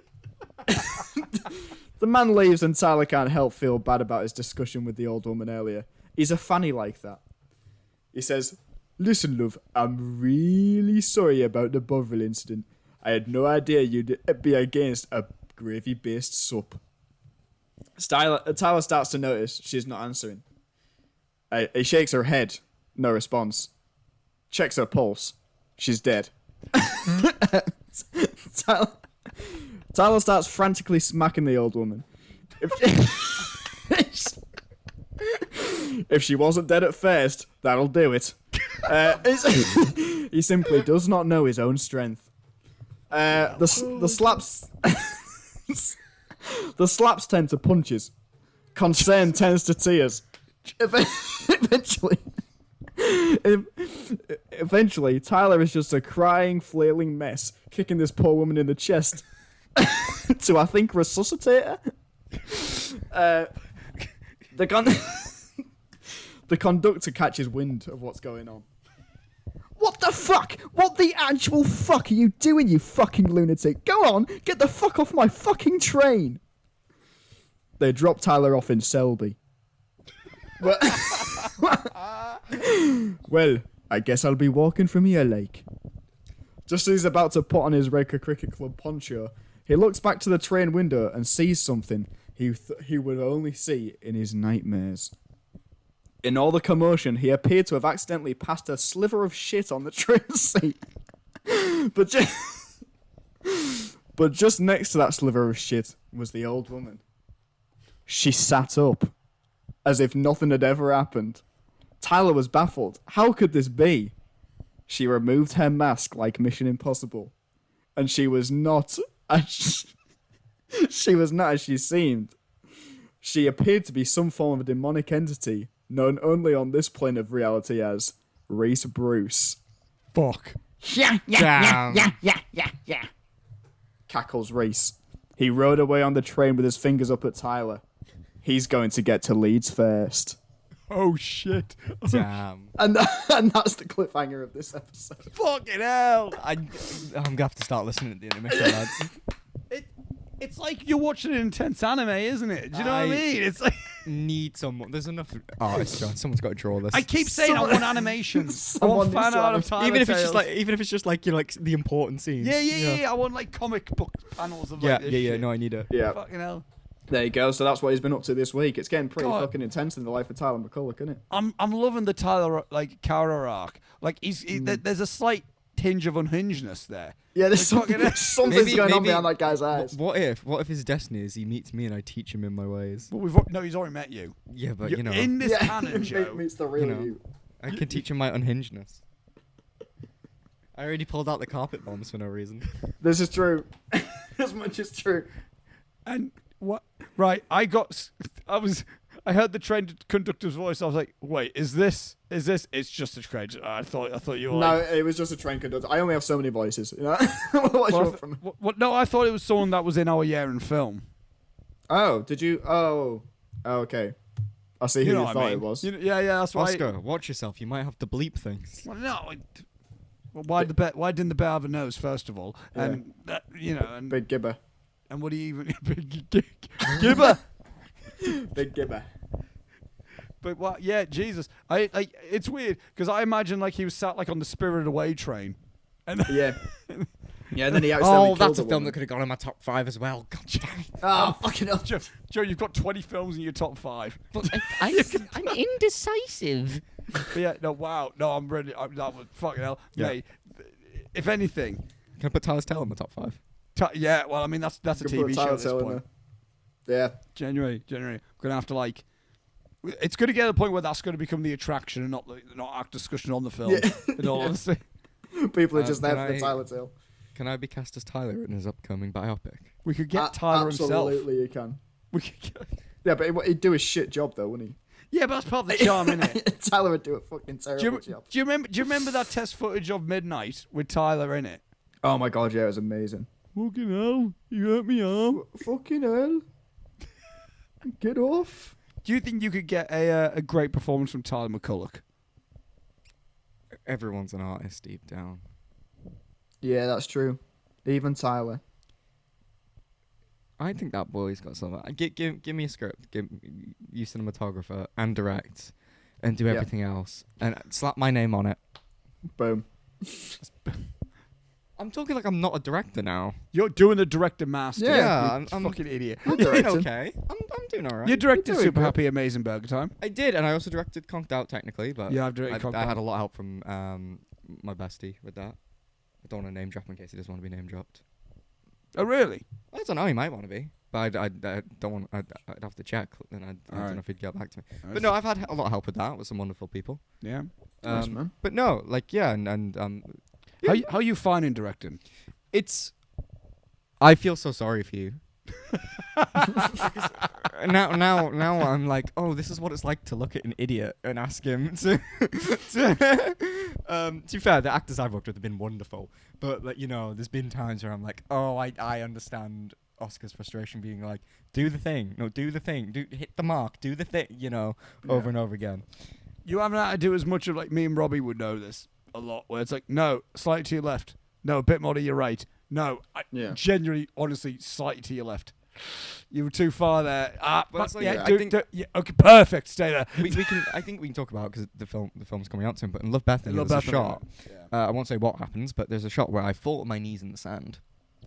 The man leaves and Tyler can't help feel bad about his discussion with the old woman earlier. He's a fanny like that. He says, "Listen, love, I'm really sorry about the Bovril incident. I had no idea you'd be against a gravy-based sup." Tyler starts to notice she's not answering. He shakes her head. No response. Checks her pulse. She's dead. Tyler starts frantically smacking the old woman. If she wasn't dead at first, that'll do it. He simply does not know his own strength. The slaps... The slaps tend to punches. Concern tends to tears. Eventually, Tyler is just a crying, flailing mess, kicking this poor woman in the chest to, I think, resuscitate her. The conductor catches wind of what's going on. What the fuck? What the actual fuck are you doing, you fucking lunatic? Go on, get the fuck off my fucking train. They drop Tyler off in Selby. Well, I guess I'll be walking from here, like. Just as he's about to put on his Redcar Cricket Club poncho, he looks back to the train window and sees something he would only see in his nightmares. In all the commotion, he appeared to have accidentally passed a sliver of shit on the train seat. But just next to that sliver of shit was the old woman. She sat up, as if nothing had ever happened. Tyler was baffled. How could this be? She removed her mask like Mission Impossible, and she was not as she seemed. She appeared to be some form of demonic entity, known only on this plane of reality as Reese Bruce. Fuck. Damn. Yeah. Cackles Reese. He rode away on the train with his fingers up at Tyler. He's going to get to Leeds first. Oh, shit. Damn. And that's the cliffhanger of this episode. Fucking hell. I'm going to have to start listening to the intermission, lads. It's like you're watching an intense anime, isn't it? Do you know what I mean? It's like... Need someone. There's enough artists, John. Someone's got to draw this. I keep saying I want animations. I want fan art of Tyler even if Tales. it's just like you know, like the important scenes. Yeah. I want like comic book panels of like this shit. No, I need it. Yeah. Fucking hell. There you go. So that's what he's been up to this week. It's getting pretty fucking intense in the life of Tyler McCulloch, isn't it? I'm loving the Tyler like character arc. Like there's a slight tinge of unhingedness there. Yeah, there's something's going on behind that guy's eyes. What if his destiny is he meets me and I teach him in my ways? But he's already met you. Yeah, but You're you know, in this canon, Joe. Meets the real you. I can teach him my unhingedness. I already pulled out the carpet bombs for no reason. This is true. As much as true. And what? Right, I heard the train conductor's voice. I was like, "Wait, is this? It's just a train." I thought you were. No, like, it was just a train conductor. I only have so many voices. You know? What do you want from me? No, I thought it was someone that was in our year in film. Oh, did you? Oh, okay. I see who you thought it was. Yeah, that's why. Oscar, watch yourself. You might have to bleep things. Well, no. Why didn't the bear have a nose first of all? And and Big Gibber. And what do you even Gibber? Big Gibber. But what? Yeah, Jesus. It's weird because I imagine like he was sat like on the Spirited Away train, and yeah. Yeah, and then he accidentally killed that's a the film woman. that could have gone in my top 5 as well. God damn it. Oh, fucking hell. Joe, you've got 20 films in your top 5. But I'm indecisive. But yeah, no, wow. No, I'm ready. That was fucking hell. Yeah. Mate, if anything. Can I put Tyler's Tale in my top 5? Yeah, well, I mean, that's a TV show at this point. Yeah. Genuinely. I'm going to have to, like... It's going to get to the point where that's going to become the attraction and not act discussion on the film, in all honesty. People are just there for the Tyler Tale. Can I be cast as Tyler in his upcoming biopic? We could get Tyler himself. Absolutely, you can. We could get... Yeah, but he'd do a shit job, though, wouldn't he? Yeah, but that's part of the charm, innit? Tyler would do a fucking terrible job. Do you remember that test footage of Midnight with Tyler in it? Oh my god, yeah, it was amazing. Fucking hell, you hurt me arm. Fucking hell. Get off. Do you think you could get a great performance from Tyler McCulloch? Everyone's an artist deep down. Yeah, that's true. Even Tyler. I think that boy's got something. Give me a script. Give you cinematographer and direct, and do everything else, and slap my name on it. Boom. I'm talking like I'm not a director now. You're doing the director master. Yeah, you I'm fucking idiot. I'm doing okay. I'm doing alright. You directed doing Super good. Happy Amazing Burger Time. I did, and I also directed Conked Out technically, but Yeah, I've directed Conked I Out. had a lot of help from my bestie with that. I don't want to name drop in case he doesn't want to be name dropped. Oh, really? I don't know. He might want to be. but I don't want. I'd have to check, and I don't Alright. know if he'd get back to me. Alright. But no, I've had a lot of help with that with some wonderful people. Yeah. Nice, man. But no, like yeah, and How you finding directing? it's. I feel so sorry for you. now I'm like, oh, this is what it's like to look at an idiot and ask him to. To be fair, the actors I've worked with have been wonderful, but like there's been times where I'm like, oh, I understand Oscar's frustration, being like, do the thing, hit the mark, do the thing, over and over again. You haven't had to do as much of like me and Robbie would know this a lot, where it's like, no, slightly to your left, no, a bit more to your right, no, genuinely, honestly, slightly to your left. You were too far there. But it's like, yeah, I think okay, perfect. Stay there. we can. I think we can talk about because the film's coming out soon. But in Love Bethany, Love there's a Bethany, shot. yeah. I won't say what happens, but there's a shot where I fall on my knees in the sand.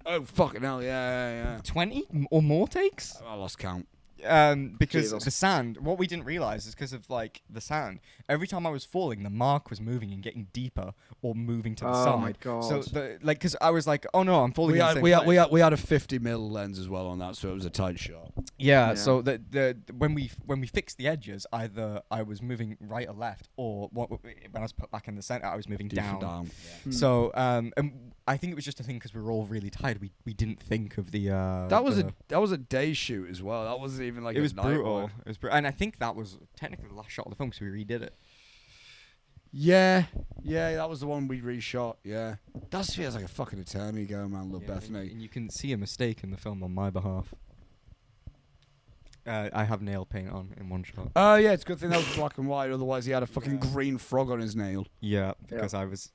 Oh fucking hell! Yeah. 20 or more takes. I lost count. Because Jesus. the sand, what we didn't realize is because of like the sand, every time I was falling, the mark was moving and getting deeper or moving to the side. Oh my God. So because I was like, oh no, I'm falling. We in the had same we had, place. we had we had a 50mm lens as well on that, so it was a tight shot. Yeah, Yeah. so the when we fixed the edges, either I was moving right or left, or when I was put back in the center, I was moving down. Yeah. So and I think it was just a thing because we were all really tired. We didn't think of the. That was a day shoot as well. That wasn't even like It a was night brutal. one. It was and I think that was technically the last shot of the film because we redid it. Yeah, that was the one we reshot. Yeah, that feels like a fucking eternity ago, man. Love Bethany. And you can see a mistake in the film on my behalf. I have nail paint on in one shot. Oh yeah, it's a good thing that was black and white. Otherwise, he had a fucking green frog on his nail. Yeah, because I was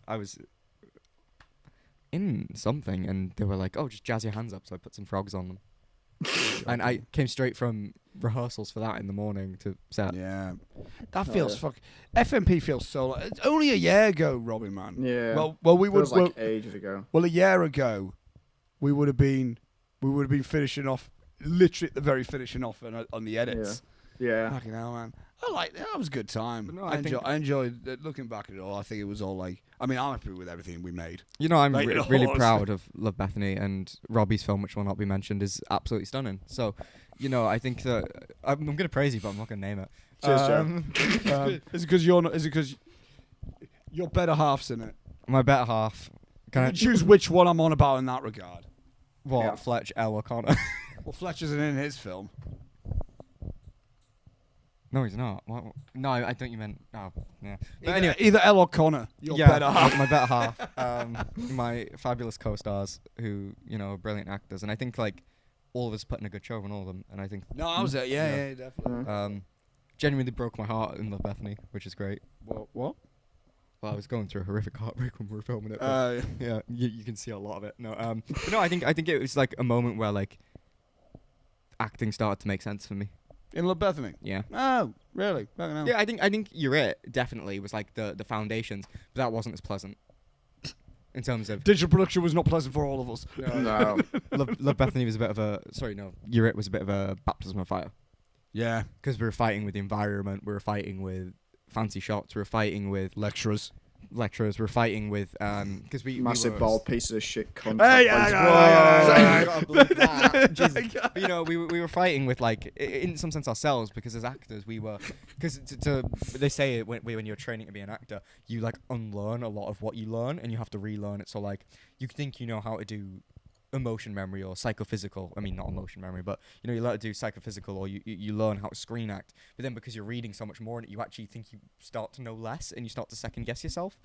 in something, and they were like, "Oh, just jazz your hands up." So I put some frogs on them, and I came straight from rehearsals for that in the morning to set. Yeah, that feels FMP feels so. It's only a year ago, Robbie, man. Yeah. Well, we would. Feels like ages ago. Well, a year ago, we would have been finishing off, literally at the very finishing off on the edits. Yeah. Fucking hell, man. That was a good time. But no, I enjoyed looking back at it all. I think it was all like, I mean, I'm happy with everything we made. I'm Like, really honestly. proud of Love Bethany, and Robbie's film, which will not be mentioned, is absolutely stunning. So, I think that I'm going to praise you, but I'm not going to name it. Cheers, Joe. Is it because you're not? Is it because your better half's in it? My better half. Can I You choose which one I'm on about in that regard. what? Yeah. Fletch L. O'Connor. Well, Fletch isn't in his film. No, he's not. What? No, I thought you meant. Oh, yeah. But anyway, Either L or Connor. Your better half. my better half. My fabulous co-stars, who are brilliant actors, and I think like all of us put in a good show on all of them, and I think No, I was it. Yeah, definitely. genuinely broke my heart in Love Bethany, which is great. What? Well, I was going through a horrific heartbreak when we were filming it. But Yeah. yeah, you can see a lot of it. No, but no, I think it was like a moment where like acting started to make sense for me. In Love Bethany. Yeah. Oh, really? Fucking hell. Yeah, I think You're It definitely was like the foundations, but that wasn't as pleasant in terms of Digital production was not pleasant for all of us. No. Love Bethany was a bit of a You're It was a bit of a baptism of fire Yeah. because we were fighting with the environment, we were fighting with fancy shots, we were fighting with Lecturers. lecturers, we were fighting with because we Massive were bald pieces of shit Hey, contact yeah, lenses. yeah, I gotta believe that. Jesus. But we were fighting with like in some sense ourselves because as actors we were because they say it when you're training to be an actor you like unlearn a lot of what you learn and you have to relearn it. So like you think you know how to do emotion memory or psychophysical. I mean not emotion memory, but you learn to do psychophysical or you learn how to screen act. But then because you're reading so much more in it, you actually think you start to know less and you start to second guess yourself.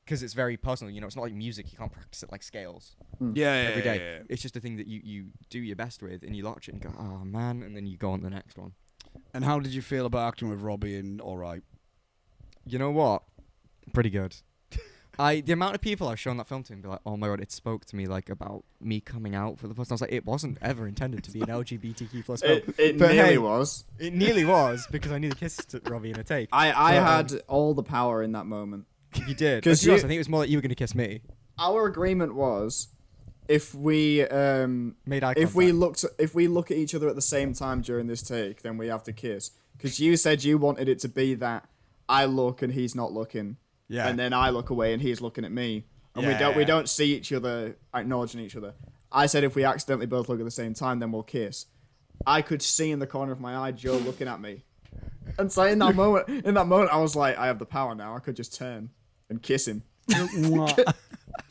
Because it's very personal, it's not like music. You can't practice it like scales Yeah, every day. yeah. It's just a thing that you do your best with, and you watch it and go, oh man, and then you go on to the next one. And how did you feel about acting with Robbie in All Right? You know what? Pretty good. The amount of people I've shown that film to and be like, oh my god, it spoke to me like about me coming out for the first time. I was like, it wasn't ever intended to be an LGBTQ plus film. It But nearly hey, was. It nearly was because I nearly kissed Robbie in a take. I So, had all the power in that moment. You did. 'Cause To be honest, I think it was more like you were going to kiss me. Our agreement was if we Made eye contact. if we look at each other at the same time during this take, then we have to kiss. Because you said you wanted it to be that I look and he's not looking. Yeah. And then I look away and he's looking at me. And Yeah. we don't see each other acknowledging each other. I said if we accidentally both look at the same time, then we'll kiss. I could see in the corner of my eye Joe looking at me. And so in that moment, I was like, I have the power now. I could just turn and kiss him.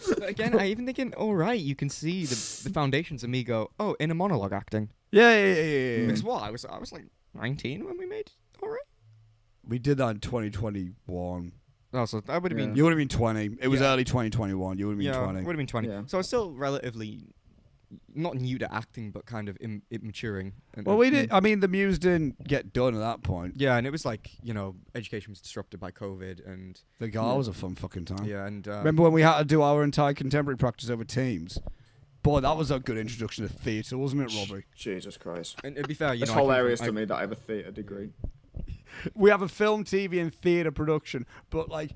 But again, I even thinking, all right, you can see the foundations of me go, oh, in a monologue acting. Yeah. Because what? I was like 19 when we made all right. We did that in 2021. Oh, so that would have been. You would have been 20. It was early 2021. You would have been 20. Would have been 20. Yeah. So I was still relatively not new to acting, but kind of maturing. Well, we did. I mean, the Muse didn't get done at that point. Yeah, and it was like, education was disrupted by COVID, and The Gala was a fun fucking time. yeah, and Remember when we had to do our entire contemporary practice over Teams? Boy, that was a good introduction to theatre, wasn't it, Robbie? Jesus Christ. and to be fair, It's hilarious to me that I have a theatre degree. We have a film, TV, and theatre production, but like,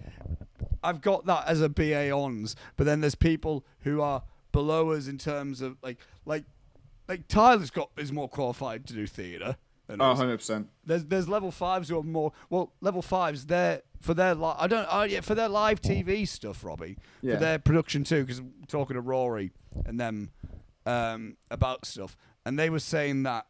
I've got that as a BA Hons. But then there's people who are below us in terms of like Tyler's is more qualified to do theatre than us. 100%. There's level 5s who are more level 5s there for their for their live TV stuff, Robbie, Yeah. for their production too. Because I'm talking to Rory and them about stuff, and they were saying that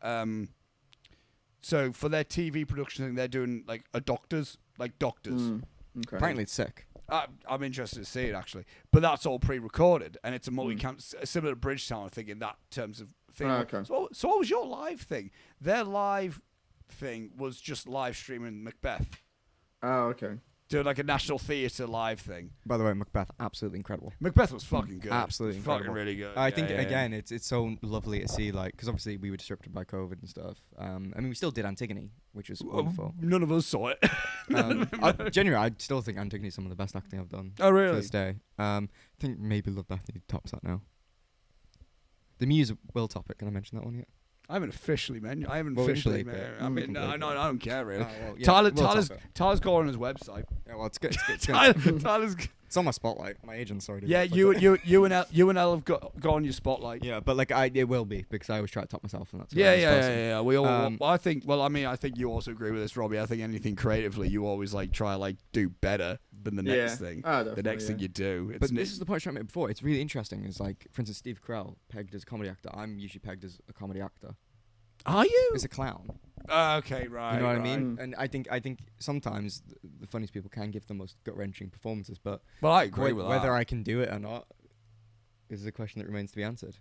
so for their TV production thing, they're doing like doctors. Okay. apparently it's sick. I'm interested to see it actually, but that's all pre-recorded and it's a multi-camp, similar to Bridgetown, I think, in that terms of thing. Okay. So what was your live thing? Their live thing was just live streaming Macbeth, Oh, okay. doing like a National Theatre live thing. By the way, Macbeth, absolutely incredible. Macbeth was fucking good. Absolutely It was fucking incredible. really good. I Yeah, think yeah, again, it's so lovely to see, like, because obviously we were disrupted by COVID and stuff. I mean, we still did Antigone, which was wonderful. None of us saw it. Genuinely, I still think Antigone is some of the best acting I've done. Oh To really? this day. I think maybe Love Bethany tops that now. The Muse will top it. Can I mention that one yet? I haven't officially mentioned. I haven't Well, officially. bleep it. I mean, no, I don't care really. well, yeah, Tyler's we'll top it. Tyler's got it on his website. Yeah, well, it's good. It's good. Tyler's. It's on my spotlight. My agent, sorry. Yeah, you and Elle have got on your spotlight. Yeah, but like it will be because I always try to top myself, and that's Yeah. We all. Um, I think. Well, I mean, I think you also agree with this, Robbie. I think anything creatively, you always like try like do better than the next thing. Oh, The definitely, next thing you do. But this is the point I was trying to make before. It's really interesting. Is like, for instance, Steve Carell pegged as a comedy actor. I'm usually pegged as a comedy actor. Are you? As a clown. Okay, right. You know what I right. mean? And I think sometimes the funniest people can give the most gut wrenching performances, but Well, I agree with that. whether I can do it or not is a question that remains to be answered.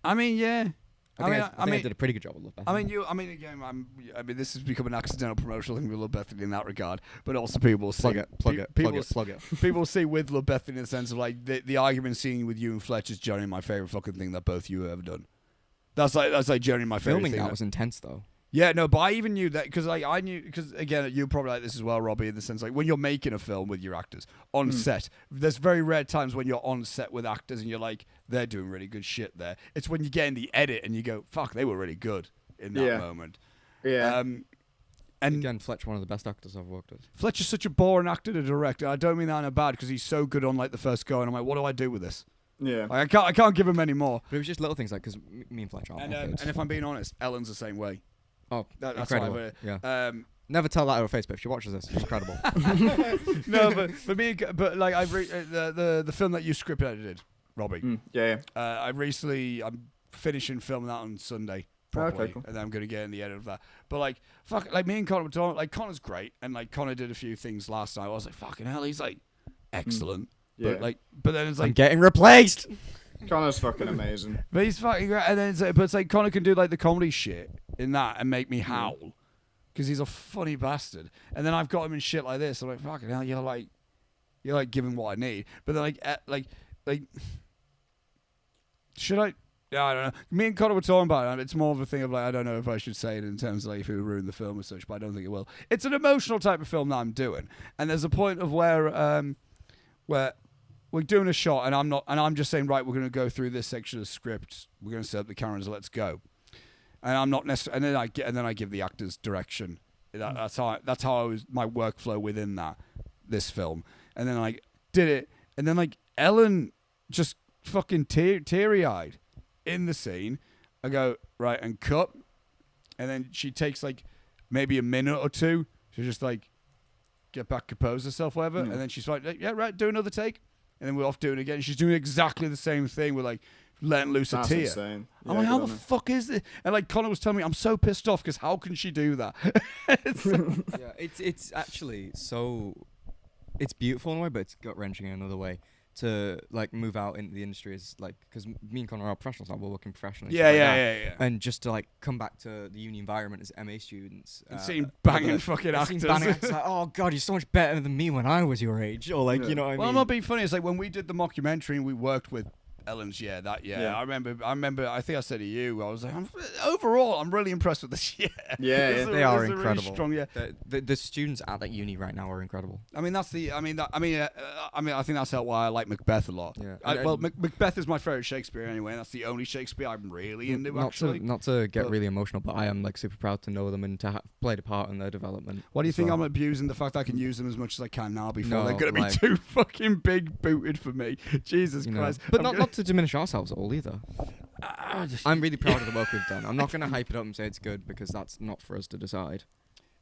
I mean, yeah. I think I did a pretty good job with Love Bethany. I mean, again, I mean, this has become an accidental promotional thing with Love Bethany in that regard. But also, people will see Plug it. People will see with Love Bethany in the sense of like the argument scene with you and Fletch is generally my favorite fucking thing that both you have ever done. That's like generally my favorite Filming thing. that was intense though. Yeah, no, but I even knew that because like I knew because again you probably like this as well, Robbie, in the sense like when you're making a film with your actors on set, there's very rare times when you're on set with actors and you're like they're doing really good shit there. It's when you get in the edit and you go, fuck, they were really good in that moment. Yeah. And Again, Fletch, one of the best actors I've worked with. Fletcher's such a boring actor to direct. And I don't mean that in a bad because he's so good on like the first go, and I'm like, what do I do with this? Yeah. Like, I can't give him any more. But it was just little things like because me and Fletch aren't And if I'm being honest, Ellen's the same way. oh, That's incredible. what I've Yeah. Never tell that to her face, but if she watches this, she's incredible. No, but for me, but like I've the film that you script edited, Robbie. Yeah. I'm finishing filming that on Sunday properly, Okay, cool. and then I'm gonna get in the edit of that. But like, fuck, like me and Connor were talking. Like Connor's great, and like Connor did a few things last night. I was like, fucking hell, he's like excellent. Yeah. But then it's I'm like, getting replaced. Connor's fucking amazing. but he's fucking great. And then it's like Connor can do like the comedy shit in that and make me howl because he's a funny bastard. And then I've got him in shit like this. I'm like, fucking hell, you're like giving what I need. But then like, should I? Yeah, I don't know. Me and Connor were talking about it. It's more of a thing of like, I don't know if I should say it in terms of like if it would ruin the film or such, but I don't think it will. It's an emotional type of film that I'm doing, and there's a point of where we're doing a shot, and I'm just saying, right, we're going to go through this section of the script. We're going to set up the cameras. Let's go. And I'm not necessarily, and then I give the actors direction. That's how I was my workflow within this film. And then I did it, and then like Ellen just fucking teary-eyed in the scene. I go right and cut, and then she takes like maybe a minute or two to just like get back, compose herself, whatever. And then she's like, yeah, right, do another take. And then we're off doing it again. She's doing exactly the same thing with like letting loose a That's tear. insane. I'm Yeah, like, how good the on her. fuck is this? And like Connor was telling me, I'm so pissed off because how can she do that? Yeah, it's actually so. It's beautiful in a way, but it's gut wrenching in another way. To like move out into the industry is like because me and Connor are professionals now. We're working professionally. and Yeah, stuff like yeah, that. yeah, yeah. And just to like come back to the uni environment as MA students And seeing banging like, fucking and seeing actors. banging actors like, oh god, you're so much better than me when I was your age, or like Yeah. you know what I Well, I'm mean. not being funny. It's like when we did the mockumentary and we worked with Ellen's that year. Yeah. I remember. I think I said to you, I was like, overall, I'm really impressed with this year. Yeah, It's yeah. They are it's a really incredible. strong year. The students at that uni right now are incredible. I mean, I think that's why I like Macbeth a lot. Yeah. Macbeth is my favorite Shakespeare anyway. And that's the only Shakespeare I'm really into. Actually, Not to get But- really emotional, but I am like super proud to know them and to have played a part in their development. Why do you as think well. I'm abusing the fact I can use them as much as I can now before No, they're going to be like- too fucking big booted for me? Jesus You know? Christ! But I'm not gonna- not to diminish ourselves at all either. I'm really proud of the work we've done. I'm not going to hype it up and say it's good because that's not for us to decide.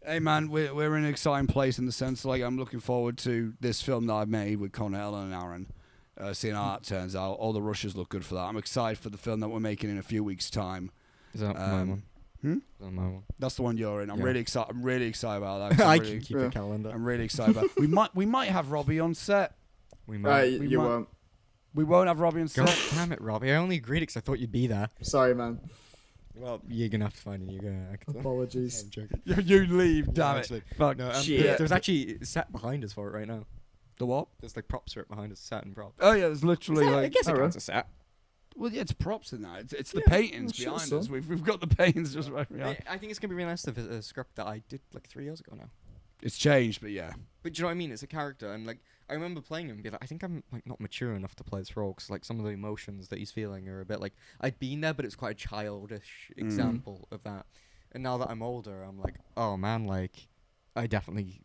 Hey man, we're in an exciting place in the sense like I'm looking forward to this film that I've made with Connor, Ellen, and Aaron. Seeing how that turns out, all the rushes look good for that. I'm excited for the film that we're making in a few weeks' time. Is that my one? Hmm? Is that my one? That's the one you're in. I'm Yeah. really excited. I'm really excited about that. 'cause I I'm can really, keep Yeah. a calendar. I'm really excited about. We might have Robbie on set. We Right, might. we you might- won't. We won't have Robbie on God set. damn it, Robbie! I only agreed because I thought you'd be there. Sorry, man. Well, you're gonna have to find a new actor. Apologies. I'm joking. You leave, damn it. Actually, Fuck. No, Shit. there's actually a set behind us for it right now. The what? There's like props for it behind us, set and props. Oh yeah, there's literally I like. guess it Alright. counts a set. Well, yeah, it's props in that. It's the Yeah, paintings I'm sure behind so. us. We've got the paintings just right behind. I think it's gonna be really nice to visit a script that I did like 3 years ago now. It's changed, but yeah. But do you know what I mean? It's a character, and like I remember playing him and be like, I think I'm like not mature enough to play this role because like some of the emotions that he's feeling are a bit like I'd been there, but it's quite a childish example of that. And now that I'm older, I'm like, oh man, like I definitely.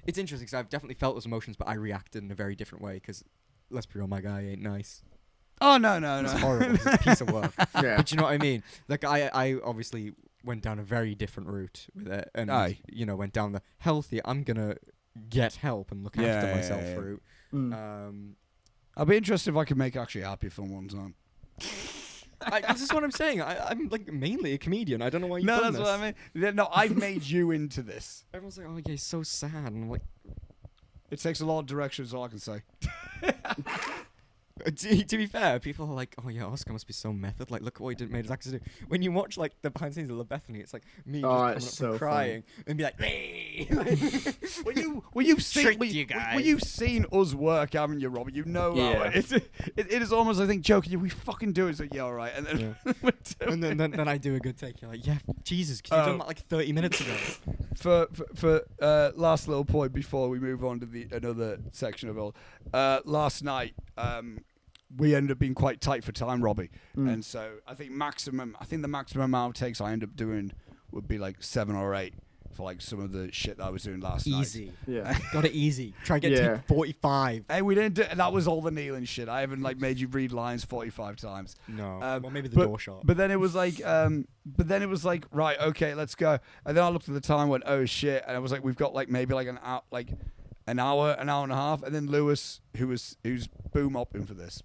It's interesting because I've definitely felt those emotions, but I reacted in a very different way. Because let's be real, my guy ain't nice. Oh no. It's horrible. It's a piece of work. Yeah. But you know what I mean? Like I obviously went down a very different route with it, and Aye. went down the healthy. I'm gonna get help and look Yeah, after yeah, myself yeah. route. Mm. I'll be interested if I can make actually happy film one time. This is what I'm saying. I'm like mainly a comedian. I don't know why you've No, done that's this. what I mean. No, I've made you into this. Everyone's like, oh yeah, he's so sad, and I'm like, It takes a lot of direction, is all I can say. to be fair, people are like, oh yeah, Oscar must be so method. Like, look at what he made his actors do. When you watch like the behind the scenes of Love Bethany, it's like me just Oh, coming up it's from so crying and be like, Well, you've seen Tricked you guys. Well, you've seen us work, haven't you, Robbie? You know Yeah. it is almost, I think, joking. We fucking do it. It's like, yeah, all right. And then, we're doing and then I do a good take. You're like, yeah, Jesus, could you done that like 30 minutes ago? for last little point before we move on to the another section of it. Last night, we ended up being quite tight for time, Robbie, and so I think the maximum amount of takes I end up doing would be like 7 or 8 for like some of the shit that I was doing last night. Easy. Yeah. Got it easy. Try get Yeah. to 45. Hey, we didn't do, that was all the kneeling shit. I haven't like made you read lines 45 times. No. well, maybe the but, door shot. But then it was like, right, okay, let's go. And then I looked at the time, and went, oh shit, and I was like, we've got like maybe like an hour and a half. And then Lewis, who's boom upping for this,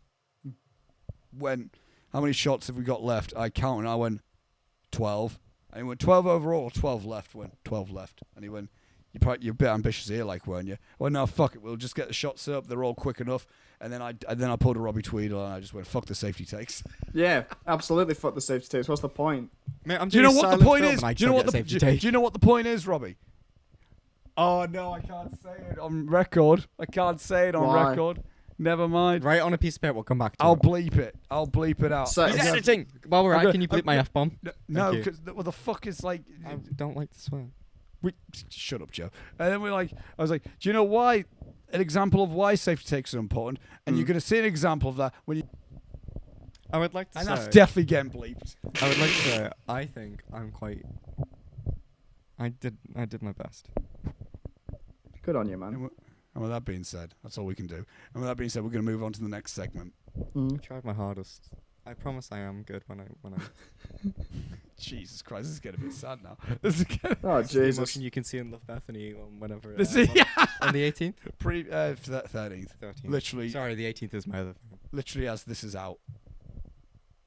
went, how many shots have we got left? I counted, and I went 12. And he went 12 overall, 12 left. Went 12 left, and he went, you're a bit ambitious here, like, weren't you? Well, no, fuck it, we'll just get the shots up. They're all quick enough. And then I pulled a Robbie Tweedle, and I just went, fuck the safety takes. Yeah, absolutely. Fuck the safety tapes. What's the point? Mate, I'm Do you know doing what the silent point film is? and I Do you know still what get the a safety tape. do you know what the point is, Robbie? Oh no, I can't say it on record. I can't say it on Why? record. Never mind. Write it on a piece of paper. We'll come back to I'll it. bleep it. I'll bleep it out. So- He's Okay. editing. While we're I'm at, gonna- can you bleep I'm my gonna- F-bomb? No, you. because what the fuck is like? I don't like to swear. Shut up, Joe. And then I was like, do you know why? An example of why safety takes are important, and you're going to see an example of that when you. I would like to And say. that's definitely getting bleeped. I would like to say. I think I'm quite. I did my best. Good on you, man. And with that being said, that's all we can do. And with that being said, we're going to move on to the next segment. I tried my hardest. I promise I am good when I. Jesus Christ, this is getting a bit sad now. This is getting, Oh, It's the Jesus. emotion you can see in Love Bethany whenever. this is, on the 18th. 13th. 13th. Literally. Sorry, the 18th is my other thing. literally as this is out.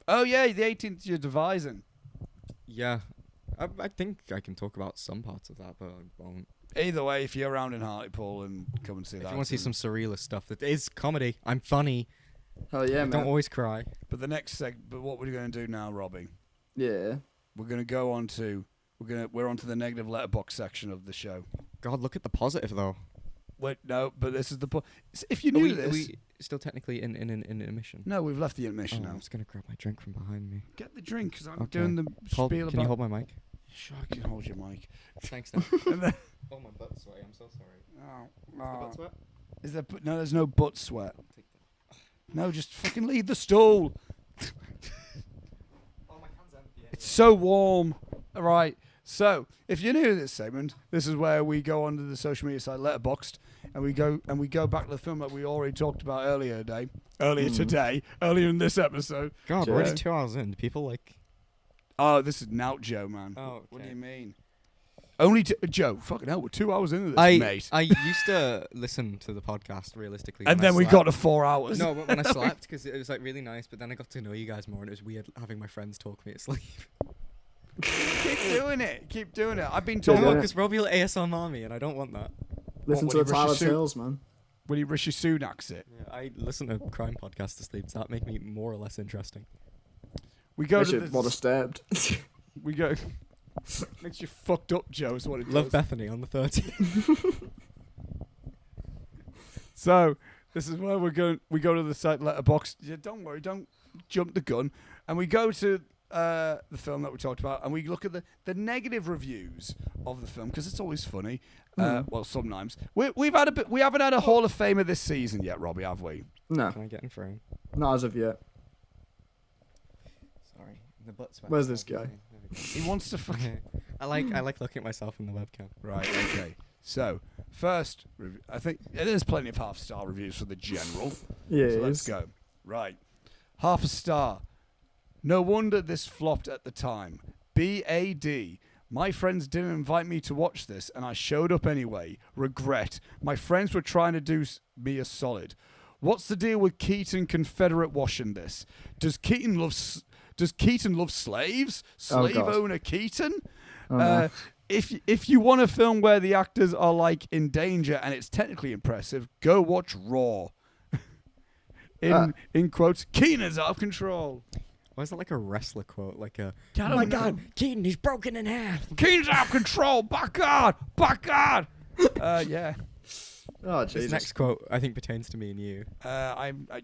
Oh yeah, the 18th you're devising. Yeah. I think I can talk about some parts of that, but I won't. Either way, if you're around in Hartlepool and come and see that. If you want to see some surrealist stuff, that is comedy. I'm funny. Hell yeah, I man. don't always cry. But the next but what we're going to do now, Robbie? Yeah. We're going to go on to we're on to the negative letterbox section of the show. God, look at the positive though. Wait, no, but this is the point. If you Are knew we, this, are we still technically in intermission? no, we've left the intermission Oh, now. I'm just gonna grab my drink from behind me. Get the drink because I'm Okay. doing the Hold, spiel can about. you hold my mic? Sure, I can hold your mic. Thanks. Now. And then- Oh, my butt's sweaty. I'm so sorry. oh, sweat? is there? No, there's no butt sweat. Take that. No, just fucking leave the stool. Oh, my hand's empty. It's so warm. All right. So, if you're new to this segment, this is where we go onto the social media site Letterboxd, and we go back to the film that we already talked about earlier in this episode. God, Sure. we're already 2 hours in. People like. Oh, this is Nout Joe, man. Oh, okay. What do you mean? Only Joe. Fucking hell, we're 2 hours into this, mate. I used to listen to the podcast realistically. And when I then we slept. got to 4 hours. No, but when I slept, because it was like really nice. But then I got to know you guys more, and it was weird having my friends talk me to sleep. Keep doing it. Keep doing it. I've been Yeah, told. yeah. Because Robbie will ASMR me, and I don't want that. Listen What, to when the he Tyler rushes through- Tales, man. When he Rishi Sunak's it. Yeah, I listen to crime podcasts to sleep. Does that make me more or less interesting? We go Wish to it would have stabbed. We go. Makes you fucked up, Joe. Is what it Love does. Bethany on the 13th. So this is where we're going. We go to the site Letterboxd. Yeah, don't worry, don't jump the gun. And we go to the film that we talked about, and we look at the negative reviews of the film because it's always funny. Well, sometimes we haven't had a Hall of Famer this season yet, Robbie, have we? No, Can I get in frame? not as of yet. Sorry, the butt sweat. Where's this guy? He wants to fucking. I like looking at myself in the webcam. Right. Okay. So first, I think there's plenty of half-star reviews for the general. Yeah, So it let's is. go. Right. Half a star. No wonder this flopped at the time. BAD. My friends didn't invite me to watch this, and I showed up anyway. Regret. My friends were trying to do me a solid. What's the deal with Keaton Confederate washing this? Does Keaton love slaves? Slave God. owner Keaton? Oh, no. If you want a film where the actors are like in danger and it's technically impressive, go watch Raw. In quotes, Keaton is out of control. Why is that like a wrestler quote? Like a. Oh my God, Keaton is broken in half. Keaton's out of control. Back God. Yeah. Oh, This Jesus. next quote I think pertains to me and you.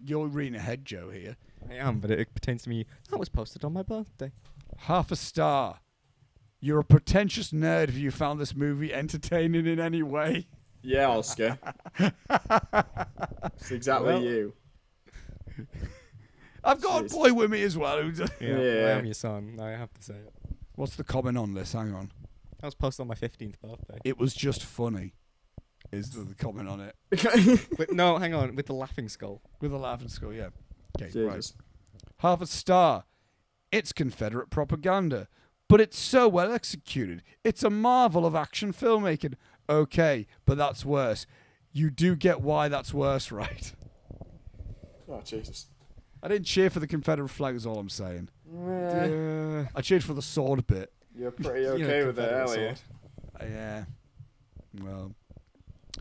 You're reading ahead, Joe. Here. I am, but it pertains to me. That was posted on my birthday. Half a star. You're a pretentious nerd if you found this movie entertaining in any way. Yeah, Oscar. It's exactly Well- you. I've got Jeez. a boy with me as well. I Yeah. I am your son. I have to say it. What's the comment on this? Hang on. That was posted on my 15th birthday. It was just funny. Is the comment on it No, hang on. With the laughing skull. with a laughing skull? Yeah. Okay. Right. Jesus. Half a star. It's Confederate propaganda, but it's so well executed. It's a marvel of action filmmaking. Okay, but that's worse. You do get why that's worse, right? Oh, Jesus. I didn't cheer for the Confederate flag, is all I'm saying. I cheered for the sword bit. You're pretty You know, okay with it, Confederate aren't you? sword. Yeah. Well,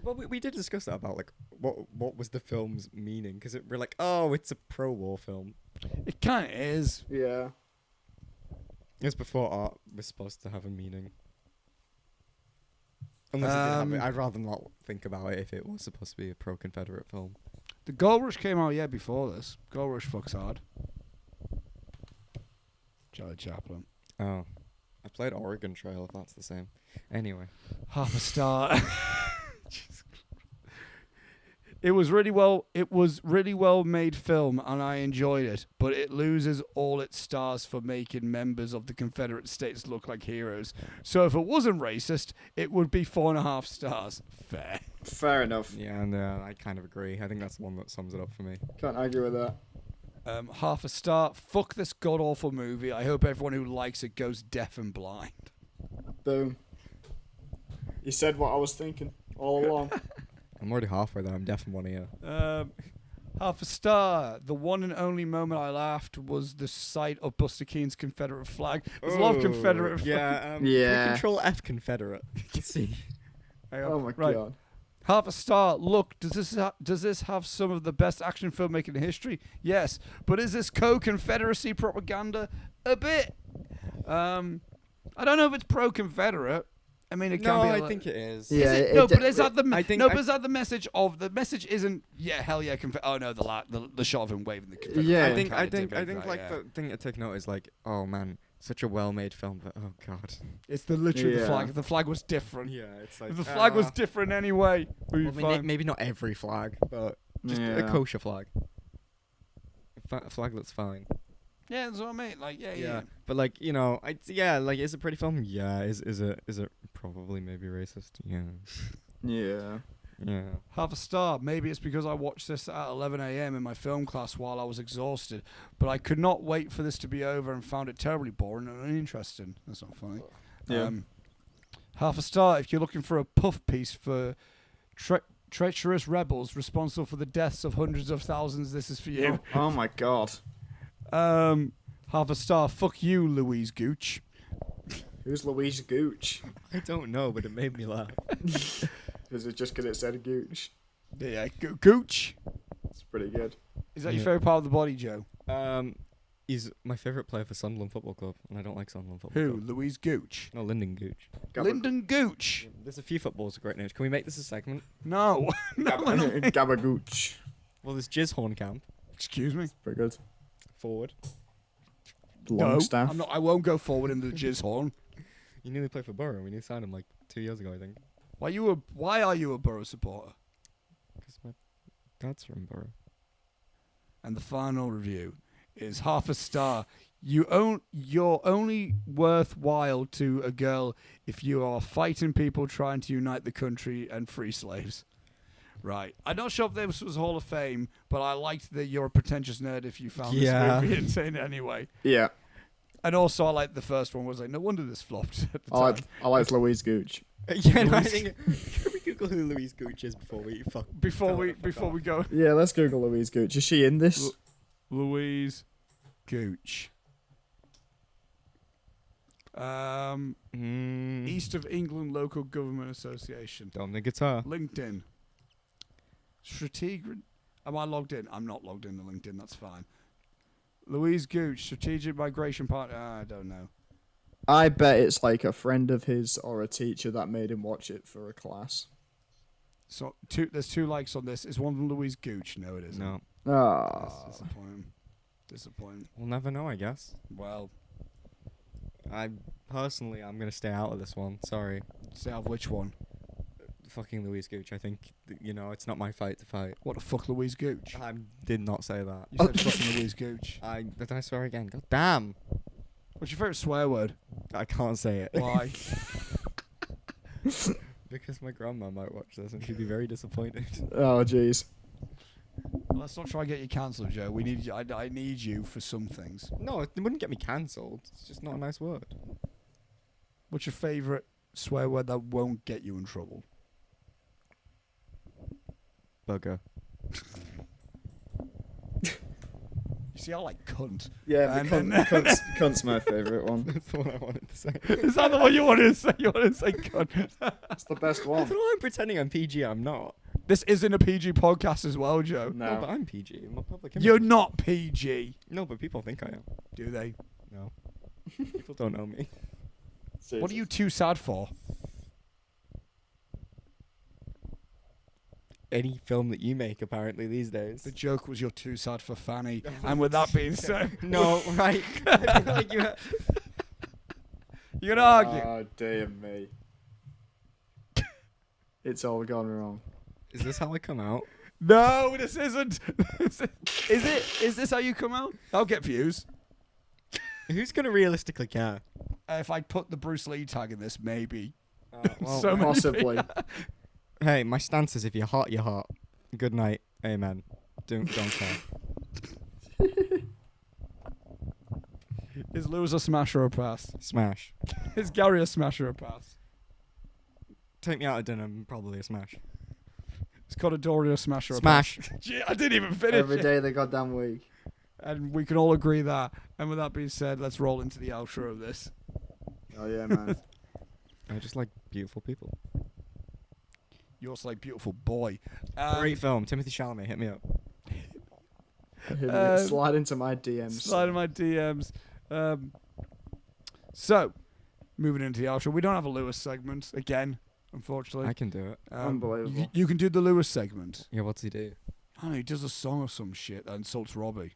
Well, we did discuss that about like what was the film's meaning, because we're like, oh, it's a pro-war film. it kind of is. Yeah. It's before art was supposed to have a meaning. Unless it did have it. I'd rather not think about it if it was supposed to be a pro-Confederate film. The Gold Rush came out, before this. Gold Rush fucks hard. Charlie Chaplin. Oh. I played Oregon Trail, if that's the same. Anyway. Half a star. It was really well made film, and I enjoyed it, but it loses all its stars for making members of the Confederate States look like heroes. So if it wasn't racist, it would be 4.5 stars. Fair. Fair enough. Yeah, and I kind of agree. I think that's the one that sums it up for me. Can't argue with that. Half a star. Fuck this god awful movie. I hope everyone who likes it goes deaf and blind. Boom. You said what I was thinking all along. I'm already halfway there. I'm deaf in one ear. Half a star. The one and only moment I laughed was the sight of Buster Keaton's Confederate flag. There's a lot of Confederate flag. Yeah. Yeah. Control F Confederate. Let's see. Hang on. Oh my Right. god. Half a star. Look, does this have some of the best action filmmaking in history? Yes, but is this co-Confederacy propaganda? A bit. I don't know if it's pro-Confederate. I mean, it can No, be. I think it is. Yeah, Is it? it No, d- but is that the? I think no, I- but is that the message of the message? Isn't hell yeah, oh no, the shot of him waving the Confederate. Yeah. I flag think kinda I think depicts that, yeah. the thing to take note is like, oh man, such a well-made film, but oh god. It's the literally the Yeah. flag. If the flag was different. Yeah, it's like If the flag was different anyway, we'd be well, fine. maybe not every flag, but just a Yeah. kosher flag. A flag that's fine. Yeah, that's what I mean. Like, yeah. Yeah, but like like, is it a pretty film? Yeah. Is it probably maybe racist? Yeah. Yeah. Yeah. Half a star. Maybe it's because I watched this at 11 a.m. in my film class while I was exhausted, but I could not wait for this to be over and found it terribly boring and uninteresting. That's not funny. Yeah. Half a star. If you're looking for a puff piece for treacherous rebels responsible for the deaths of hundreds of thousands, this is for you. Oh my god. Half a star. Fuck you, Louise Gooch. Who's Louise Gooch? I don't know, but it made me laugh. Is it just because it said Gooch? Yeah, Gooch. It's pretty good. Is that your Yeah. favourite part of the body, Joe? He's my favourite player for Sunderland Football Club, and I don't like Sunderland Football Who? Club. Louise Gooch. No, Lyndon Gooch. Lyndon Gooch. There's a few footballers with great names. Can we make this a segment? No. No, we're not. Gabba Gooch. Well, there's Jizz Hornkamp, Excuse me. Pretty good. forward. Longstaff. I'm not. I won't go forward in the jizz horn. You nearly played for Borough. We nearly signed him like 2 years ago, I think. Why are you a Borough supporter? Because my dad's from Borough. And the final review is half a star. You're only worthwhile to a girl if you are fighting people trying to unite the country and free slaves. Right. I'm not sure if this was Hall of Fame, but I liked that you're a pretentious nerd if you found Yeah. this movie insane anyway. Yeah. And also I liked the first one was like, no wonder this flopped at the time. I like Louise Gooch. Yeah, no, I think. Can we Google who Louise Gooch is before we fuck? Before tell we her to fuck off? go. Yeah, let's Google Louise Gooch. Is she in this? Louise Gooch. East of England Local Government Association. Dominic Guitar. LinkedIn. Strategic. Am I logged in? I'm not logged in to LinkedIn. That's fine. Louise Gooch, strategic migration partner. I don't know. I bet it's like a friend of his or a teacher that made him watch it for a class. So there's 2 likes on this. Is one of them Louise Gooch? No, it isn't. No, Ah. That's disappointing. we'll never know, I guess. Well, I'm gonna stay out of this one. Sorry, say out of which one? fucking Louise Gooch. I think it's not my fight to fight. What the fuck, Louise Gooch? I did not say that. You said fucking Louise Gooch. Did I swear again? God damn! What's your favourite swear word? I can't say it. Why? Because my grandma might watch this and she'd be very disappointed. Oh, jeez. Let's not try and get you cancelled, Joe. We need you. I need you for some things. No, it wouldn't get me cancelled. It's just not a nice word. What's your favourite swear word that won't get you in trouble? Bugger. You see, I like cunt. Yeah, And cunt's my favourite one. That's the one I wanted to say. Is that the one you wanted to say? You wanted to say cunt. It's the best I one. don't know. I'm pretending I'm PG. I'm not. This isn't a PG podcast as well, Joe. No, but No. I'm PG. I'm a public You're image. not PG. No, but people think I am. Do they? No. People don't know me. What are you too sad for? Any film that you make, apparently, these days. The joke was you're too sad for Fanny. And with that being said, No, right. I feel like you you're gonna argue. Oh, dear me. It's all gone wrong. Is this how I come out? No, this isn't. Is it? Is this how you come out? I'll get views. Who's going to realistically care? If I put the Bruce Lee tag in this, maybe. Well, So many Possibly. hey, my stance is if you're hot, you're hot. Good night. Amen. Don't care. Is Lewis a smash or a pass? Smash. Is Gary a smash or a pass? Take me out to dinner, probably a smash. It's called a Dorito Smash. Smash. Gee, I didn't even finish Every it. day of the goddamn week. And we can all agree that. And with that being said, let's roll into the outro of this. Oh yeah, man. I just like beautiful people. You're also like beautiful boy. Great film. Timothy Chalamet, hit me up. Slide into my DMs. Slide in my DMs. So, moving into the outro. We don't have a Lewis segment again, unfortunately. I can do it. Unbelievable. You can do the Lewis segment. Yeah, what's he do? I don't know, he does a song or some shit that insults Robbie.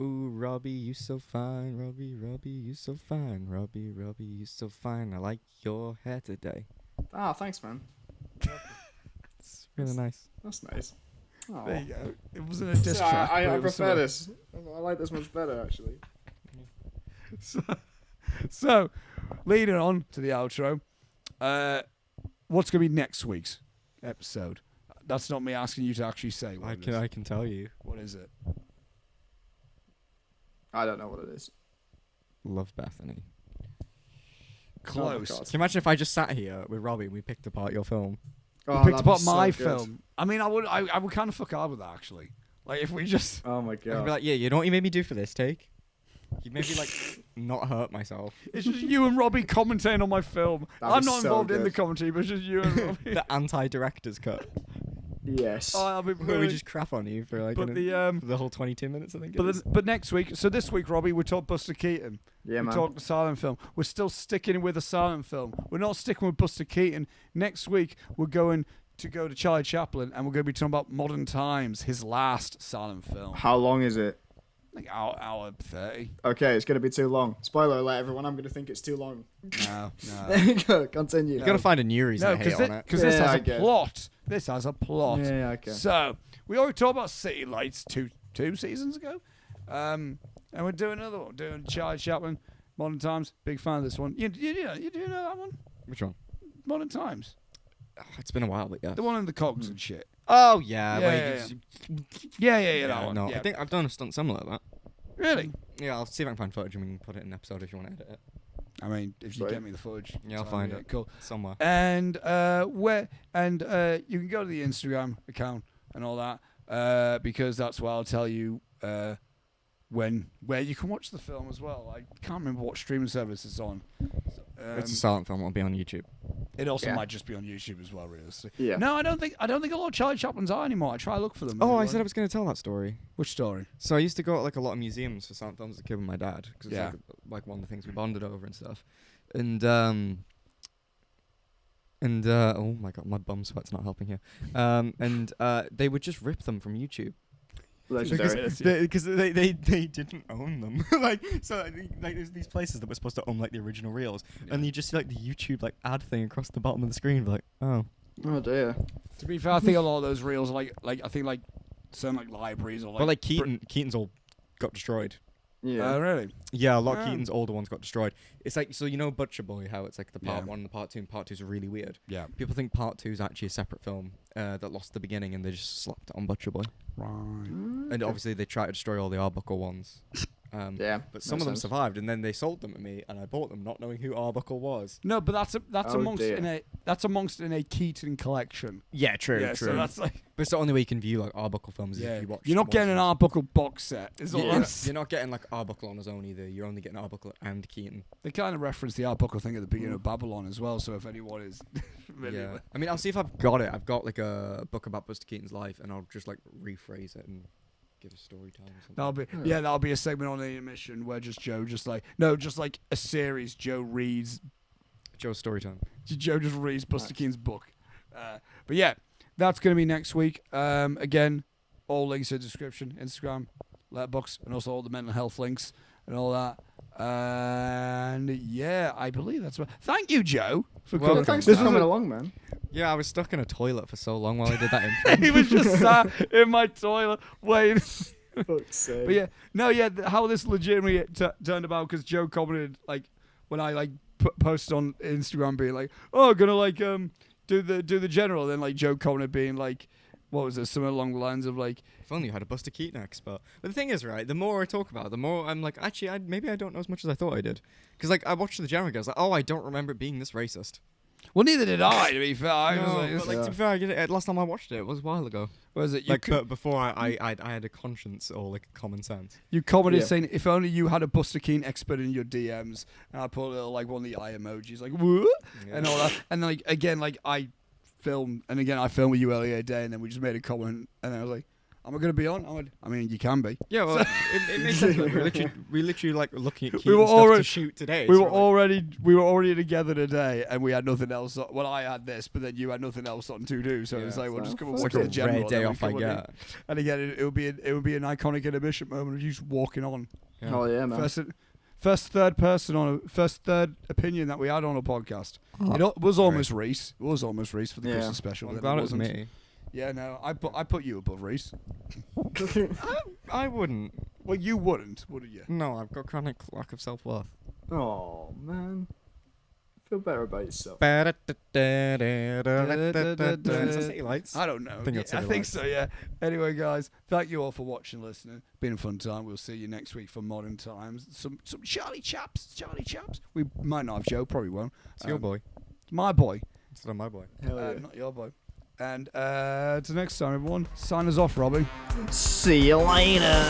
Ooh, Robbie, you so fine. Robbie, Robbie, you so fine. Robbie, Robbie, you so fine. I like your hair today. Ah, thanks, man. It's really nice. That's nice. Oh. There you go. It wasn't a diss So track. I but it was prefer something. this. I like this much better, actually. So, leading on to the outro, what's going to be next week's episode? That's not me asking you to actually say what it is. I can tell you. What is it? I don't know what it is. Love Bethany. Close. Oh, God. Can you imagine if I just sat here with Robbie and we picked apart your film? You Oh, picked that'd be apart so my good. film. I mean, I would kind of fuck hard with that, actually. Like, if we just... Oh my I'd be god. like, yeah, you know what you made me do for this take? You made me like not hurt myself. It's just you and Robbie commentating on my film. That'd I'm be not so involved in good. the commentary, but it's just you and Robbie. The anti-director's cut. Yes. Oh, I'll be Where we brilliant. just crap on you for like But the whole 22 minutes, I think. It is. but next week, so this week, Robbie, we talked Buster Keaton. Yeah, we man. talked the silent film. We're still sticking with a silent film. We're not sticking with Buster Keaton. Next week, we're going to go to Charlie Chaplin, and we're going to be talking about Modern Times, his last silent film. How long is it? Like hour 30. Okay, it's gonna be too long. Spoiler alert, everyone. I'm gonna think it's too long. No. There you go. Continue. You gotta find a new reason No, to hate on it. because this Yeah, has I a get it. plot. This has a plot. Yeah, okay. So we already talked about City Lights two seasons ago, and we're doing another one. Doing Charlie Chaplin, Modern Times. Big fan of this one. You do know that one? Which one? Modern Times. Oh, it's been a while, but yeah. The one in the cogs and shit. Oh yeah, Yeah, where yeah, he gets- Yeah, that one. No, Yeah. I think I've done a stunt similar to that. Really? Yeah, I'll see if I can find footage and we can put it in an episode if you want to edit it I mean, if you Sweet. get me the footage. Yeah, I'll so, find yeah, it. Cool. somewhere. And you can go to the Instagram account and all that because that's where I'll tell you where you can watch the film as well. I can't remember what streaming service it's on. It's a silent film. It'll be on YouTube. It also Yeah. might just be on YouTube as well, realistically. Yeah. No, I don't think a lot of Charlie Chaplins are anymore. I try to look for them. Oh, I Like- said I was going to tell that story. Which story? So I used to go to like a lot of museums for silent films as a kid with my dad because it's Yeah. like one of the things we bonded over and stuff. And oh my god, my bum sweat's not helping here. They would just rip them from YouTube. Legendary. Because they didn't own them. like there's these places that were supposed to own like the original reels, and you just see like the YouTube like ad thing across the bottom of the screen, like Oh dear. To be fair, I think a lot of those reels, like I think like certain like libraries or like. well, like Keaton's all got destroyed. Yeah. Really? Yeah, a lot of Yeah. Keaton's older ones got destroyed. It's like, so you know Butcher Boy, how it's like the part Yeah. 1 and the part 2, and part 2's really weird. Yeah. People think part 2 is actually a separate film that lost the beginning and they just slapped it on Butcher Boy. Right. And obviously they tried to destroy all the Arbuckle ones. Yeah. But some of them survived, and then they sold them to me, and I bought them not knowing who Arbuckle was. No, but that's Oh, amongst dear. in a Keaton collection. Yeah, true, Yeah, so that's like But it's the only way you can view like Arbuckle films is yeah. if you watch. You're not one getting an film. Arbuckle box set. Is all Yeah, I'm you're not getting like Arbuckle on his own either. You're only getting Arbuckle and Keaton. They kind of reference the Arbuckle thing at the beginning of Babylon as well. So if anyone is familiar Yeah, with I mean, I'll see if I've got it. I've got like a book about Buster Keaton's life, and I'll just like rephrase it and give a story time or something. that'll be a segment on the Intermission where just like a series. Joe reads Joe's story time. Joe just reads Buster Keaton's book. But yeah, that's going to be next week. Again, all links in the description, Instagram, Letterboxd, and also all the mental health links and all that. And yeah, I believe that's right. Thank you, Joe, for Well, coming. Thanks This for was coming a- along, man. Yeah, I was stuck in a toilet for so long while I did that intro. he was just sat in my toilet waiting. Fuck's sake. But how this legitimately turned about because Joe commented like when I like posted on Instagram being like, oh, gonna like do the general. Then like Joe commented being like, what was it? Something along the lines of like, If only you had a Buster Keaton expert. But the thing is, right, the more I talk about it, the more I'm like, actually, maybe I don't know as much as I thought I did. Because like I watched the general, and I was like, oh, I don't remember it being this racist. Well, neither did I. To be fair, I was like, but, like, to be fair, I get it. Last time I watched it was a while ago. was it? Like, but before I had a conscience or like common sense. You commented Yeah. saying, if only you had a Buster Keaton expert in your DMs, and I put a little, like, one of the eye emojis, like, whoop, and all that. And then, like, again, like, I filmed with you earlier today, and then we just made a comment, and I was like, am I going to be on? I mean, you can be. Yeah, well, it makes sense. We literally like looking at We Keaton were stuff already- to shoot today. We so were like- already together today, and we had nothing else. Well, I had this, but then you had nothing else on to do. So Yeah. it's like we'll just come and It's watch like the a general. rare and day then we off I come on in. get. And again, it would be an iconic intermission moment of you just walking on. Yeah. Oh yeah, man. First third opinion that we had on a podcast. It was almost Reese. It was almost Reese for the Yeah. Christmas special. I'm then glad it was wasn't. me. Yeah, no, I put you above Reese. I wouldn't. Well, you wouldn't, would you? No, I've got chronic lack of self-worth. Oh man, feel better about yourself. Is that City Lights? I don't know. I think that's I City think Lights. so, yeah. Anyway, guys, thank you all for watching, listening. Been a fun time. We'll see you next week for Modern Times. Some Charlie Chaps. We might not have Joe, probably won't. It's your boy. My boy, Instead of my boy. Hell yeah. not your boy. And to next time, everyone. Sign us off, Robbie. See you later.